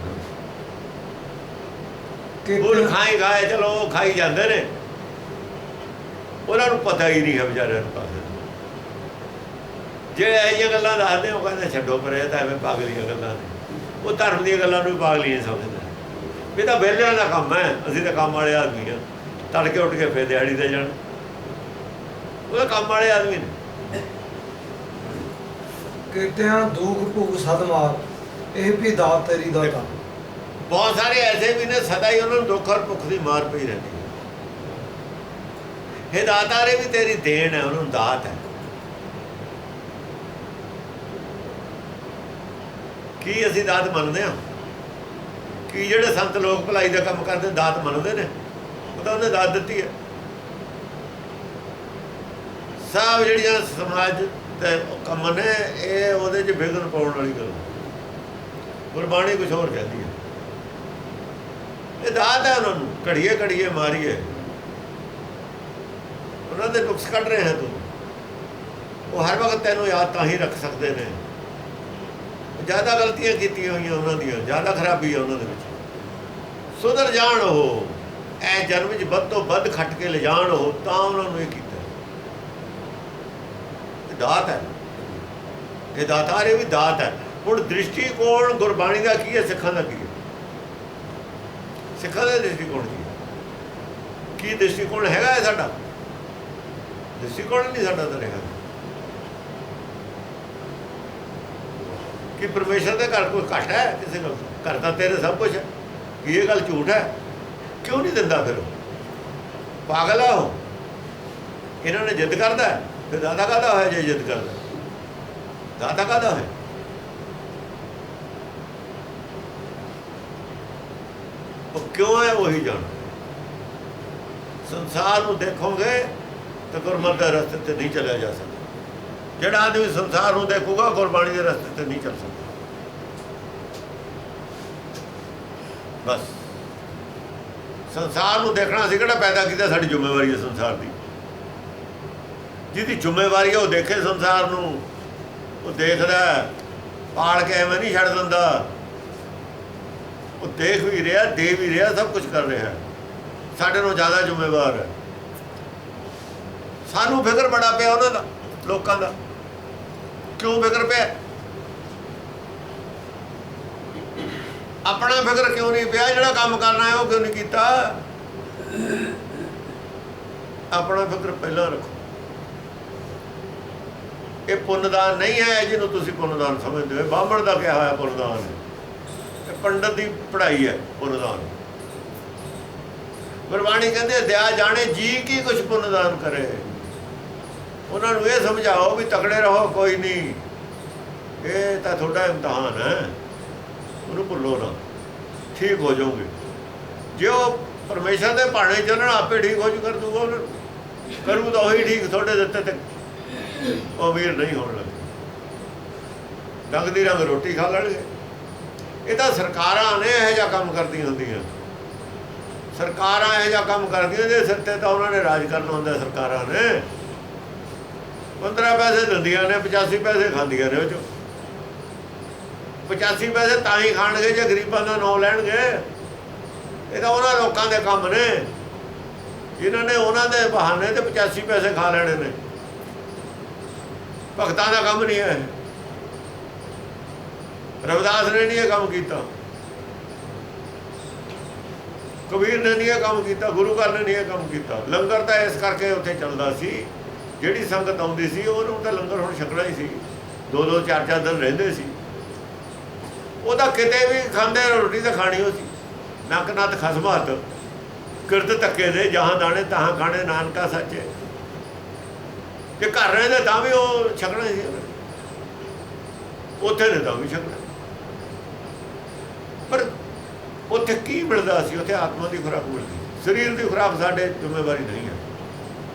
ਉਹ ਖਾਈ ਖਾਏ, ਚਲੋ ਉਹ ਖਾਈ ਜਾਂਦੇ ਨੇ, ਉਹਨਾਂ ਨੂੰ ਪਤਾ ਹੀ ਨਹੀਂ ਹੈ ਵਿਚਾਰਿਆਂ ਨੂੰ। ਪਾਸੇ ਜਿਹੜੇ ਇਹ ਜਿਹੀਆਂ ਗੱਲਾਂ ਦੱਸਦੇ ਉਹ ਕਹਿੰਦੇ ਛੱਡੋ ਪਰੇ, ਤਾਂ ਐਵੇਂ ਪਾਗਲੀਆਂ ਗੱਲਾਂ ਨੇ। ਉਹ ਧਰਮ ਦੀਆਂ ਗੱਲਾਂ ਨੂੰ ਪਾਗਲੀਆਂ ਸਮਝਦੇ। ਇਹ ਤਾਂ ਵਿਹਲਿਆਂ ਦਾ ਕੰਮ ਹੈ, ਅਸੀਂ ਤਾਂ ਕੰਮ ਵਾਲੇ ਆਦਮੀ ਹਾਂ। ਤੜਕੇ ਉੱਠ ਕੇ ਫਿਰ ਦਿਹਾੜੀ ਤੇ ਜਾਣ, ਉਹ ਕੰਮ ਵਾਲੇ ਆਦਮੀ ਨੇ। ਕਿਤਿਆਂ ਦੁੱਖ ਭੁਗ ਸਦ ਮਾਰ, ਇਹ ਵੀ ਦਾਤ ਤੇਰੀ ਦਾਤਾ। ਬਹੁਤ ਸਾਰੇ ਐਸੇ ਵੀ ਨੇ ਸਦਾ ਹੀ ਉਹਨਾਂ ਨੂੰ ਦੁੱਖ ਔਰ ਭੁੱਖ ਦੀ ਮਾਰ ਪਈ ਰਹਿੰਦੀ ਹੈ। ਇਹ ਦਾਤਾਰੇ ਵੀ ਤੇਰੀ ਦੇਣ ਹੈ, ਉਹਨਾਂ ਨੂੰ ਦਾਤ ਹੈ। ਕੀ ਅਸੀਂ ਦਾਤ ਮੰਨਦੇ ਹਾਂ? ਕੀ ਜਿਹੜੇ ਸੰਤ ਲੋਕ ਭਲਾਈ ਦਾ ਕੰਮ ਕਰਦੇ ਦਾਤ ਮੰਨਦੇ ਨੇ? ਉਹ ਤਾਂ ਉਹਨੇ ਦਾਤ ਦਿੱਤੀ ਹੈ। ਸਭ ਜਿਹੜੀਆਂ ਸਮਾਜ ਦੇ ਕੰਮ ਨੇ ਇਹ ਉਹਦੇ 'ਚ ਵਿਘਨ ਪਾਉਣ ਵਾਲੀ ਗੱਲ। ਗੁਰਬਾਣੀ ਕੁਛ ਹੋਰ ਕਹਿੰਦੀ ਹੈ, ਇਹ ਦਾਤ ਹੈ ਉਹਨਾਂ ਨੂੰ। ਘੜੀਏ ਘੜੀਏ ਮਾਰੀਏ, ਉਹਨਾਂ ਦੇ ਨੁਕਸ ਕੱਢ ਰਹੇ ਹੈ ਤੂੰ। ਉਹ ਹਰ ਵਕਤ ਤੈਨੂੰ ਯਾਦ ਤਾਂ ਹੀ ਰੱਖ ਸਕਦੇ ਨੇ। ਜ਼ਿਆਦਾ ਗਲਤੀਆਂ ਕੀਤੀਆਂ ਹੋਈਆਂ ਉਹਨਾਂ ਦੀਆਂ, ਜ਼ਿਆਦਾ ਖਰਾਬੀ ਹੈ ਉਹਨਾਂ ਦੇ ਵਿੱਚ। ਸੁਧਰ ਜਾਣ ਉਹ, ਇਹ ਜਨਮ ਵਿੱਚ ਵੱਧ ਤੋਂ ਵੱਧ ਖੱਟ ਕੇ ਲਿਜਾਣ ਉਹ, ਤਾਂ ਉਹਨਾਂ ਨੂੰ ਇਹ ਕੀਤਾ। ਇਹ ਦਾਤ ਹੈ, ਇਹ ਦਾਤਾਰੇ ਵੀ ਦਾਤ ਹੈ। ਹੁਣ ਦ੍ਰਿਸ਼ਟੀਕੋਣ ਗੁਰਬਾਣੀ ਦਾ ਕੀ ਹੈ, ਸਿੱਖਾਂ ਦਾ ਕੀ ਹੈ? ਸਿੱਖਾਂ ਦਾ ਦ੍ਰਿਸ਼ਟੀਕੋਣ ਕੀ ਹੈ? ਕੀ ਦ੍ਰਿਸ਼ਟੀਕੋਣ ਹੈਗਾ ਹੈ ਸਾਡਾ? ਦ੍ਰਿਸ਼ਟੀਕੋਣ ਨਹੀਂ ਸਾਡਾ ਤਾਂ ਹੈਗਾ ਕਿ ਪਰਮੇਸ਼ਰ ਦੇ ਘਰ ਕੋਈ ਘੱਟ ਹੈ ਕਿਸੇ ਨੂੰ? ਘਰ ਤਾਂ ਤੇਰੇ ਸਭ ਕੁਛ ਹੈ। ਕੀ ਇਹ ਗੱਲ ਝੂਠ ਹੈ? ਕਿਉਂ ਨਹੀਂ ਦਿੰਦਾ ਫਿਰ? ਪਾਗਲ ਆ ਉਹ। ਇਹਨਾਂ ਨੇ ਜਿੱਦ ਕਰਦਾ, ਫਿਰ ਦਾਦਾ ਕਾਹਦਾ ਹੋਇਆ? ਜੇ ਜਿੱਦ ਕਰਦਾ, ਦਾਦਾ ਕਾਹਦਾ ਹੋਇਆ? ਉਹ ਕਿਉਂ ਹੈ ਉਹੀ ਜਾਣ। ਸੰਸਾਰ ਨੂੰ ਦੇਖੋਗੇ ਤਾਂ ਗੁਰਮਤਿ ਦੇ ਰਸਤੇ ਤੇ ਨਹੀਂ ਚੱਲਿਆ ਜਾ ਸਕਦਾ। ਜਿਹੜਾ ਆਦਮੀ ਸੰਸਾਰ ਨੂੰ ਦੇਖੂਗਾ ਗੁਰਬਾਣੀ ਦੇ ਰਸਤੇ ਤੇ ਨਹੀਂ ਚੱਲ ਸਕਦਾ। ਬਸ ਸੰਸਾਰ ਨੂੰ ਦੇਖਣਾ ਅਸੀਂ ਕਿਹੜਾ ਪੈਦਾ ਕੀਤਾ? ਸਾਡੀ ਜ਼ਿੰਮੇਵਾਰੀ ਹੈ ਸੰਸਾਰ ਦੀ। ਜਿਹਦੀ ਜ਼ਿੰਮੇਵਾਰੀ ਹੈ ਉਹ ਦੇਖੇ ਸੰਸਾਰ ਨੂੰ, ਉਹ ਦੇਖਦਾ, ਪਾਲ ਕੇ ਐਵੇਂ ਨਹੀਂ ਛੱਡ ਦਿੰਦਾ। ਉਹ ਦੇਖ ਵੀ ਰਿਹਾ, ਦੇ ਵੀ ਰਿਹਾ, ਸਭ ਕੁਝ ਕਰ ਰਿਹਾ। ਸਾਡੇ ਨਾਲੋਂ ਜ਼ਿਆਦਾ ਜ਼ਿੰਮੇਵਾਰ ਹੈ। ਸਾਨੂੰ ਫਿਕਰ ਬੜਾ ਪਿਆ ਉਹਨਾਂ ਦਾ, ਲੋਕਾਂ ਦਾ। ਕਿਉਂ ਫਿਕਰ ਪਿਆ? ਆਪਣਾ ਫਿਕਰ ਕਿਉਂ ਨਹੀਂ ਪਿਆ? ਜਿਹੜਾ ਕੰਮ ਕਰਨਾ ਹੈ ਉਹ ਕਿਉਂ ਨਹੀਂ ਕੀਤਾ? ਆਪਣਾ ਫਿਕਰ ਪਹਿਲਾਂ ਰੱਖੋ। ਇਹ ਪੁੰਨਦਾਨ ਨਹੀਂ ਹੈ ਜਿਹਨੂੰ ਤੁਸੀਂ ਪੁੰਨਦਾਨ ਸਮਝਦੇ ਹੋ। ਬਾਹਮਣ ਦਾ ਕਿਹਾ ਹੋਇਆ ਪੁੰਨਦਾਨ ਹੈ, ਇਹ ਪੰਡਤ ਦੀ ਪੜ੍ਹਾਈ ਹੈ ਪੁੰਨਦਾਨ। ਗੁਰਬਾਣੀ ਕਹਿੰਦੇ ਦਿਆ ਜਾਣੇ ਜੀ ਕੀ ਕੁਛ ਪੁੰਨਦਾਨ ਕਰੇ। ਉਹਨਾਂ ਨੂੰ ਇਹ ਸਮਝਾਓ ਵੀ ਤਕੜੇ ਰਹੋ, ਕੋਈ ਨਹੀਂ, ਇਹ ਤਾਂ ਤੁਹਾਡਾ ਇਮਤਿਹਾਨ ਹੈ, ਉਹਨੂੰ ਭੁੱਲੋ ਨਾ, ਠੀਕ ਹੋ ਜਾਓਗੇ। ਜੇ ਉਹ ਪਰਮੇਸ਼ਰ ਦੇ ਭਾਣੇ ਚੱਲਣ, ਆਪੇ ਠੀਕ ਹੋ ਜੂ, ਕਰ ਦੂਗਾ ਉਹਨਾਂ ਨੂੰ, ਕਰੂ ਤਾਂ ਉਹੀ ਠੀਕ। ਤੁਹਾਡੇ ਦਿੱਤੇ ਤੇ ਉਹ ਵੀਰ ਨਹੀਂ ਹੋਣ ਲੱਗੇ, ਰੰਗ ਦੀ ਰੰਗ ਰੋਟੀ ਖਾ ਲੈਣਗੇ। ਇਹ ਤਾਂ ਸਰਕਾਰਾਂ ਨੇ ਇਹੋ ਜਿਹਾ ਕੰਮ ਕਰਦੀਆਂ ਹੁੰਦੀਆਂ। ਸਰਕਾਰਾਂ ਇਹੋ ਜਿਹਾ ਕੰਮ ਕਰਦੀਆਂ, ਜੇ ਸਿਰ 'ਤੇ ਤਾਂ ਉਹਨਾਂ ਨੇ ਰਾਜ ਕਰਨਾ ਹੁੰਦਾ। ਸਰਕਾਰਾਂ ਨੇ 15 ਪੈਸੇ ਦਿੰਦੀਆਂ ਨੇ, 85 ਪੈਸੇ ਖਾਂਦੀਆਂ ਨੇ। ਉਹ 'ਚੋਂ 85 ਪੈਸੇ ਤਾਂ ਹੀ ਖਾਣਗੇ ਜੇ ਗਰੀਬਾਂ ਦਾ ਨਾਂ ਲੈਣਗੇ। ਇਹ ਤਾਂ ਉਹਨਾਂ ਲੋਕਾਂ ਦੇ ਕੰਮ ਨੇ ਜਿਨ੍ਹਾਂ ਨੇ ਉਹਨਾਂ ਦੇ ਬਹਾਨੇ ਤੇ 85 ਪੈਸੇ ਖਾ ਲੈਣੇ ਨੇ। ਭਗਤਾਂ ਦਾ ਕੰਮ ਨਹੀਂ ਹੈ। ਰਵਿਦਾਸ ਨੇ ਨਹੀਂ ਇਹ ਕੰਮ ਕੀਤਾ, ਕਬੀਰ ਨੇ ਨਹੀਂ ਇਹ ਕੰਮ ਕੀਤਾ, ਗੁਰੂ ਘਰ ਨੇ ਨਹੀਂ ਇਹ ਕੰਮ ਕੀਤਾ। ਲੰਗਰ ਤਾਂ ਇਸ ਕਰਕੇ ਉੱਥੇ ਚੱਲਦਾ ਸੀ, ਜਿਹੜੀ ਸੰਗਤ ਆਉਂਦੀ ਸੀ ਉਹਨੂੰ ਤਾਂ ਲੰਗਰ ਹੁਣ ਛਕਣਾ ਹੀ ਸੀ। 2-2 4-4 ਦਿਨ ਰਹਿੰਦੇ ਸੀ। ਉਹਦਾ ਕਿਤੇ ਵੀ ਖਾਂਦੇ ਰੋਟੀ ਤਾਂ ਖਾਣੀ ਹੋ ਸੀ। ਨੱਕ ਨੱਤ ਖਸਮਾਤ ਕਿਰਤ ਧੱਕੇ ਦੇ, ਜਹਾਂ ਦਾਣੇ ਤਹਾਂ ਖਾਣੇ, ਨਾਨਕਾ ਸੱਚੇ। ਜੇ ਘਰ ਰਹਿੰਦੇ ਤਾਂ ਵੀ ਉਹ ਛਕਣਾ ਸੀ, ਉੱਥੇ ਨੇ ਤਾਂ ਵੀ ਛਕਣਾ। ਪਰ ਉੱਥੇ ਕੀ ਮਿਲਦਾ ਸੀ? ਉੱਥੇ ਆਤਮਾ ਦੀ ਖੁਰਾਕ ਮਿਲਦੀ। ਸਰੀਰ ਦੀ ਖੁਰਾਕ ਸਾਡੇ ਜ਼ਿੰਮੇਵਾਰੀ ਨਹੀਂ ਹੈ।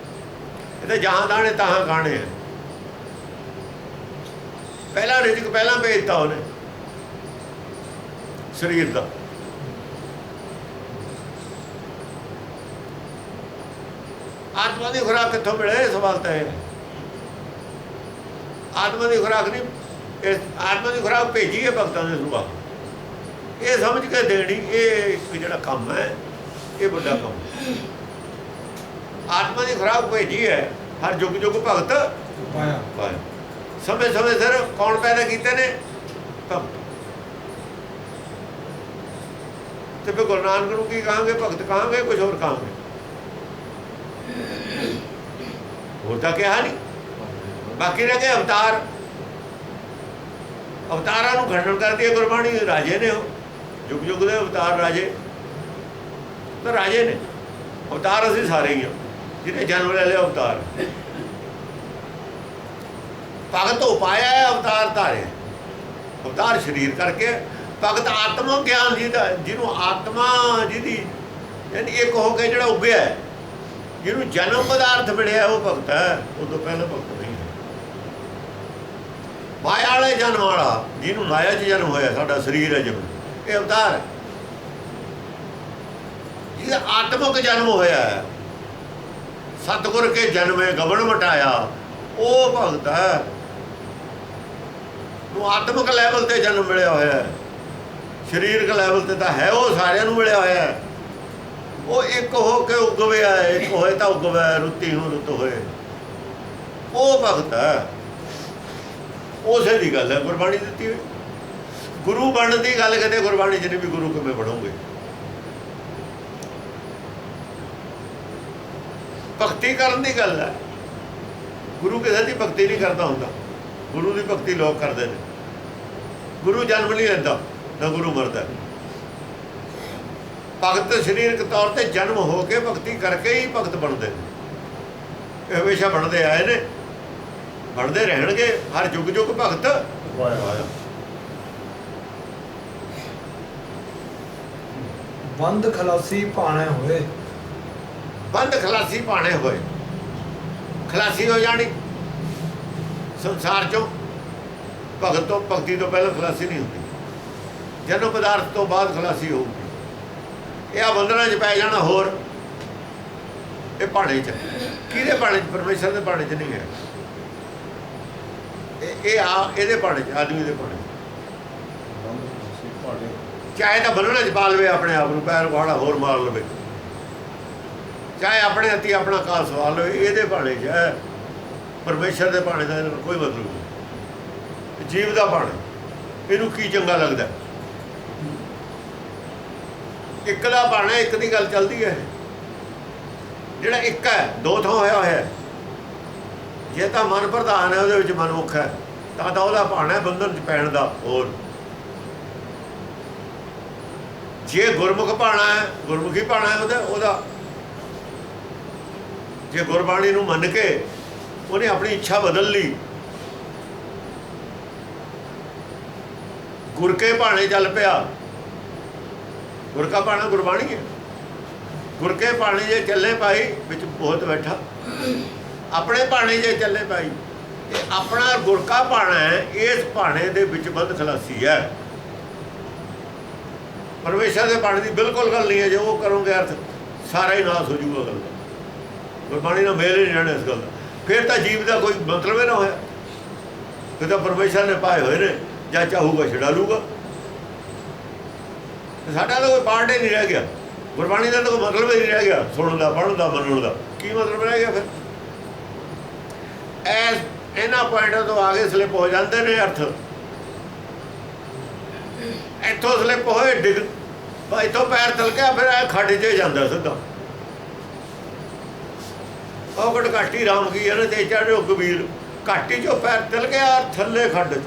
ਇਹ ਤਾਂ ਜਹਾਂ ਦਾਣੇ ਤਹਾਂ ਖਾਣੇ ਹੈ। ਪਹਿਲਾ ਰਿਜ਼ਕ ਪਹਿਲਾਂ ਭੇਜਤਾ ਉਹਨੇ ਸਰੀਰ ਦਾ। ਆਤਮਾ ਦੀ ਖੁਰਾਕ ਕਿੱਥੋਂ ਮਿਲੇ? ਸਵਾਲ ਤਾਂ ਹੈ। ਆਤਮਾ ਦੀ ਖੁਰਾਕ ਨਹੀਂ, ਆਤਮਾ ਦੀ ਖੁਰਾਕ ਭੇਜੀ ਹੈ ਭਗਤਾਂ ਦੇ ਥਰੂ। ਇਹ ਸਮਝ ਕੇ ਦੇਣੀ, ਇਹ ਇੱਕ ਜਿਹੜਾ ਕੰਮ ਹੈ, ਇਹ ਵੱਡਾ ਕੰਮ। ਆਤਮਾ ਦੀ ਖੁਰਾਕ ਭੇਜੀ ਹੈ। ਹਰ ਯੁੱਗ ਯੁੱਗ ਭਗਤ ਪਾਇਆ। ਸਮੇਂ ਸਮੇਂ ਸਿਰ ਕੌਣ ਪੈਦਾ ਕੀਤੇ ਨੇ? ਭਗਤ। ਤੇ ਫਿਰ ਗੁਰੂ ਨਾਨਕ ਨੂੰ ਕੀ ਕਹਾਂਗੇ? ਭਗਤ ਕਹਾਂਗੇ, ਕੁਝ ਹੋਰ ਕਹਾਂਗੇ? ਹੋਰ ਤਾਂ ਕਿਹਾ ਨਹੀਂ। ਬਾਕੀ ਰਹਿ ਗਏ ਅਵਤਾਰ। ਅਵਤਾਰਾਂ ਨੂੰ ਖੰਡਨ ਕਰਦੀ ਹੈ ਗੁਰਬਾਣੀ। ਰਾਜੇ ਨੇ ਉਹ ਯੁੱਗ ਯੁੱਗ ਦੇ ਅਵਤਾਰ, ਰਾਜੇ ਤਾਂ ਰਾਜੇ ਨੇ। ਅਵਤਾਰ ਅਸੀਂ ਸਾਰੇ ਹੀ ਹਾਂ, ਜਿਹਨੇ ਜਨਮ ਲੈ ਲਿਆ ਅਵਤਾਰ। ਭਗਤ ਉਪਾਇਆ ਹੈ, ਅਵਤਾਰ ਧਾਰਿਆ। ਅਵਤਾਰ ਸਰੀਰ ਕਰਕੇ। ਭਗਤ ਆਤਮਾ ਗਿਆਨ ਜਿਹਨੂੰ ਆਤਮਾ ਜਿਹਦੀ ਯਾਨੀ ਇੱਕ ਹੋ ਕੇ ਜਿਹੜਾ ਉੱਗਿਆ, ਜਿਹਨੂੰ ਜਨਮ ਪਦਾਰਥ ਮਿਲਿਆ, ਉਹ ਭਗਤ ਹੈ। ਉਦੋਂ ਪਹਿਲਾਂ ਭਗਤ ਨਹੀਂ ਹੈ। ਮਾਇਆ ਵਾਲੇ ਜਨਮ ਵਾਲਾ, ਜਿਹਨੂੰ ਮਾਇਆ 'ਚ ਜਨਮ ਹੋਇਆ, ਸਾਡਾ ਸਰੀਰ ਹੈ ਜਿਵੇਂ, ਇਹ ਅਵਤਾਰ ਹੈ। ਜਿਹਦਾ ਆਤਮਕ ਜਨਮ ਹੋਇਆ, ਸਤਿਗੁਰ ਕੇ ਜਨਮੇ ਗਵਨ ਮਟਾਇਆ, ਉਹ ਭਗਤ ਹੈ। ਨੂੰ ਆਤਮਕ ਲੈਵਲ ਤੇ ਜਨਮ ਮਿਲਿਆ ਹੋਇਆ, ਸਰੀਰਕ ਲੈਵਲ ਤੇ ਤਾਂ ਹੈ, ਉਹ ਸਾਰਿਆਂ ਨੂੰ ਮਿਲਿਆ ਹੋਇਆ। ਉਹ ਇੱਕ ਹੋ ਕੇ ਉਗਵਿਆ, ਇੱਕ ਹੋਏ ਤਾਂ ਉਗਵੈ, ਰੁੱਤੀ ਨੂੰ ਰੁੱਤ ਹੋਏ, ਉਹ ਭਗਤ ਹੈ। ਉਸੇ ਦੀ ਗੱਲ ਹੈ ਗੁਰਬਾਣੀ ਦਿੱਤੀ ਹੋਈ। ਗੁਰੂ ਬਣਨ ਦੀ ਗੱਲ ਕਦੇ ਗੁਰਬਾਣੀ 'ਚ ਨਹੀਂ ਵੀ ਗੁਰੂ ਕਿਵੇਂ ਬਣੋਗੇ। ਭਗਤੀ ਕਰਨ ਦੀ ਗੱਲ ਹੈ। ਗੁਰੂ ਕਿਸੇ ਦੀ ਭਗਤੀ ਨਹੀਂ ਕਰਦਾ ਹੁੰਦਾ। ਗੁਰੂ ਦੀ ਭਗਤੀ ਲੋਕ ਕਰਦੇ ਨੇ। ਗੁਰੂ ਜਨਮ ਨਹੀਂ ਲੈਂਦਾ, ਨਾ ਗੁਰੂ ਮਰਦਾ। ਭਗਤ ਸਰੀਰਕ ਤੌਰ ਤੇ ਜਨਮ ਹੋ ਕੇ ਭਗਤੀ ਕਰਕੇ ਹੀ ਭਗਤ ਬਣਦੇ ਨੇ। ਇਹ ਹਮੇਸ਼ਾ ਬਣਦੇ ਆਏ ਨੇ, ਬਣਦੇ ਰਹਿਣਗੇ। ਹਰ ਯੁੱਗ ਯੁੱਗ ਭਗਤ ਆਇਆ। ਬੰਦ ਖਲਾਸੀ ਭਾਣੇ ਹੋਏ। ਬੰਦ ਖਲਾਸੀ ਭਾਣੇ ਹੋਏ। ਖਲਾਸੀ ਹੋ ਜਾਣੀ ਸੰਸਾਰ ਚੋਂ। ਭਗਤ ਤੋਂ, ਭਗਤੀ ਤੋਂ ਪਹਿਲਾਂ ਖਲਾਸੀ ਨਹੀਂ ਹੁੰਦੀ। ਜਨਮ ਪਦਾਰਥ ਤੋਂ ਬਾਅਦ ਖਲਾਸੀ ਹੋਊਗੀ। ਇਹ ਆ ਬੰਧਨਾਂ 'ਚ ਪੈ ਜਾਣਾ। ਹੋਰ ਇਹ ਭਾਣੇ 'ਚ ਕਿਹਦੇ ਭਾਣੇ 'ਚ? ਪਰਮੇਸ਼ਰ ਦੇ ਭਾਣੇ 'ਚ ਨਹੀਂ ਹੈ। ਇਹ ਇਹਦੇ ਭਾਣੇ 'ਚ, ਆਦਮੀ ਦੇ ਭਾਣੇ 'ਚ। ਚਾਹੇ ਤਾਂ ਬੰਨਣਾ 'ਚ ਪਾ ਲਵੇ ਆਪਣੇ ਆਪ ਨੂੰ, ਪੈਰ ਵਾਲਾ ਹੋਰ ਮਾਰ ਲਵੇ, ਚਾਹੇ ਆਪਣੇ ਹੱਥੀਂ ਆਪਣਾ ਕਾਲ ਸਵਾਲ ਲਵੇ, ਇਹਦੇ ਭਾਣੇ 'ਚ ਹੈ। ਪਰਮੇਸ਼ਰ ਦੇ ਭਾਣੇ ਦਾ ਇਹਨਾਂ ਨੂੰ ਕੋਈ ਮਤਲਬ ਨਹੀਂ। ਜੀਵ ਦਾ ਭਾਣਾ, ਇਹਨੂੰ ਕੀ ਚੰਗਾ ਲੱਗਦਾ? ਇੱਕ ਦਾ ਭਾਣਾ, ਇੱਕ ਦੀ ਗੱਲ ਚੱਲਦੀ ਹੈ। ਜਿਹੜਾ ਇੱਕ ਹੈ ਦੋ ਥਾਂ ਹੋਇਆ ਹੋਇਆ। ਜੇ ਤਾਂ ਮਨ ਪ੍ਰਧਾਨ ਹੈ, ਉਹਦੇ ਵਿੱਚ ਮਨਮੁਖ ਹੈ, ਤਾਂ ਉਹਦਾ ਭਾਣਾ ਹੈ ਬੰਧਨ 'ਚ ਪੈਣ ਦਾ। ਹੋਰ ਜੇ ਗੁਰਮੁਖ ਭਾਣਾ ਹੈ, ਗੁਰਮੁਖੀ ਭਾਣਾ ਹੈ ਉਹਦਾ ਜੇ ਗੁਰਬਾਣੀ ਨੂੰ ਮੰਨ ਕੇ ਉਹਨੇ ਆਪਣੀ ਇੱਛਾ ਬਦਲ ਲਈ, ਗੁਰ ਕੇ ਭਾਣੇ ਚੱਲ ਪਿਆ। ਗੁਰ ਕਾ ਭਾਣਾ ਗੁਰਬਾਣੀ ਹੈ। ਗੁਰ ਕੇ ਭਾਣੇ ਜੇ ਚੱਲੇ ਭਾਈ, ਵਿੱਚ ਬਹੁਤ ਬੈਠਾ। ਆਪਣੇ ਭਾਣੇ ਜੇ ਚੱਲੇ ਭਾਈ, ਇਹ ਆਪਣਾ ਗੁਰ ਕਾ ਭਾਣਾ ਹੈ। ਇਸ ਭਾਣੇ ਦੇ ਵਿੱਚ ਬੰਦ ਖਲਾਸੀ ਹੈ। ਪਰਮੇਸ਼ਰ ਦੇ ਭਾਣੇ ਦੀ ਬਿਲਕੁਲ ਗੱਲ ਨਹੀਂ ਹੈ। ਜੇ ਉਹ ਕਰੋਗੇ ਅਰਥ ਸਾਰਾ ਹੀ ਨਾਸ ਹੋ ਜੂਗਾ ਗੱਲ ਦਾ। ਗੁਰਬਾਣੀ ਨਾਲ ਮੇਲ ਹੀ ਨਹੀਂ ਰਹਿਣਾ ਇਸ ਗੱਲ ਦਾ। ਫਿਰ ਤਾਂ ਜੀਵ ਦਾ ਕੋਈ ਮਤਲਬ ਹੀ ਨਾ ਹੋਇਆ। ਫਿਰ ਤਾਂ ਪਰਮੇਸ਼ਰ ਨੇ ਪਾਏ ਹੋਏ ਨੇ, ਜਾਂ ਚਾਹੂਗਾ ਛਡਾ ਲੂਗਾ। ਸਾਡਾ ਤਾਂ ਕੋਈ ਪਾਰਟ ਹੀ ਨਹੀਂ ਰਹਿ ਗਿਆ। ਗੁਰਬਾਣੀ ਦਾ ਤਾਂ ਕੋਈ ਮਤਲਬ ਹੀ ਨਹੀਂ ਰਹਿ ਗਿਆ। ਸੁਣਨ ਦਾ, ਪੜ੍ਹਨ ਦਾ, ਮੰਨਣ ਦਾ ਕੀ ਮਤਲਬ ਰਹਿ ਗਿਆ? ਫਿਰ ਇਹਨਾਂ ਪੁਆਇੰਟਾਂ ਤੋਂ ਆ ਕੇ ਸਲਿੱਪ ਹੋ ਜਾਂਦੇ ਨੇ ਅਰਥ। ਇੱਥੋਂ ਸਲਿੱਪ ਹੋਏ ਡਿੱਗ, ਇੱਥੋਂ ਪੈਰ ਤਲਕਿਆ, ਫਿਰ ਇਹ ਖੱਡ 'ਚ ਜਾਂਦਾ ਸਿੱਧਾ। ਉਹ ਘਾਟੀ ਰਾਮ ਕੀ ਇਹਨੇ ਤੇ ਚੜ੍ਹੋ ਕਬੀਰ, ਘਾਟੀ 'ਚੋਂ ਪੈਰ ਤਿਲ ਗਿਆ, ਥੱਲੇ ਖੱਡ 'ਚ।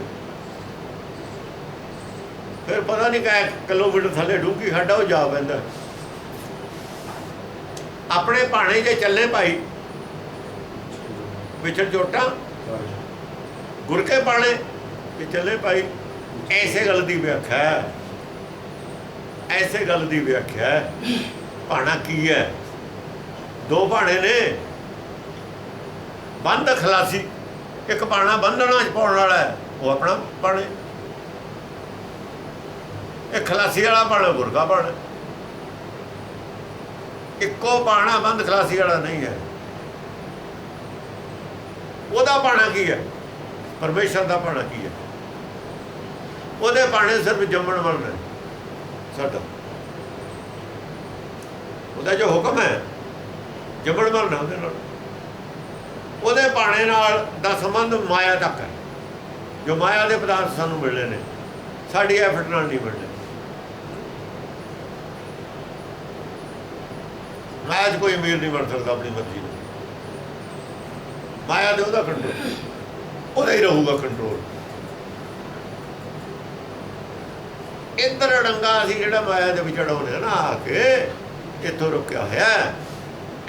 ਫਿਰ ਪਤਾ ਨਹੀਂ ਕਿ ਕਿਲੋਮੀਟਰ ਥੱਲੇ ਡੂੰਘੀ ਖੱਡ ਆ, ਉਹ ਜਾ ਪੈਂਦਾ। ਆਪਣੇ ਭਾਣੇ ਜੇ ਚੱਲੇ ਭਾਈ, ਵਿਛੜ ਜੋਟਾਂ। ਗੁਰ ਕੇ ਭਾਣੇ ਜੇ ਚੱਲੇ ਭਾਈ, ਐਸੇ ਗੱਲ ਦੀ ਵਿਆਖਿਆ ਹੈ। ਐਸੇ ਗੱਲ ਦੀ ਵਿਆਖਿਆ ਹੈ। ਭਾਣਾ ਕੀ ਹੈ? ਦੋ ਭਾਣੇ ਨੇ, ਬੰਦ ਖਲਾਸੀ। ਇੱਕ ਭਾਣਾ ਬੰਧਨਾਂ 'ਚ ਪਾਉਣ ਵਾਲਾ ਹੈ, ਉਹ ਆਪਣਾ ਭਾਣੇ। ਇਹ ਖਲਾਸੀ ਵਾਲਾ ਭਾਣਾ ਗੁਰ ਕਾ ਭਾਣਾ। ਇੱਕੋ ਭਾਣਾ ਬੰਦ ਖਲਾਸੀ ਵਾਲਾ ਨਹੀਂ ਹੈ। ਉਹਦਾ ਭਾਣਾ ਕੀ ਹੈ? ਪਰਮੇਸ਼ਰ ਦਾ ਭਾਣਾ ਕੀ ਹੈ? ਉਹਦੇ ਭਾਣੇ ਸਿਰਫ ਜੰਮਣ ਮਰਨ ਹੈ ਸਾਡਾ। ਉਹਦਾ ਜੋ ਹੁਕਮ ਹੈ ਜੰਮਣ ਮਰਨ ਉਹਦੇ ਨਾਲ। ਉਹਦੇ ਭਾਣੇ ਨਾਲ ਦਾ ਸੰਬੰਧ ਮਾਇਆ ਤੱਕ ਹੈ। ਜੋ ਮਾਇਆ ਦੇ ਪਦਾਰਥ ਸਾਨੂੰ ਮਿਲਣੇ ਨੇ, ਸਾਡੀ ਐਫਰਟ ਨਾਲ ਨਹੀਂ ਮਿਲਣੇ। ਮਾਇਆ 'ਚ ਕੋਈ ਅਮੀਰ ਨਹੀਂ ਬਣ ਸਕਦਾ ਆਪਣੀ ਮਰਜ਼ੀ ਨਾਲ। ਮਾਇਆ ਦੇ ਉਹਦਾ ਕੰਟਰੋਲ, ਉਹਦਾ ਹੀ ਰਹੂਗਾ ਕੰਟਰੋਲ। ਇੰਦਰ ਡੰਗਾ ਅਸੀਂ ਜਿਹੜਾ ਮਾਇਆ ਦੇ ਵਿੱਚ ਅੜਾਉਂਦੇ ਨਾ ਆ ਕੇ, ਇੱਥੋਂ ਰੁਕਿਆ ਹੋਇਆ।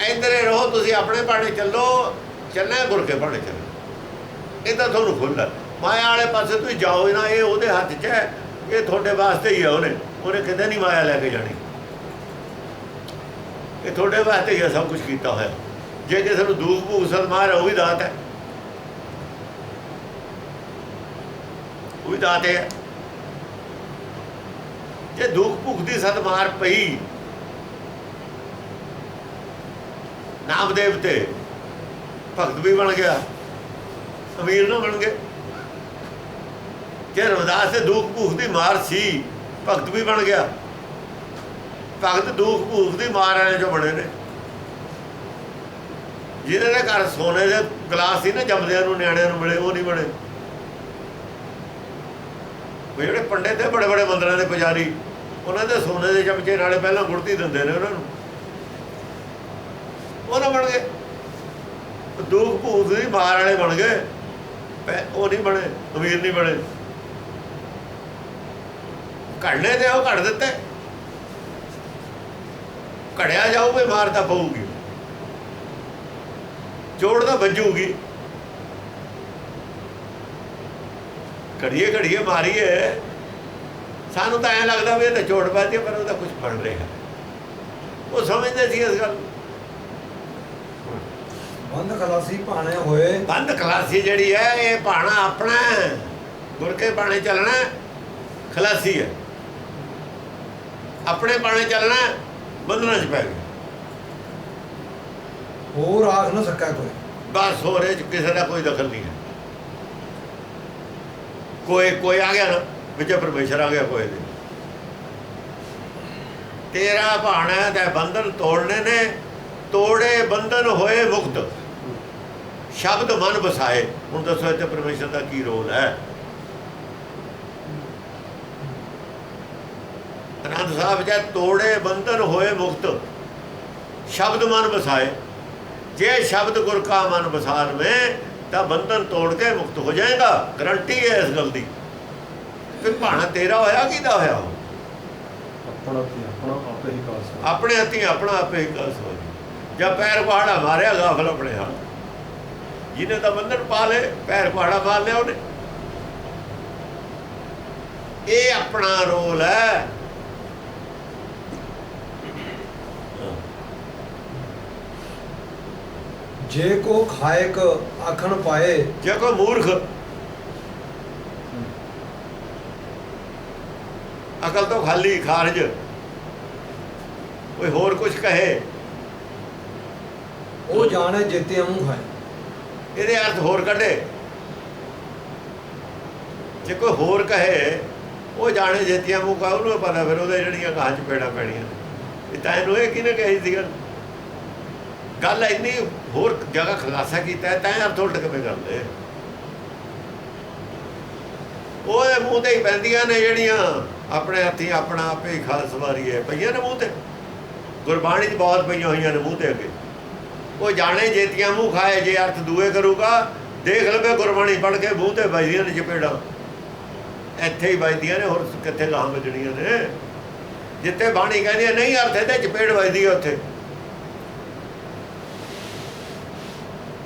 ਇੰਦਰੇ ਰਹੋ, ਤੁਸੀਂ ਆਪਣੇ ਭਾਣੇ ਚੱਲੋ। ਚੱਲਣਾ ਗੁਰ ਕੇ ਭਾਣੇ ਚੱਲਣਾ। ਇਹ ਤਾਂ ਤੁਹਾਨੂੰ ਖੁੱਲ੍ਹਾ। ਮਾਇਆ ਵਾਲੇ ਪਾਸੇ ਤੁਸੀਂ ਜਾਓ ਨਾ, ਇਹ ਉਹਦੇ ਹੱਥ 'ਚ ਹੈ। ਇਹ ਤੁਹਾਡੇ ਵਾਸਤੇ ਹੀ ਹੈ। ਉਹਨੇ ਕਿਤੇ ਨਹੀਂ ਮਾਇਆ ਲੈ ਕੇ ਜਾਣੀ। ਇਹ ਤੁਹਾਡੇ ਵਾਸਤੇ ਹੀ ਹੈ ਸਭ ਕੁਛ ਕੀਤਾ ਹੋਇਆ। ਜੇ ਕਿਸੇ ਨੂੰ ਦੁੱਖ ਭੂਖ ਸਦਮਾਰ ਹੈ, ਉਹ ਵੀ ਦਾਤ ਹੈ। ਉਹ ਵੀ ਦਾਤ ਹੈ। ਜੇ ਦੁੱਖ ਭੁੱਖ ਦੀ ਸਦਮਾਰ ਪਈ ਨਾਮਦੇਵ ਤੇ, ਭਗਤ ਵੀ ਬਣ ਗਿਆ, ਅਮੀਰ ਨਾ ਬਣ ਗਏ। ਜੇ ਰਵਿਦਾਸ ਦੇ ਦੁੱਖ ਭੁੱਖ ਦੀ ਮਾਰ ਸੀ, ਭਗਤ ਵੀ ਬਣ ਗਿਆ। ਭਗਤ ਦੁੱਖ ਭੁੱਖ ਦੀ ਮਾਰ ਵਾਲੇ ਜੋ ਬਣੇ ਨੇ। ਜਿਹਨਾਂ ਦੇ ਘਰ ਸੋਨੇ ਦੇ ਗਲਾਸ ਸੀ ਨਾ, ਜੰਮਦਿਆਂ ਨੂੰ ਨਿਆਣਿਆਂ ਨੂੰ ਮਿਲੇ, ਉਹ ਨਹੀਂ ਬਣੇ। ਜਿਹੜੇ ਪੰਡਿਤ ਤੇ ਬੜੇ ਬੜੇ ਮੰਦਰਾਂ ਦੇ ਪੁਜਾਰੀ, ਉਹਨਾਂ ਦੇ ਸੋਨੇ ਦੇ ਚਮਚੇ ਨਾਲੇ ਪਹਿਲਾਂ ਗੁੜਤੀ ਦਿੰਦੇ ਨੇ ਉਹਨਾਂ ਨੂੰ, ਉਹ ਨਾ ਬਣ ਗਏ। ਦੁੱਖ ਭੂਖ ਦੀ ਮਾਰ ਵਾਲੇ ਬਣ ਗਏ, ਉਹ ਨਹੀਂ ਬਣੇ, ਅਮੀਰ ਨਹੀਂ ਬਣੇ। ਘੜਨੇ ਤੇ ਉਹ ਘੜ ਦਿੱਤੇ। ਘੜਿਆ ਜਾਊਗੇ, ਮਾਰ ਤਾਂ ਪਊਗੀ, ਚੋੜ ਤਾਂ ਵੱਜੂਗੀ। ਘੜੀਏ ਘੜੀਏ ਮਾਰੀਏ, ਸਾਨੂੰ ਤਾਂ ਐਂ ਲੱਗਦਾ ਵੀ ਇਹ ਤਾਂ ਚੋਟ ਪਾਤੀ, ਪਰ ਉਹਦਾ ਕੁਝ ਬਣ ਰਿਹਾ। ਉਹ ਸਮਝਦੇ ਸੀ ਇਸ ਗੱਲ। ਬੰਦ ਖਲਾਸੀ ਭਾਣੇ ਹੋਏ। ਬੰਦ ਖਲਾਸੀ ਜਿਹੜੀ ਹੈ, ਇਹ ਭਾਣਾ ਆਪਣਾ ਗੁਰ ਕੇ ਭਾਣੇ ਚੱਲਣਾ ਖਲਾਸੀ ਹੈ। ਆਪਣੇ ਭਾਣੇ ਚੱਲਣਾ ਬੰਧਨਾਂ 'ਚ ਪੈ ਗਿਆ। ਹੋਰ ਆਖ ਨਾ ਸਕਾ ਕੋਈ। ਬਸ ਹੋਰ ਇਹ 'ਚ ਕਿਸੇ ਦਾ ਕੋਈ ਦਖਲ ਨਹੀਂ ਹੈ। ਕੋਈ ਆ ਗਿਆ ਨਾ ਵਿੱਚ ਪਰਮੇਸ਼ਰ ਆ ਗਿਆ ਕੋਈ ਨਹੀਂ। ਤੇਰਾ ਭਾਣਾ ਤੇ ਬੰਧਨ ਤੋੜਨੇ ਨੇ, ਤੋੜੇ ਬੰਧਨ ਹੋਏ ਮੁਕਤ, ਸ਼ਬਦ ਮਨ ਵਸਾਏ। ਹੁਣ ਦੱਸੋ ਇੱਥੇ ਪਰਮੇਸ਼ਰ ਦਾ ਕੀ ਰੋਲ ਹੈ? ਆਨੰਦ ਸਾਹਿਬ ਜੀ, ਤੋੜੇ ਬੰਧਨ ਹੋਏ ਮੁਕਤ, ਸ਼ਬਦ ਮਨ ਵਸਾਏ। ਜੇ ਸ਼ਬਦ ਗੁਰ ਕਾ ਮਨ ਵਸਾਰ में ਤਾਂ ਬੰਧਨ ਤੋੜ ਕੇ ਮੁਕਤ ਹੋ ਜਾਏਗਾ। ਗਰੰਟੀ ਹੈ ਇਸ ਗੱਲ ਦੀ। ਫਿਰ ਭਾਣਾ ਤੇਰਾ ਹੋਇਆ ਕਿਹਦਾ ਹੋਇਆ? ਆਪਣਾ ਆਪੇ ਹੀ ਕਾਸ ਆਪਣੇ ਹੱਥੀਂ ਆਪਣਾ ਆਪੇ ਹੀ ਕਾਸ ਹੋ। ਜਾਂ ਪੈਰ ਪਹਾੜਾ ਮਾਰਿਆ ਗਾਫਲ ਆਪਣੇ ਹੱਥ, ਜਿਹਨੇ ਤਾਂ ਬੰਧਨ ਪਾ ਲਏ, ਪੈਰ ਪਹਾੜਾ ਮਾਰ ਲਿਆ ਉਹਨੇ। ਇਹ ਆਪਣਾ ਰੋਲ ਹੈ। ਜੇ ਕੋ ਖਾਇਕ ਆਖਣ ਪਾਏ, ਜੇ ਕੋਈ ਮੂਰਖ ਅਕਲ ਤੋਂ ਖਾਲੀ ਖਾਰਜ ਕੋਈ ਹੋਰ ਕੁਝ ਕਹੇ, ਉਹ ਜਾਣੇ ਜੇਤਿਆਂ ਮੂੰਹ ਖਾਏ। ਇਹਦੇ ਅਰਥ ਹੋਰ ਕੱਢੇ। ਜੇ ਕੋਈ ਹੋਰ ਕਹੇ, ਉਹ ਜਾਣੇ ਜੇਤੀਆਂ ਮੂੰਹ ਕਾ, ਉਹਨੂੰ ਪਤਾ ਫਿਰ ਉਹਦੇ ਜਿਹੜੀਆਂ ਗਾਂ 'ਚ ਪੇੜਾਂ ਪੈਣੀਆਂ ਨੇ। ਤਾਂ ਇਹਨੂੰ ਇਹ ਕਿਹਨੇ ਕਹੀ ਸੀ ਗੱਲ ਇੰਨੀ ਹੋਰ ਜਗ੍ਹਾ ਖੁਲਾਸਾ ਕੀਤਾ ਤੈਂ ਅਰਥ ਉਲਟ ਕਿਵੇਂ ਕਰਦੇ? ਉਹਦੇ ਮੂੰਹ ਤੇ ਹੀ ਪੈਂਦੀਆਂ ਨੇ ਜਿਹੜੀਆਂ ਆਪਣੇ ਹੱਥੀਂ ਆਪਣਾ ਆਪੇ ਹੀ ਖਾਸ ਵਾਰੀ ਹੈ ਪਈਆਂ ਨੇ ਮੂੰਹ ਤੇ। ਗੁਰਬਾਣੀ 'ਚ ਬਹੁਤ ਪਈਆਂ ਹੋਈਆਂ ਨੇ ਮੂੰਹ ਤੇ ਅੱਗੇ। ਉਹ ਜਾਣੇ ਜੇਤੀਆਂ ਮੂੰਹ ਖਾਏ, ਜੇ ਅਰਥ ਦੂਏ ਕਰੂਗਾ। ਦੇਖ ਲਵੇ ਗੁਰਬਾਣੀ ਪੜ੍ਹ ਕੇ ਮੂੰਹ ਤੇ ਵੱਜਦੀਆਂ ਨੇ ਚਪੇੜਾਂ, ਇੱਥੇ ਹੀ ਵੱਜਦੀਆਂ ਨੇ, ਹੋਰ ਕਿੱਥੇ ਗਾਹਾਂ ਵੱਜਣੀਆਂ ਨੇ? ਜਿੱਥੇ ਬਾਣੀ ਕਹਿੰਦੀ ਨਹੀਂ ਅਰਥ ਇਹਦੇ ਚਪੇੜ ਵੱਜਦੀ ਹੈ ਉੱਥੇ।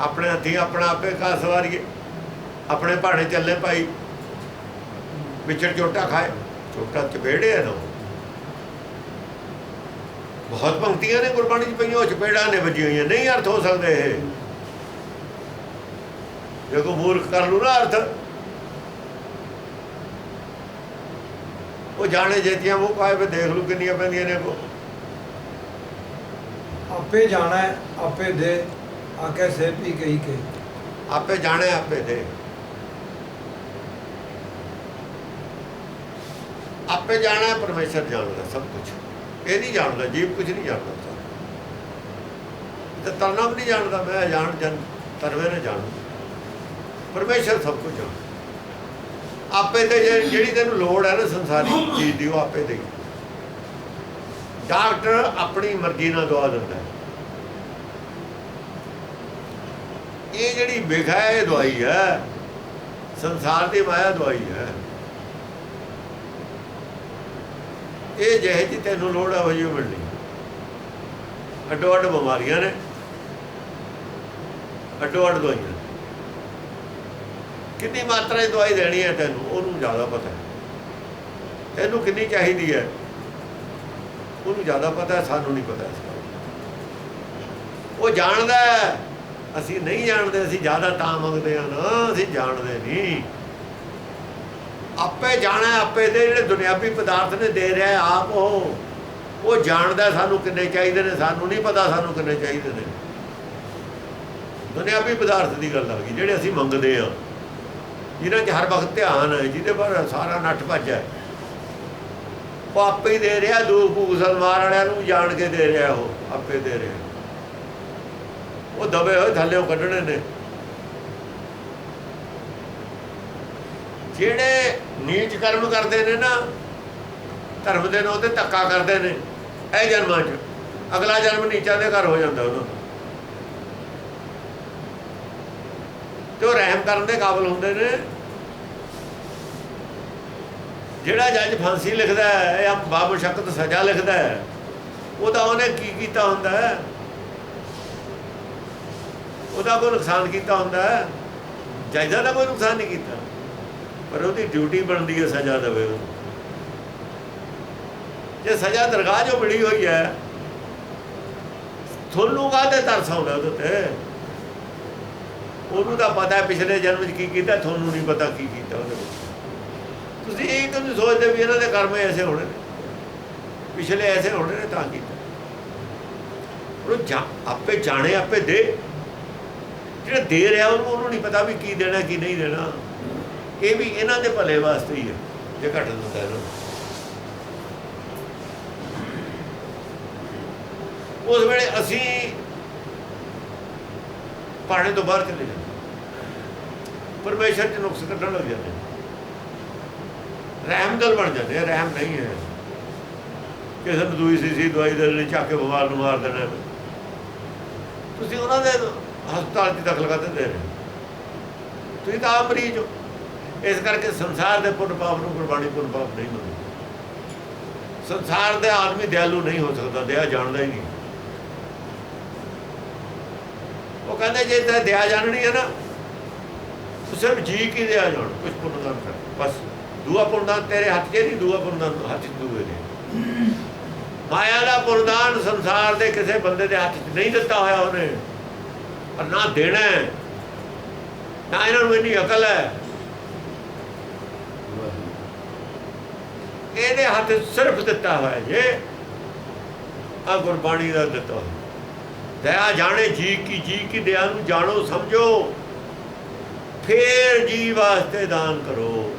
ਆਪਣੇ ਹੱਥੀਂ ਆਪਣਾ ਆਪੇ ਘਾਹ ਸਵਾਰੀਏ, ਆਪਣੇ ਭਾਣੇ ਚੱਲੇ ਭਾਈ, ਵਿਚੜ ਚੋਟਾ ਖਾਏ। ਚੋਟਾ ਚਪੇੜੇ ਆ ਨਾ, ਬਹੁਤ ਪੰਕਤੀਆਂ ਨੇ ਗੁਰਬਾਣੀ 'ਚ ਪਈਆਂ, ਉਹ ਚਪੇੜਾਂ ਨੇ ਵੱਜੀਆਂ ਹੋਈਆਂ। ਨਹੀਂ ਅਰਥ ਹੋ ਸਕਦੇ ਇਹ। ਜੇ ਕੋਈ ਮੂਰਖ ਕਰ ਲੂ ਨਾ ਅਰਥ, ਉਹ ਜਾਣੇ ਜੇਤੀਆਂ ਮੂੰਹ ਪਾਏ। ਫਿਰ ਦੇਖ ਲੂ ਕਿੰਨੀਆਂ ਪੈਂਦੀਆਂ ਨੇ ਕੋ। ਆਪੇ ਜਾਣਾ ਆਪੇ ਦੇ, ਆਕੇ ਸੇਪੀ ਕਹੀ ਕੇ। ਆਪੇ ਜਾਣੇ ਆਪੇ ਦੇ, ਆਪੇ ਜਾਣਾ ਪਰਮੇਸ਼ਰ ਜਾਣਦਾ ਸਭ ਕੁਝ। ਇਹ ਨਹੀਂ ਜਾਣਦਾ, ਜੀਵ ਕੁਝ ਨਹੀਂ ਜਾਣਦਾ। ਤੇ ਤਰਨਾ ਵੀ ਨਹੀਂ ਜਾਣਦਾ। ਮੈਂ ਜਾਣ ਜਨ ਤਰਵੇ ਨੇ ਜਾਣੂ, ਪਰਮੇਸ਼ਰ ਸਭ ਕੁਝ ਜਾਣਦਾ। ਆਪੇ ਤੇ ਜਿਹੜੀ ਤੈਨੂੰ ਲੋੜ ਹੈ ਨਾ ਸੰਸਾਰੀ ਚੀਜ਼ ਦੀ, ਉਹ ਆਪੇ ਦੇ। ਡਾਕਟਰ ਆਪਣੀ ਮਰਜ਼ੀ ਨਾਲ ਦਵਾ ਦਿੰਦਾ। ਇਹ ਜਿਹੜੀ ਬੇਖਾਇਆ ਦਵਾਈ ਹੈ, ਸੰਸਾਰ ਦੀ ਮਾਇਆ ਦਵਾਈ ਹੈ। ਇਹ ਜਿਹੇ ਜਿਹੀ ਤੈਨੂੰ ਲੋੜ ਹੈ ਉਹ ਜਿਹੀ ਮਿਲਣੀ। ਅੱਡੋ ਅੱਡ ਬਿਮਾਰੀਆਂ ਨੇ, ਅੱਡੋ ਅੱਡ ਦਵਾਈਆਂ। ਕਿੰਨੀ ਮਾਤਰਾ 'ਚ ਦਵਾਈ ਦੇਣੀ ਹੈ ਤੈਨੂੰ, ਉਹਨੂੰ ਜ਼ਿਆਦਾ ਪਤਾ ਹੈ। ਤੈਨੂੰ ਕਿੰਨੀ ਚਾਹੀਦੀ ਹੈ ਉਹਨੂੰ ਜ਼ਿਆਦਾ ਪਤਾ, ਸਾਨੂੰ ਨਹੀਂ ਪਤਾ ਇਸ ਗੱਲ। ਉਹ ਜਾਣਦਾ, ਅਸੀਂ ਨਹੀਂ ਜਾਣਦੇ। ਅਸੀਂ ਜ਼ਿਆਦਾ ਤਾਂ ਮੰਗਦੇ ਹਾਂ ਨਾ, ਅਸੀਂ ਜਾਣਦੇ ਨਹੀਂ। ਆਪੇ ਜਾਣਾ ਆਪੇ ਦੇ। ਜਿਹੜੇ ਦੁਨਿਆਵੀ ਪਦਾਰਥ ਨੇ ਦੇ ਰਿਹਾ ਆਪ, ਉਹ ਜਾਣਦਾ ਸਾਨੂੰ ਕਿੰਨੇ ਚਾਹੀਦੇ ਨੇ। ਸਾਨੂੰ ਨਹੀਂ ਪਤਾ ਸਾਨੂੰ ਕਿੰਨੇ ਚਾਹੀਦੇ ਨੇ। ਦੁਨਿਆਵੀ ਪਦਾਰਥ ਦੀ ਗੱਲ ਆ ਗਈ, ਜਿਹੜੇ ਅਸੀਂ ਮੰਗਦੇ ਹਾਂ, ਜਿਨ੍ਹਾਂ 'ਚ ਹਰ ਵਕਤ ਧਿਆਨ ਹੈ, ਜਿਹਦੇ ਪਰ ਸਾਰਾ ਨੱਠ ਭੱਜ ਹੈ, ਉਹ ਆਪੇ ਹੀ ਦੇ ਰਿਹਾ। ਦੂਰ ਮੁਸਲਮਾਨ ਵਾਲਿਆਂ ਨੂੰ ਜਾਣ ਕੇ ਦੇ ਰਿਹਾ, ਉਹ ਆਪੇ ਦੇ ਰਿਹਾ। ਉਹ ਦਬੇ ਹੋਏ ਥੱਲੇ ਕੱਢਣੇ ਨੇ। ਜਿਹੜੇ ਨੀਚ ਕਰਮ ਕਰਦੇ ਨੇ ਨਾ, ਧਰਮ ਦੇ ਨਾਂ ਤੇ ਧੱਕਾ ਕਰਦੇ ਨੇ ਇਹ ਜਨਮਾਂ 'ਚ, ਅਗਲਾ ਜਨਮ ਨੀਚਾਂ ਦੇ ਘਰ ਹੋ ਜਾਂਦਾ ਉਹਨਾਂ ਦਾ। ਤੇ ਉਹ ਰਹਿਮ ਕਰਨ ਦੇ ਕਾਬਲ ਹੁੰਦੇ ਨੇ। ਜਿਹੜਾ ਜੱਜ ਫਾਂਸੀ ਲਿਖਦਾ ਹੈ ਜਾਂ ਬਾਮੁਸ਼ੱਕਤ ਸਜ਼ਾ ਲਿਖਦਾ ਹੈ, ਉਹਦਾ ਉਹਨੇ ਕੀ ਕੀਤਾ ਹੁੰਦਾ ਹੈ? ਉਹਦਾ ਕੋਈ ਨੁਕਸਾਨ ਕੀਤਾ ਹੁੰਦਾ ਹੈ? ਜੱਜ ਦਾ ਕੋਈ ਨੁਕਸਾਨ ਨਹੀਂ ਕੀਤਾ, ਪਰ ਉਹਦੀ ਡਿਊਟੀ ਬਣਦੀ ਹੈ ਸਜ਼ਾ ਦੇਵੇ ਉਹਨੂੰ। ਜੇ ਸਜ਼ਾ ਦਰਗਾਹ 'ਚੋਂ ਮਿਲੀ ਹੋਈ ਹੈ, ਤੁਹਾਨੂੰ ਕਾਹਦੇ ਤਰਸ ਆਉਂਦਾ ਉਹਦੇ ਤੇ? ਉਹਨੂੰ ਤਾਂ ਪਤਾ ਪਿਛਲੇ ਜਨਮ 'ਚ ਕੀ ਕੀਤਾ, ਤੁਹਾਨੂੰ ਨਹੀਂ ਪਤਾ ਕੀ ਕੀਤਾ ਉਹਦੇ ਵਿੱਚ। ਤੁਸੀਂ ਇਹ ਤਾਂ ਨਹੀਂ ਸੋਚਦੇ ਵੀ ਇਹਨਾਂ ਦੇ ਕਰਮ ਐਸੇ ਹੋਣੇ ਨੇ, ਪਿਛਲੇ ਐਸੇ ਹੋਣੇ ਨੇ ਤਾਂ ਕੀਤਾ। ਆਪੇ ਜਾਣੇ ਆਪੇ ਦੇ। ਜਿਹੜਾ ਦੇ ਰਿਹਾ ਉਹਨੂੰ ਨਹੀਂ ਪਤਾ ਵੀ ਕੀ ਦੇਣਾ ਕੀ ਨਹੀਂ ਦੇਣਾ। ਇਹ ਵੀ ਇਹਨਾਂ ਦੇ ਭਲੇ ਵਾਸਤੇ ਹੀ ਹੈ ਜੇ ਘੱਟ ਦਿੰਦਾ ਇਹਨਾਂ ਨੂੰ। ਉਸ ਵੇਲੇ ਅਸੀਂ ਪਾਣੀ ਤੋਂ ਬਾਹਰ ਚਲੇ ਜਾਂਦੇ, ਪਰਮੇਸ਼ਰ 'ਚ ਨੁਕਸ ਕੱਢਣ ਲੱਗ ਜਾਂਦੇ, ਰਹਿਮਦਲ ਬਣ ਜਾਂਦੇ। ਰਹਿਮ ਨਹੀਂ ਹੈ ਕਿਸੇ ਨੂੰ ਦੂਈ ਸੀ ਦਵਾਈ ਦੇ ਲਈ ਚੱਕ ਕੇ ਬਿਮਾਰ ਨੂੰ ਮਾਰ ਦੇਣਾ। ਤੁਸੀਂ ਉਹਨਾਂ ਦੇ ਹਸਪਤਾਲ 'ਚ ਦਖਲ ਕਰ ਦਿੰਦੇ ਨੇ, ਤੁਸੀਂ ਤਾਂ ਆਪ ਮਰੀਜ਼ ਹੋ। ਇਸ ਕਰਕੇ ਸੰਸਾਰ ਦੇ ਪੁੰਨ ਪਾਪ ਨੂੰ ਗੁਰਬਾਣੀ ਪੁੰਨ ਪਾਪ ਨਹੀਂ ਮੰਨਦੀ। ਸੰਸਾਰ ਦੇ ਆਦਮੀ ਦਿਆਲੂ ਨਹੀਂ ਹੋ ਸਕਦਾ, ਦਇਆ ਜਾਣਦਾ ਹੀ ਨਹੀਂ। ਉਹ ਕਹਿੰਦੇ ਜੇ ਤੇ ਦਇਆ ਜਾਣਨੀ ਹੈ ਨਾ, ਸਿਰਫ ਜੀ ਕੀ ਦਇਆ ਜਾਣ, ਕੁਛ ਪੁੰਨਦਾਨ ਕਰ ਬਸ। ਦੂਆ ਪੁੰਨਦਾਨ ਤੇਰੇ ਹੱਥ 'ਚ ਨਹੀਂ, ਦੂਆ ਪੁੰਨਦਾਨ ਹੱਥ 'ਚ ਦੂਏ ਨੇ। ਮਾਇਆ ਦਾ ਪੁੰਨਦਾਨ ਸੰਸਾਰ ਦੇ ਕਿਸੇ ਬੰਦੇ ਦੇ ਹੱਥ 'ਚ ਨਹੀਂ ਦਿੱਤਾ ਹੋਇਆ ਉਹਨੇ, ਪਰ ਨਾ ਦੇਣਾ ਨਾ ਇਹਨਾਂ ਨੂੰ ਇੰਨੀ ਅਕਲ ਹੈ। ਇਹਦੇ ਹੱਥ ਸਿਰਫ ਦਿੱਤਾ ਹੋਇਆ ਜੇ ਆ ਗੁਰਬਾਣੀ ਦਾ ਦਿੱਤਾ ਹੋਇਆ। ਦਇਆ ਜਾਣੇ ਜੀ ਕੀ ਦਇਆ ਨੂੰ ਜਾਣੋ ਸਮਝੋ, ਫੇਰ ਜੀ ਵਾਸਤੇ ਦਾਨ ਕਰੋ।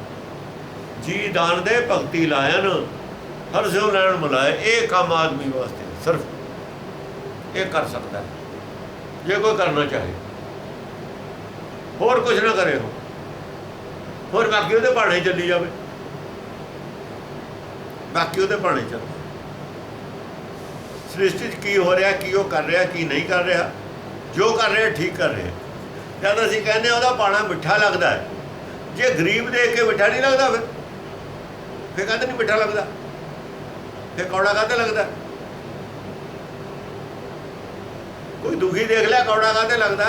ਜੀ ਦਾਨ ਦੇ ਭਗਤੀ ਲਾਇਨ ਹਰ ਸਿਉ ਲੈਣ ਮਿਲਾਏ। ਇਹ ਕੰਮ ਆਦਮੀ ਵਾਸਤੇ ਸਿਰਫ ਇਹ ਕਰ ਸਕਦਾ ਜੇ ਕੋਈ ਕਰਨਾ ਚਾਹੇ, ਹੋਰ ਕੁਝ ਨਾ ਕਰੇ। ਹੋਰ ਬਾਕੀ ਉਹਦੇ ਭਾਣੇ ਚੱਲੀ ਜਾਵੇ, ਬਾਕੀ ਉਹਦੇ ਭਾਣੇ ਚੱਲ। ਸ੍ਰਿਸ਼ਟੀ 'ਚ ਕੀ ਹੋ ਰਿਹਾ, ਕੀ ਉਹ ਕਰ ਰਿਹਾ, ਕੀ ਨਹੀਂ ਕਰ ਰਿਹਾ, ਜੋ ਕਰ ਰਿਹਾ ਠੀਕ ਕਰ ਰਿਹਾ। ਜਦ ਅਸੀਂ ਕਹਿੰਦੇ ਉਹਦਾ ਪਾਣਾ ਮਿੱਠਾ ਲੱਗਦਾ ਹੈ, ਜੇ ਗਰੀਬ ਦੇਖ ਕੇ ਮਿੱਠਾ ਨਹੀਂ ਲੱਗਦਾ ਫਿਰ ਕਹਿੰਦੇ ਨਹੀਂ ਮਿੱਠਾ ਲੱਗਦਾ, ਫਿਰ ਕੌੜਾ ਕਾਹਤੇ ਲੱਗਦਾ। ਕੋਈ ਦੁਖੀ ਦੇਖ ਲਿਆ ਕੌੜਾ ਕਾਹਤੇ ਲੱਗਦਾ।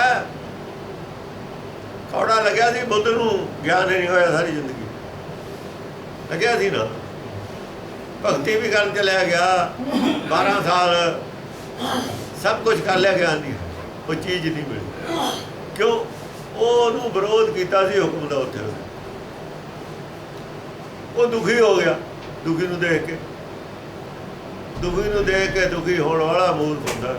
ਕੌੜਾ ਲੱਗਿਆ ਸੀ ਬੁੱਧ ਨੂੰ, ਗਿਆਨ ਨਹੀਂ ਹੋਇਆ ਸਾਰੀ ਜ਼ਿੰਦਗੀ, ਲੱਗਿਆ ਸੀ ਨਾ। ਭਗਤੀ ਵੀ ਕਰਨ ਚਲਿਆ ਗਿਆ, 12 ਸਾਲ ਸਭ ਕੁਝ ਕਰ ਲਿਆ, ਗਿਆਨ ਨਹੀਂ, ਉਹ ਚੀਜ਼ ਨਹੀਂ ਮਿਲੀ। ਕਿਉਂ? ਉਹਨੂੰ ਵਿਰੋਧ ਕੀਤਾ ਸੀ ਹੁਕਮ ਦਾ। ਉੱਥੇ ਉਹ ਦੁਖੀ ਹੋ ਗਿਆ, ਦੁਖੀ ਨੂੰ ਦੇਖ ਕੇ। ਦੁਖੀ ਨੂੰ ਦੇਖ ਕੇ ਦੁਖੀ ਹੋਣ ਵਾਲਾ ਮੂਰਖ ਹੁੰਦਾ।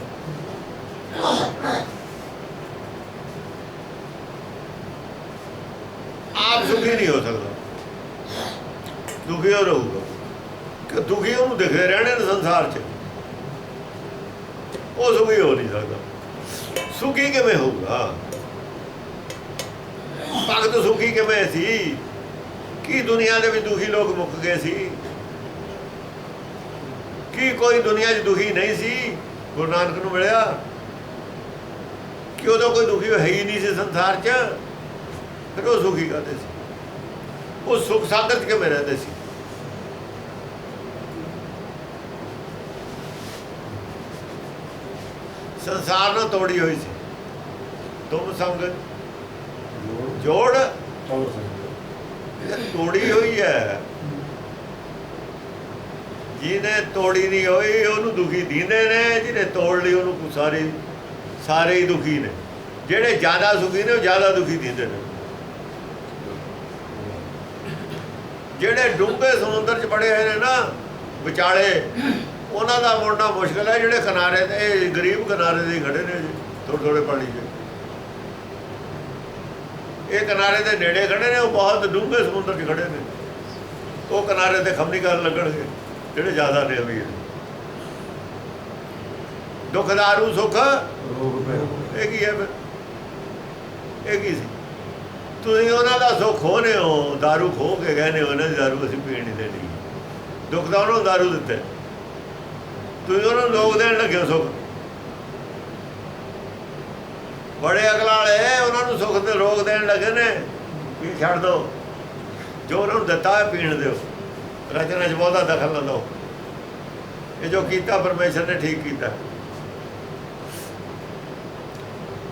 ਆਪ ਸੁਖੀ ਨਹੀਂ ਹੋ ਸਕਦਾ, ਦੁਖੀ ਹੋ ਰਹੂਗਾ। ਕਿ ਦੁਖੀ ਉਹਨੂੰ ਦਿਖਦੇ ਰਹਿਣੇ ਨੇ ਸੰਸਾਰ 'ਚ, ਉਹ ਸੁਖੀ ਹੋ ਨਹੀਂ ਸਕਦਾ। ਸੁਖੀ ਕਿਵੇਂ ਹੋਊਗਾ? ਭਗਤ ਸੁਖੀ ਕਿਵੇਂ ਸੀ? ਕੀ ਦੁਨੀਆ ਦੇ ਵਿੱਚ ਦੁਖੀ ਲੋਕ ਮੁੱਕ ਗਏ ਸੀ? ਕੀ ਕੋਈ ਦੁਨੀਆ 'ਚ ਦੁਖੀ ਨਹੀਂ ਸੀ ਗੁਰੂ ਨਾਨਕ ਨੂੰ ਮਿਲਿਆ? ਕਿ ਉਦੋਂ ਕੋਈ ਦੁਖੀ ਹੈ ਹੀ ਨਹੀਂ ਸੀ ਸੰਸਾਰ 'ਚ, ਫਿਰ ਉਹ ਸੁਖੀ ਕਰਦੇ ਸੀ? ਉਹ ਸੁਖ ਸਾਗਰ 'ਚ ਕਿਵੇਂ ਰਹਿੰਦੇ ਸੀ? ਸੰਸਾਰ ਨਾਲ ਤੋੜੀ ਹੋਈ ਸੀ। ਤੁਮ ਸੰਗ ਜੋੜ ਤੋੜੀ ਹੋਈ ਹੈ। ਜਿਹਨੇ ਤੋੜੀ ਨਹੀਂ ਹੋਈ ਉਹਨੂੰ ਦੁਖੀ ਦੀਂਦੇ ਨੇ, ਜਿਹਨੇ ਤੋੜ ਲਈ ਉਹਨੂੰ ਸਾਰੇ ਹੀ ਦੁਖੀ ਨੇ। ਜਿਹੜੇ ਜ਼ਿਆਦਾ ਸੁਖੀ ਨੇ ਉਹ ਜ਼ਿਆਦਾ ਦੁਖੀ ਦਿੰਦੇ ਨੇ। ਜਿਹੜੇ ਡੂੰਘੇ ਸਮੁੰਦਰ 'ਚ ਬੜੇ ਹੋਏ ਨੇ ਨਾ ਵਿਚਾਲੇ, ਉਹਨਾਂ ਦਾ ਮੁੜਨਾ ਮੁਸ਼ਕਿਲ ਹੈ। ਜਿਹੜੇ ਕਿਨਾਰੇ ਤੇ ਗਰੀਬ ਕਿਨਾਰੇ ਦੇ ਖੜੇ ਨੇ ਥੋੜ੍ਹੇ ਪਾਣੀ 'ਚ, ਇਹ ਕਿਨਾਰੇ ਦੇ ਨੇੜੇ ਖੜੇ ਨੇ, ਉਹ ਬਹੁਤ ਡੂੰਘੇ ਸਮੁੰਦਰ 'ਚ ਖੜੇ ਨੇ। ਉਹ ਕਿਨਾਰੇ ਤੇ ਖੰਮੀ ਕਰਨ ਲੱਗਣਗੇ ਜਿਹੜੇ ਜ਼ਿਆਦਾ ਨੇ ਅਮੀਰ। ਦੁਖਦਾਰੂ ਸੁੱਖ ਇਹ ਕੀ ਹੈ ਫਿਰ? ਇਹ ਕੀ ਸੀ? ਤੁਸੀਂ ਉਹਨਾਂ ਦਾ ਸੁੱਖ ਖੋਹਨੇ ਹੋ, ਦਾਰੂ ਖੋਹ ਕੇ ਗਏ ਨੇ। ਉਹਨਾਂ ਦੀ ਦਾਰੂ ਅਸੀਂ ਪੀਣ ਨਹੀਂ ਦੇਣੀ। ਦੁੱਖ ਦਾ ਉਹਨਾਂ ਨੂੰ ਦਾਰੂ ਦਿੱਤੇ, ਤੁਸੀਂ ਉਹਨਾਂ ਨੂੰ ਲੋਕ ਦੇਣ ਲੱਗੇ ਸੁੱਖ। ਬੜੇ ਅਕਲ ਵਾਲੇ ਉਹਨਾਂ ਨੂੰ ਸੁੱਖ ਦੇ ਰੋਗ ਦੇਣ ਲੱਗੇ ਨੇ ਵੀ ਛੱਡ ਦਿਓ, ਜੋ ਉਹਨਾਂ ਨੂੰ ਦਿੱਤਾ ਹੈ ਪੀਣ ਦਿਓ, ਰਚਨਾ 'ਚ ਬਹੁਤਾ ਦਖਲ ਨਾ ਦਿਓ। ਇਹ ਜੋ ਕੀਤਾ ਪਰਮੇਸ਼ਰ ਨੇ ਠੀਕ ਕੀਤਾ।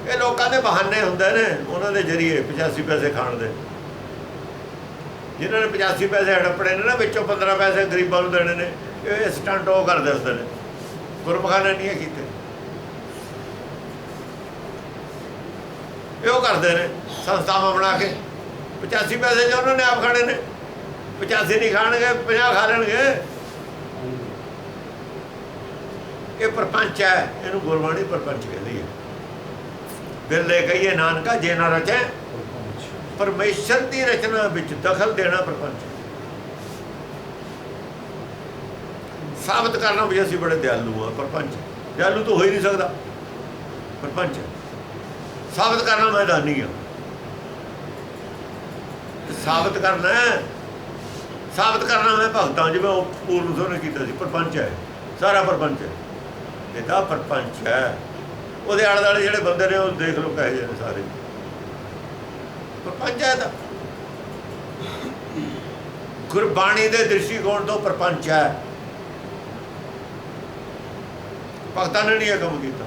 ਇਹ ਲੋਕਾਂ ਦੇ ਬਹਾਨੇ ਹੁੰਦੇ ਨੇ, ਉਹਨਾਂ ਦੇ ਜ਼ਰੀਏ 85 ਪੈਸੇ ਖਾਣ ਦੇ। ਜਿਨ੍ਹਾਂ ਨੇ 85 ਪੈਸੇ ਹੜੱਪਣੇ ਨੇ ਨਾ, ਵਿੱਚੋਂ 15 ਪੈਸੇ ਗਰੀਬਾਂ ਨੂੰ ਦੇਣੇ ਨੇ। ਇਹ ਸਟੰਟ ਉਹ ਕਰ ਦੱਸਦੇ ਨੇ, ਗੁਰਮੁਖਾਂ ਨੇ ਨਹੀਂ ਕੀਤੇ। ਇਹ ਉਹ ਕਰਦੇ ਨੇ ਸੰਸਥਾਵਾਂ ਬਣਾ ਕੇ। 85 ਪੈਸੇ ਜੋ ਉਹਨਾਂ ਨੇ ਆਪ ਖਾਣੇ ਨੇ, 85 ਨਹੀਂ ਖਾਣਗੇ, 50 ਖਾ ਲੈਣਗੇ। ਇਹ ਪ੍ਰਪੰਚ ਹੈ, ਇਹਨੂੰ ਗੁਰਬਾਣੀ ਪ੍ਰਪੰਚ ਕਹਿੰਦੀ ਹੈ। ਬਿਰਲੇ ਕਹੀਏ ਨਾਨਕਾ ਜੇ ਨਾ ਰਚੈ ਪਰਮੇਸ਼ਰ ਦੀ ਰਚਨਾ ਵਿੱਚ ਦਖਲ ਦੇਣਾ ਪ੍ਰਪੰਚ। ਸਾਬਤ ਕਰਨਾ ਵੀ ਅਸੀਂ ਬੜੇ ਦਿਆਲੂ ਆ, ਪ੍ਰਪੰਚ ਦਿਆਲੂ ਤਾਂ ਹੋ ਹੀ ਨਹੀਂ ਸਕਦਾ, ਪ੍ਰਪੰਚ ਸਾਬਤ ਕਰਨਾ ਮੈਂ ਦਾਨੀ ਆ। ਸਾਬਤ ਕਰਨਾ ਮੈਂ ਭਗਤਾਂ, ਜਿਵੇਂ ਉਹ ਪੂਰਨ ਸਿੰਘ ਨੇ ਕੀਤਾ ਸੀ। ਪ੍ਰਪੰਚ ਹੈ, ਸਾਰਾ ਪ੍ਰਪੰਚ ਹੈ, ਇਹਦਾ ਪ੍ਰਪੰਚ ਹੈ। ਉਹਦੇ ਆਲੇ ਦੁਆਲੇ ਜਿਹੜੇ ਬੰਦੇ ਨੇ ਉਹ ਦੇਖ ਲਓ ਕਹੇ ਜਿਹੇ ਸਾਰੇ, ਪ੍ਰਪੰਚ ਹੈ। ਤਾਂ ਗੁਰਬਾਣੀ ਦੇ ਦ੍ਰਿਸ਼ਟੀਕੋਣ ਤੋਂ ਪ੍ਰਪੰਚ ਹੈ। ਭਗਤਾਂ ਨੇ ਨਹੀਂ ਇਹ ਕੰਮ ਕੀਤਾ।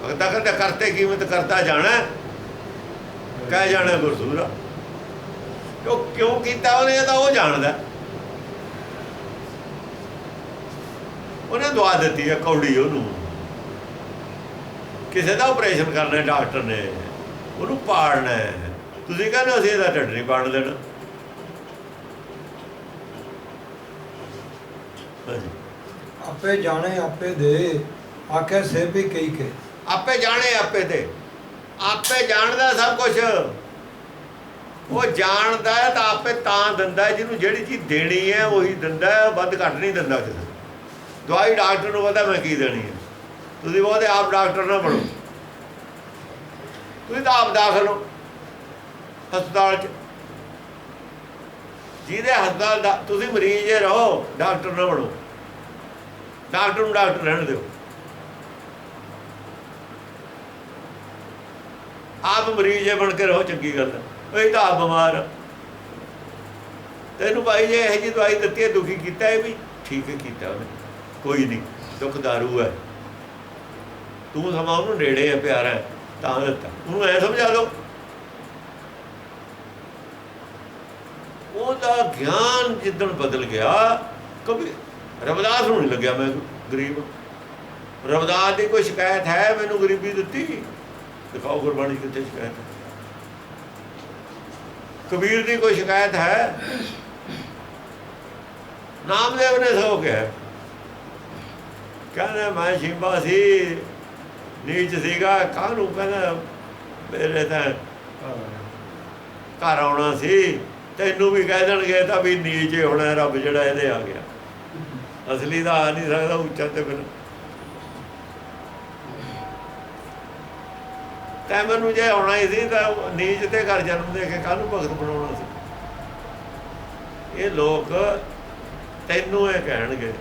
ਭਗਤਾਂ ਕਹਿੰਦੇ ਕਰਤੇ ਕੀਮਤ ਕਰਤਾ ਜਾਣਾ, ਕਹਿ ਜਾਣਾ ਗੁਰਸੂਰਾ। ਉਹ ਕਿਉਂ ਕੀਤਾ ਉਹਨੇ, ਤਾਂ ਉਹ ਜਾਣਦਾ। ਉਹਨੇ ਦਵਾ ਦਿੱਤੀ ਹੈ ਕੌੜੀ ਉਹਨੂੰ। ਕਿਸੇ ਦਾ ਆਪਰੇਸ਼ਨ ਕਰਨਾ ਡਾਕਟਰ ਨੇ, ਉਹਨੂੰ ਪਾੜਨਾ। ਤੁਸੀਂ ਕਹਿੰਦੇ ਅਸੀਂ ਇਹਦਾ ਢਿੱਡ ਨਹੀਂ ਪਾੜ ਦੇਣਾ। ਆਪੇ ਜਾਣੇ ਆਪੇ ਦੇ ਆਖੇ ਸੇਬੀ ਕਈ ਕੇ। ਆਪੇ ਜਾਣੇ ਆਪੇ ਦੇ, ਆਪੇ ਜਾਣਦਾ ਸਭ ਕੁਝ। ਉਹ ਜਾਣਦਾ ਹੈ ਤਾਂ ਆਪੇ ਤਾਂ ਦਿੰਦਾ, ਜਿਹਨੂੰ ਜਿਹੜੀ ਚੀਜ਼ ਦੇਣੀ ਹੈ ਉਹੀ ਦਿੰਦਾ, ਵੱਧ ਘੱਟ ਨਹੀਂ ਦਿੰਦਾ ਕਿਸੇ। ਦਵਾਈ ਡਾਕਟਰ ਨੂੰ ਪਤਾ ਮੈਂ ਕੀ ਦੇਣੀ ਹੈ। ਤੁਸੀਂ ਉਹਦੇ ਆਪ ਡਾਕਟਰ ਨਾ ਬਣੋ, ਤੁਸੀਂ ਤਾਂ ਆਪ ਦਾਖਲ ਹੋ ਹਸਪਤਾਲ 'ਚ। ਜਿਹਦੇ ਹਸਪਤਾਲ ਦਾ ਤੁਸੀਂ ਮਰੀਜ਼ ਰਹੋ, ਡਾਕਟਰ ਨਾ ਬਣੋ। ਡਾਕਟਰ ਨੂੰ ਡਾਕਟਰ ਰਹਿਣ ਦਿਓ। ਆਪ ਮਰੀਜ਼ ਬਣ ਕੇ ਰਹੋ, ਚੰਗੀ ਗੱਲ ਹੈ। ਇਹ ਤਾਂ ਆਪ ਬਿਮਾਰ। ਤੈਨੂੰ ਭਾਈ ਜੇ ਇਹੋ ਜਿਹੀ ਦਵਾਈ ਦਿੱਤੀ ਹੈ, ਦੁਖੀ ਕੀਤਾ, ਇਹ ਵੀ ਠੀਕ ਹੈ ਕੀਤਾ ਉਹਨੇ, ਕੋਈ ਨਹੀਂ, ਦੁੱਖ ਦਾਰੂ ਹੈ। ਤੂੰ ਸਮਾਂ ਉਹਨੂੰ ਨੇੜੇ ਹੈ, ਪਿਆਰਾ ਹੈ, ਤਾਂ ਦਿੱਤਾ। ਉਹਨੂੰ ਐ ਸਮਝਾ ਲਓ ਉਹਦਾ ਗਿਆਨ ਜਿੱਦਣ ਬਦਲ ਗਿਆ। ਕभी ਰਵਿਦਾਸ ਨੂੰ ਨਹੀਂ ਲੱਗਿਆ ਮੈਂ ਗਰੀਬ। ਰਵਿਦਾਸ ਦੀ ਕੋਈ ਸ਼ਿਕਾਇਤ ਹੈ ਮੈਨੂੰ ਗਰੀਬੀ ਦਿੱਤੀ? ਦਿਖਾਓ ਗੁਰਬਾਣੀ ਕਿੱਥੇ ਸ਼ਿਕਾਇਤ ਹੈ। ਕਬੀਰ ਦੀ ਕੋਈ ਸ਼ਿਕਾਇਤ ਹੈ? ਨਾਮਦੇਵ ਨੇ ਸੋ ਕਿਹਾ, ਕਹਿੰਦਾ ਮੈਂ ਸ਼ਿੰਬਾ ਸੀ, ਨੀਚ ਸੀਗਾ। ਕਾਹਨੂੰ? ਕਹਿੰਦਾ ਮੇਰੇ ਤਾਂ ਘਰ ਆਉਣਾ ਸੀ। ਤੈਨੂੰ ਵੀ ਕਹਿ ਦੇਣਗੇ ਤਾਂ ਵੀ ਨੀਚ ਹੋਣਾ, ਰੱਬ ਜਿਹੜਾ ਇਹਦੇ ਆ ਗਿਆ। ਅਸਲੀ ਦਾ ਆ ਨਹੀਂ ਸਕਦਾ ਉੱਚਾ ਤੇ ਬਿਨਾਂ। ਤੈਂ ਮੈਨੂੰ ਜੇ ਆਉਣਾ ਹੀ ਸੀ ਤਾਂ ਨੀਚ ਤੇ ਘਰ ਜਨਮ ਦੇ ਕੇ ਕਾਹਨੂੰ ਭਗਤ ਬਣਾਉਣਾ ਸੀ? ਇਹ ਲੋਕ ਤੈਨੂੰ ਇਹ ਕਹਿਣਗੇ,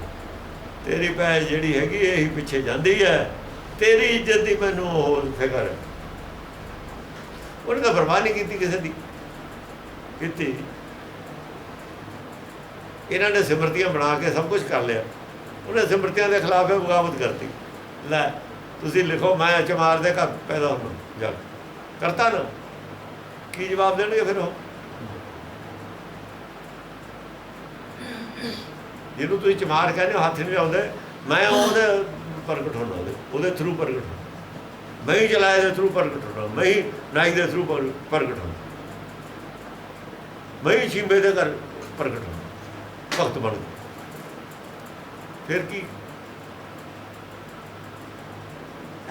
ਤੇਰੀ ਪੈਸ ਜਿਹੜੀ ਹੈਗੀ ਇਹੀ ਪਿੱਛੇ ਜਾਂਦੀ ਹੈ, ਤੇਰੀ ਇੱਜ਼ਤ ਦੀ ਮੈਨੂੰ ਹੋਰ ਫਿਕਰ ਹੈ। ਉਹਨੇ ਤਾਂ ਪਰਵਾਹ ਨਹੀਂ ਕੀਤੀ ਕਿਸੇ ਦੀ, ਕੀਤੀ। ਇਹਨਾਂ ਨੇ ਸਿਮਰਤੀਆਂ ਬਣਾ ਕੇ ਸਭ ਕੁਝ ਕਰ ਲਿਆ। ਉਹਨੇ ਸਿਮਰਤੀਆਂ ਦੇ ਖਿਲਾਫ ਬਗਾਵਤ ਕਰਤੀ। ਲੈ ਤੁਸੀਂ ਲਿਖੋ ਮੈਂ ਚਮਾਰ ਦੇ ਘਰ ਪੈਦਾ ਹੋਣਾ, ਜਾ ਕਰਤਾ ਨਾ, ਕੀ ਜਵਾਬ ਦੇਣਗੇ ਫਿਰ ਉਹ? ਜਿਹਨੂੰ ਤੁਸੀਂ ਚਮਾਰ ਕਹਿੰਦੇ ਹੋ, ਹੱਥ ਨਹੀਂ ਆਉਂਦੇ, ਮੈਂ ਉਹਦੇ ਪ੍ਰਗਟ ਹੋਣਾ, ਉਹਦੇ ਥਰੂ ਪ੍ਰਗਟ ਹੋਣਾ। ਮੈਂ ਹੀ ਚਲਾਏ ਦੇ ਥਰੂ ਪ੍ਰਗਟ ਹੋਣਾ, ਮੈਂ ਹੀ ਨਾਈ ਦੇ ਥਰੂ ਪ੍ਰਗਟ ਹੋਣਾ, ਮੈਂ ਹੀ ਸ਼ਿੰਬੇ ਦੇ ਘਰ ਪ੍ਰਗਟ ਹੋਣਾ, ਭਗਤ ਬਣ ਗਏ। ਫਿਰ ਕੀ?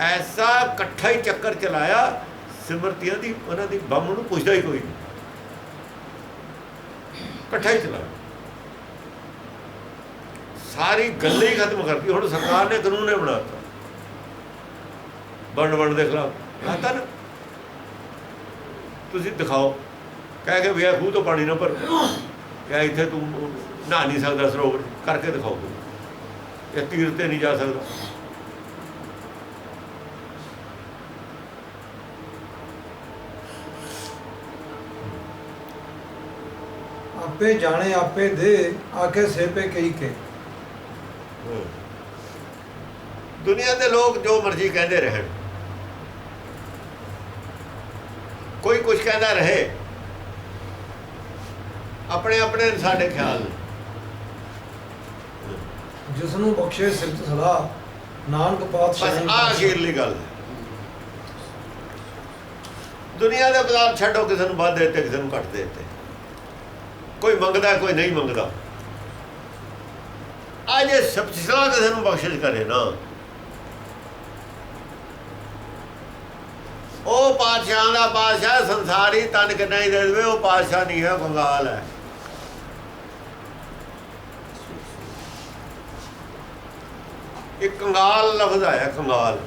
ਐਸਾ ਇਕੱਠਾ ਹੀ ਚੱਕਰ ਚਲਾਇਆ ਸਿਮਰਤੀਆਂ ਦੀ, ਉਹਨਾਂ ਦੀ ਬੰਮ ਨੂੰ ਪੁੱਛਦਾ ਹੀ ਕੋਈ ਨਹੀਂ, ਇਕੱਠਾ ਹੀ ਚਲਾਇਆ। ਸਾਰੀ ਗੱਲ ਹੀ ਖਤਮ ਕਰਤੀ। ਹੁਣ ਸਰਕਾਰ ਨੇ ਕਾਨੂੰਨ ਨੇ ਬਣਾਤਾ ਵੰਡ ਦੇ ਖਿਲਾਫ, ਆਤਾ ਨਾ। ਤੁਸੀਂ ਦਿਖਾਓ, ਕਹਿ ਕੇ ਵੀ ਖੂਹ ਤੋਂ ਪਾਣੀ ਨਾ ਭਰ, ਕਿਆ ਇੱਥੇ ਤੂੰ ਨਹਾ ਨਹੀਂ ਸਕਦਾ ਸਰੋਵਰ, ਕਰਕੇ ਦਿਖਾਓ। ਇਹ ਤੀਰਥ ਤੇ ਨਹੀਂ ਜਾ ਸਕਦਾ। ਆਪੇ ਜਾਣੇ ਆਪੇ ਦੇ ਆਖੇ ਸੇਪੇ ਕਈ ਕੇ। ਦੁਨੀਆ ਦੇ ਲੋਕ ਜੋ ਮਰਜ਼ੀ ਕਹਿੰਦੇ ਰਹਿਣ, ਕੋਈ ਕੁਛ ਕਹਿੰਦਾ ਰਹੇ, ਆਪਣੇ ਆਪਣੇ ਸਾਡੇ ਖਿਆਲ। ਜਿਸ ਨੂੰ ਬਖਸ਼ੇ ਸਿਫਤ ਸਲਾਹ ਨਾਨਕ ਬਸ ਪਾਤਸ਼ਾਹ। ਆਹ ਅਖੀਰਲੀ ਗੱਲ ਹੈ। ਦੁਨੀਆ ਦੇ ਪਦਾਰਥ ਛੱਡੋ, ਕਿਸੇ ਨੂੰ ਵੱਧ ਦੇਤੇ, ਕਿਸੇ ਨੂੰ ਘੱਟ ਦੇਤੇ। ਕੋਈ ਮੰਗਦਾ, ਕੋਈ ਨਹੀਂ ਮੰਗਦਾ। ਆ ਜੇ ਸਬਸਿਲਾ ਕਿਸੇ ਨੂੰ ਬਖਸ਼ਿਸ਼ ਕਰੇ ਨਾ, ਉਹ ਪਾਤਸ਼ਾਹ ਦਾ ਪਾਤਸ਼ਾਹ ਸੰਸਾਰੀ ਤਨ ਕਿੰਨਾ ਹੀ ਦੇ ਦੇਵੇ, ਉਹ ਪਾਤਸ਼ਾਹ ਨਹੀਂ ਹੈ, ਕੰਗਾਲ ਹੈ। ਇੱਕ ਕੰਗਾਲ ਲਫ਼ਜ਼ ਆਇਆ, ਕੰਗਾਲ,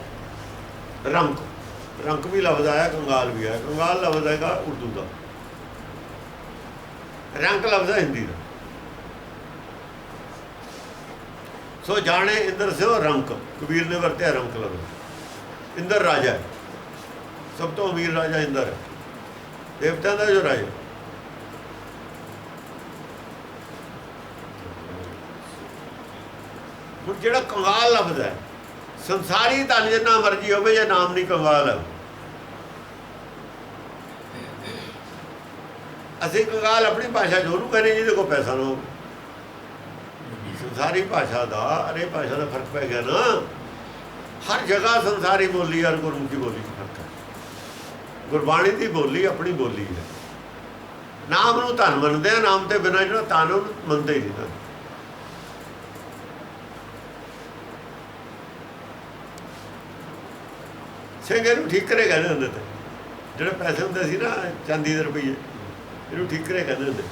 ਰੰਕ, ਰੰਕ ਵੀ ਲਫ਼ਜ਼ ਆਇਆ, ਕੰਗਾਲ ਵੀ ਆਇਆ। ਕੰਗਾਲ ਲਫ਼ਜ਼ ਹੈਗਾ ਉਰਦੂ ਦਾ, ਰੰਕ ਲਫ਼ਜ਼ ਹੈ ਹਿੰਦੀ ਦਾ। ਸੋ ਜਾਣੇ ਇੰਦਰ ਸਿਓ ਰੰਕ, ਕਬੀਰ ਨੇ ਵਰਤਿਆ ਰੰਕ ਲਫ਼ਜ਼। ਇੰਦਰ ਰਾਜਾ ਹੈ, ਸਭ ਤੋਂ ਅਮੀਰ ਰਾਜਾ ਇੰਦਰ ਹੈ, ਦੇਵਤਿਆਂ ਦਾ ਜੋ ਰਾਜਾ। ਹੁਣ ਜਿਹੜਾ ਕੰਗਾਲ ਲਫ਼ਜ਼ ਹੈ, ਸੰਸਾਰੀ ਧਨ ਜਿੰਨਾ ਮਰਜ਼ੀ ਹੋਵੇ, ਜੇ ਨਾਮ ਨਹੀਂ ਕੰਗਾਲ ਹੈ। ਅਸੀਂ ਕੰਗਾਲ ਆਪਣੀ ਭਾਸ਼ਾ 'ਚ ਉਹਨੂੰ ਕਹਿੰਦੇ ਜਿਹਦੇ ਕੋਲ ਪੈਸਾ ਨਾ ਹੋਵੇ। ਸੰਸਾਰੀ ਭਾਸ਼ਾ ਦਾ ਅਰੇ ਭਾਸ਼ਾ ਦਾ ਫਰਕ ਪੈ ਗਿਆ ਨਾ। ਹਰ ਜਗ੍ਹਾ ਸੰਸਾਰੀ ਬੋਲੀ ਔਰ ਗੁਰਮੁਖੀ ਬੋਲੀ 'ਚ ਫਰਕ ਹੈ। ਗੁਰਬਾਣੀ ਦੀ ਬੋਲੀ ਆਪਣੀ ਬੋਲੀ ਹੈ। ਨਾਮ ਨੂੰ ਧਨ ਮੰਨਦੇ ਆ, ਨਾਮ ਤੇ ਬਿਨਾਂ ਜਿਹੜਾ ਧਨ ਉਹਨੂੰ ਮੰਨਦੇ ਹੀ ਨਹੀਂ। ਸਿੰਘ ਇਹਨੂੰ ਠੀਕਰੇ ਕਹਿੰਦੇ ਹੁੰਦੇ ਤੇ, ਜਿਹੜੇ ਪੈਸੇ ਹੁੰਦੇ ਸੀ ਨਾ ਚਾਂਦੀ ਦੇ ਰੁਪਈਏ, ਇਹਨੂੰ ਠੀਕਰੇ ਕਹਿੰਦੇ ਹੁੰਦੇ।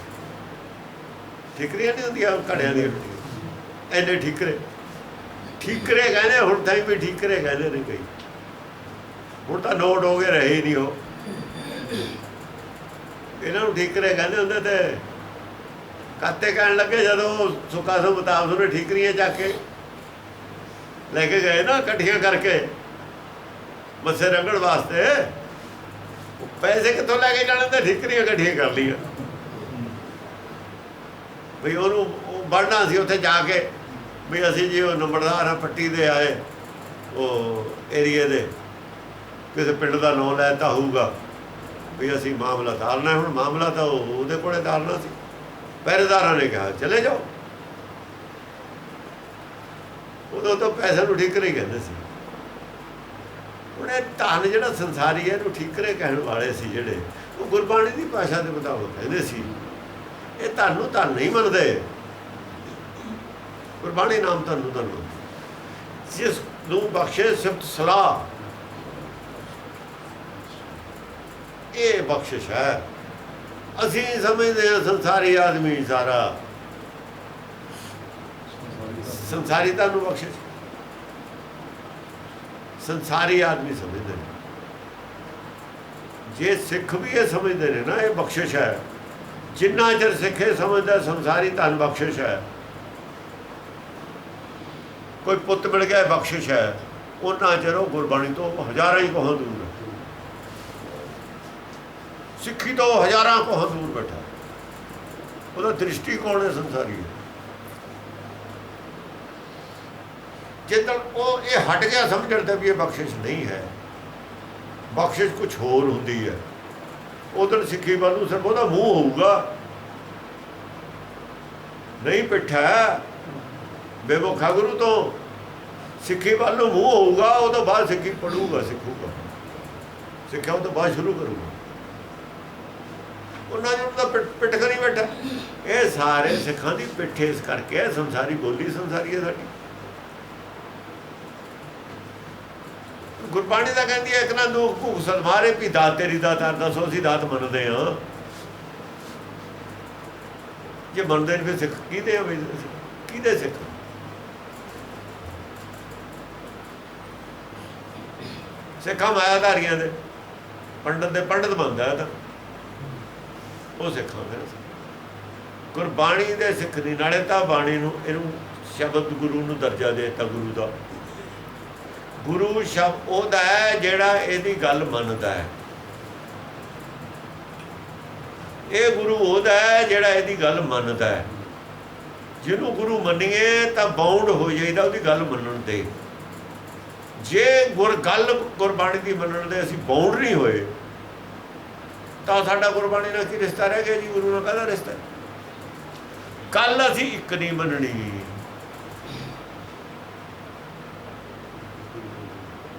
ਠੀਕਰੀਆਂ ਨਹੀਂ ਹੁੰਦੀਆਂ ਘੜਿਆਂ ਦੀਆਂ, ਇੰਨੇ ਠੀਕਰੇ, ਠੀਕਰੇ ਕਹਿੰਦੇ। ਹੁਣ ਤਾਂ ਵੀ ਠੀਕਰੇ ਕਹਿੰਦੇ ਨੇ ਕਈ, ਹੁਣ ਤਾਂ ਨੋਟ ਹੋ ਗਏ, ਰਹੇ ਹੀ ਨਹੀਂ ਉਹ। ਇਹਨਾਂ ਨੂੰ ਠੀਕਰੇ ਕਹਿੰਦੇ ਹੁੰਦੇ ਤੇ ਕਾਤੇ ਕਹਿਣ ਲੱਗੇ ਜਦੋਂ ਸੁੱਕਾ ਸੋ ਮੁਤਾਬਕ ਉਹਨੇ ਠੀਕਰੀਆਂ ਚੱਕ ਕੇ ਲੈ ਕੇ ਗਏ ਨਾ ਇਕੱਠੀਆਂ ਕਰਕੇ ਮੱਸੇ ਰੰਗਣ ਵਾਸਤੇ। ਪੈਸੇ ਕਿੱਥੋਂ ਲੈ ਕੇ ਜਾਣੇ ਤੇ ਠੀਕਰੀਆਂ ਇਕੱਠੀਆਂ ਕਰ ਲਈਆਂ ਵੀ ਉਹਨੂੰ ਵੜਨਾ ਸੀ ਉੱਥੇ ਜਾ ਕੇ ਵੀ ਅਸੀਂ ਜੀ ਉਹ ਨੰਬਰਦਾਰ ਆ ਪੱਟੀ ਦੇ ਆਏ, ਉਹ ਏਰੀਏ ਦੇ ਕਿਸੇ ਪਿੰਡ ਦਾ ਨਾਂ ਲੈਤਾ ਹੋਊਗਾ ਵੀ ਅਸੀਂ ਮਾਮਲਾ ਤਾਰਨਾ। ਹੁਣ ਮਾਮਲਾ ਤਾਂ ਉਹਦੇ ਕੋਲੇ ਤਾਰਨਾ ਸੀ। ਪਹਿਰੇਦਾਰਾਂ ਨੇ ਕਿਹਾ ਚਲੇ ਜਾਓ। ਉਦੋਂ ਤਾਂ ਪੈਸੇ ਨੂੰ ਠੀਕਰੇ ਕਹਿੰਦੇ ਸੀ। ਹੁਣ ਇਹ ਧਨ ਜਿਹੜਾ ਸੰਸਾਰੀ ਹੈ ਇਹਨੂੰ ਠੀਕਰੇ ਕਹਿਣ ਵਾਲੇ ਸੀ ਜਿਹੜੇ, ਉਹ ਗੁਰਬਾਣੀ ਦੀ ਭਾਸ਼ਾ ਦੇ ਮੁਤਾਬਕ ਕਹਿੰਦੇ ਸੀ। ਇਹ ਧਨ ਨੂੰ ਧਨ ਨਹੀਂ ਮੰਨਦੇ। ਗੁਰਬਾਣੀ ਨਾਮ ਧਨ ਨੂੰ ਧਨ ਮੰਨਦੇ। ਜਿਸ ਨੂੰ ਬਖਸ਼ੇ ਸਿਫਤ ਸਲਾਹ, ਇਹ ਬਖਸ਼ਿਸ਼ ਹੈ। ਅਸੀਂ ਸਮਝਦੇ ਹਾਂ ਸੰਸਾਰੀ ਆਦਮੀ ਸਾਰਾ ਸੰਸਾਰੀ ਧਨ ਨੂੰ ਬਖਸ਼ਿਸ਼, ਸੰਸਾਰੀ ਆਦਮੀ ਸਮਝਦੇ ਨੇ। ਜੇ ਸਿੱਖ ਵੀ ਇਹ ਸਮਝਦੇ ਨੇ ਨਾ ਇਹ ਬਖਸ਼ਿਸ਼ ਹੈ। ਜਿੰਨਾ ਚਿਰ ਸਿੱਖ ਇਹ ਸਮਝਦਾ ਸੰਸਾਰੀ ਧਨ ਬਖਸ਼ਿਸ਼ ਹੈ, ਕੋਈ ਪੁੱਤ ਮਿਲ ਗਿਆ ਬਖਸ਼ਿਸ਼ ਹੈ, ਉਹਨਾਂ ਚਿਰ ਉਹ ਗੁਰਬਾਣੀ ਤੋਂ ਹਜ਼ਾਰਾਂ ਹੀ ਕੋਹਾਂ ਦੂਰ ਹੈ। ਸਿੱਖੀ ਤੋਂ ਹਜ਼ਾਰਾਂ ਕੋਹਾਂ ਦੂਰ ਬੈਠਾ। ਉਹਦਾ ਦ੍ਰਿਸ਼ਟੀਕੋਣ ਹੈ ਸੰਸਾਰੀ ਹੈ। ਜਿੱਦਣ ਉਹ ਇਹ ਹਟ ਗਿਆ ਸਮਝਣ ਤੇ ਵੀ ਇਹ ਬਖਸ਼ਿਸ਼ ਨਹੀਂ ਹੈ, ਬਖਸ਼ਿਸ਼ ਕੁਛ ਹੋਰ ਹੁੰਦੀ ਹੈ, ਉਦੋਂ ਸਿੱਖੀ ਵੱਲ ਨੂੰ ਸਿਰਫ ਉਹਦਾ ਮੂੰਹ ਹੋਊਗਾ, ਨਹੀਂ ਪਿੱਠਾ ਬੇਮੁਖਾ ਗੁਰੂ ਤੋਂ ਸਿੱਖੀ ਵੱਲ ਨੂੰ ਮੂੰਹ ਹੋਊਗਾ। ਉਹ ਤੋਂ ਬਾਅਦ ਸਿੱਖੀ ਪੜੂਗਾ, ਸਿੱਖੂਗਾ, ਸਿੱਖਿਆ ਉਹ ਤੋਂ ਬਾਅਦ ਸ਼ੁਰੂ ਕਰੂਗਾ। ਉਹਨਾਂ ਨੂੰ ਤਾਂ ਪਿੱਠ ਕਰੀ ਬੈਠਾ। ਇਹ ਸਾਰੇ ਸਿੱਖਾਂ ਦੀ ਪਿੱਠ ਇਸ ਕਰਕੇ ਸੰਸਾਰੀ ਬੋਲੀ ਸੰਸਾਰੀ ਹੈ ਸਾਡੀ। ਗੁਰਬਾਣੀ ਦਾ ਕਹਿੰਦੀ ਹੈ ਇੱਕ ਨਾ ਦੁੱਖ ਭੁੱਖ ਸਲਮਾਰੇ ਵੀ ਦਾਤ ਤੇਰੀ ਦਾਤਾਰ। ਦੱਸੋ ਅਸੀਂ ਦਾਤ ਮੰਨਦੇ ਹਾਂ, ਜੇ ਮੰਨਦੇ ਨੇ ਫਿਰ ਸਿੱਖ ਕਿਹਦੇ ਹੋਵੇ? ਕਿਹਦੇ ਸਿੱਖ? ਸਿੱਖਾਂ ਮਾਇਆਧਾਰੀਆਂ ਦੇ, ਪੰਡਤ ਦੇ ਪੰਡਤ ਮੰਨਦਾ ਤਾਂ ਉਹ ਸਿੱਖਾਂ ਦੇ। ਗੁਰਬਾਣੀ ਦੇ ਸਿੱਖ ਦੀ ਨਾਲੇ ਤਾਂ ਬਾਣੀ ਨੂੰ ਇਹਨੂੰ ਸ਼ਬਦ ਗੁਰੂ ਨੂੰ ਦਰਜਾ ਦੇ ਦਿੱਤਾ। ਗੁਰੂ ਦਾ ਗੁਰੂ ਸ਼ਬਦ ਉਹਦਾ ਹੈ ਜਿਹੜਾ ਇਹਦੀ ਗੱਲ ਮੰਨਦਾ ਹੈ। ਇਹ ਗੁਰੂ ਉਹਦਾ ਹੈ ਜਿਹੜਾ ਇਹਦੀ ਗੱਲ ਮੰਨਦਾ ਹੈ। ਜਿਹਨੂੰ ਗੁਰੂ ਮੰਨੀਏ ਤਾਂ ਬਾਉਂਡ ਹੋ ਜਾਈਦਾ ਉਹਦੀ ਗੱਲ ਮੰਨਣ ਤੇ। ਜੇ ਗੱਲ ਗੁਰਬਾਣੀ ਦੀ ਮੰਨਣ ਦੇ ਅਸੀਂ ਬਾਉਂਡ ਨਹੀਂ ਹੋਏ ਤਾਂ ਸਾਡਾ ਗੁਰਬਾਣੀ ਨਾਲ ਕੀ ਰਿਸ਼ਤਾ ਰਹਿ ਗਿਆ ਜੀ? ਗੁਰੂ ਨਾਲ ਕਾਹਦਾ ਰਿਸ਼ਤਾ? ਕੱਲ ਅਸੀਂ ਇੱਕ ਨਹੀਂ ਮੰਨਣੀ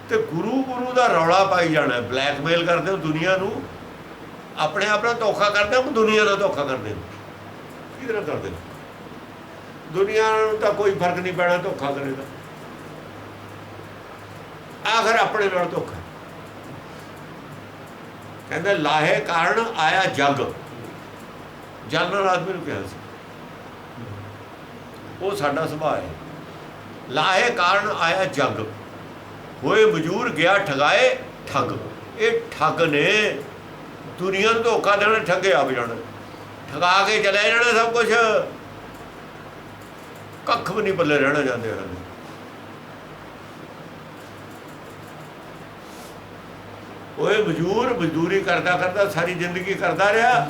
ਤੇ ਗੁਰੂ ਦਾ ਰੌਲਾ ਪਾਈ ਜਾਣਾ। ਬਲੈਕਮੇਲ ਕਰਦੇ ਹੋ ਦੁਨੀਆ ਨੂੰ, ਆਪਣੇ ਆਪ ਨਾਲ ਧੋਖਾ ਕਰਦੇ ਹੋ, ਦੁਨੀਆ ਨਾਲ ਧੋਖਾ ਕਰਦੇ ਹੋ। ਕਿਹਦੇ ਨਾਲ ਕਰਦੇ ਹੋ? ਦੁਨੀਆ ਨੂੰ ਤਾਂ ਕੋਈ ਫਰਕ ਨਹੀਂ ਪੈਣਾ ਧੋਖਾ ਕਰੇਗਾ, ਆਖਰ ਆਪਣੇ ਨਾਲ ਧੋਖਾ। ਕਹਿੰਦਾ ਲਾਹੇ ਕਾਰਨ ਆਇਆ ਜੱਗ, ਜਨਰਲ ਆਦਮੀ ਨੂੰ ਕਿਹਾ ਸੀ, ਉਹ ਸਾਡਾ ਸੁਭਾਅ ਹੈ। ਲਾਹੇ ਕਾਰਨ ਆਇਆ ਜੱਗ, ਹੋਏ ਮਜੂਰ ਗਿਆ ਠਗਾਏ ਠੱਗ। ਇਹ ਠੱਗ ਨੇ ਦੁਨੀਆ ਨੂੰ ਧੋਖਾ ਦੇਣਾ, ਠੱਗੇ ਆਪ ਜਾਣਾ, ਠਗਾ ਕੇ ਚਲੇ ਜਾਣਾ ਸਭ ਕੁਛ, ਕੱਖ ਵੀ ਨਹੀਂ ਪੱਲੇ ਰਹਿਣਾ ਜਾਂਦੇ ਹਨ। ਹੋਏ ਮਜੂਰ, ਮਜ਼ਦੂਰੀ ਕਰਦਾ ਕਰਦਾ ਸਾਰੀ ਜ਼ਿੰਦਗੀ ਕਰਦਾ ਰਿਹਾ,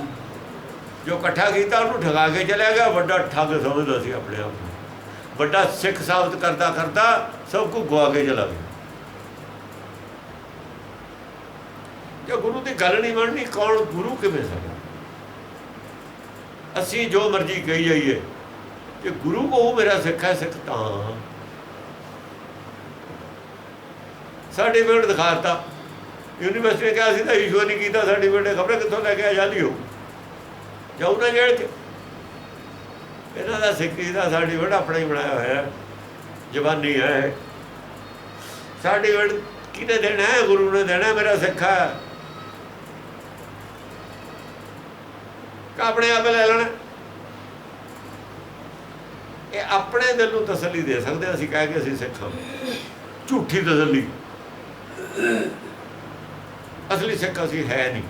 ਜੋ ਇਕੱਠਾ ਕੀਤਾ ਉਹਨੂੰ ਠਗਾ ਕੇ ਚਲਿਆ ਗਿਆ, ਵੱਡਾ ਠੱਗ ਸਮਝਦਾ ਸੀ ਆਪਣੇ ਆਪ ਨੂੰ, ਵੱਡਾ ਸਿੱਖ ਸਾਬਤ ਕਰਦਾ ਕਰਦਾ ਸਭ ਕੁਝ ਗਵਾ ਕੇ ਚਲਾ ਗਿਆ। ਜੇ ਗੁਰੂ ਦੀ ਗੱਲ ਨਹੀਂ ਮੰਨਣੀ, ਕੌਣ ਗੁਰੂ ਕਿਵੇਂ ਸਾਡਾ? ਅਸੀਂ ਜੋ ਮਰਜ਼ੀ ਕਹੀ ਜਾਈਏ, ਜੇ ਗੁਰੂ ਕਹੂ ਮੇਰਾ ਸਿੱਖ ਹੈ, ਸਿੱਖ ਤਾਂ ਸਰਟੀਫਿਕੇਟ ਦਿਖਾਤਾ, ਯੂਨੀਵਰਸਿਟੀ ਨੇ ਕਿਹਾ ਸੀ ਤਾਂ ਈਸ਼ਵਰ ਨਹੀਂ ਕੀਤਾ ਸਰਟੀਫਿਕੇਟ, ਖਬਰ ਕਿੱਥੋਂ ਲੈ ਕੇ ਆਜ਼ਾਦੀ ਹੋ ਜਾਊ ਨਾ ਜੇਲ੍ਹ 'ਚ। ਇਹਨਾਂ ਦਾ ਸਿੱਖੀ ਦਾ ਸਰਟੀਫਿਕੇਟ ਆਪਣਾ ਹੀ ਬਣਾਇਆ ਹੋਇਆ, ਜ਼ਬਾਨੀ ਹੈ। ਸਰਟੀਫਿਕੇਟ ਕਿਹਨੇ ਦੇਣਾ ਹੈ? ਗੁਰੂ ਨੇ ਦੇਣਾ, ਮੇਰਾ ਸਿੱਖ ਹੈ, ਆਪਣੇ ਆਪ ਲੈ ਲੈਣਾ। ਇਹ ਆਪਣੇ ਦਿਲ ਨੂੰ ਤਸੱਲੀ ਦੇ ਸਕਦੇ ਅਸੀਂ ਕਹਿ ਕੇ ਅਸੀਂ ਸਿੱਖ ਹਾਂ, ਝੂਠੀ ਤਸੱਲੀ। ਅਸਲੀ ਸਿੱਖ ਅਸੀਂ ਹੈ ਨਹੀਂ।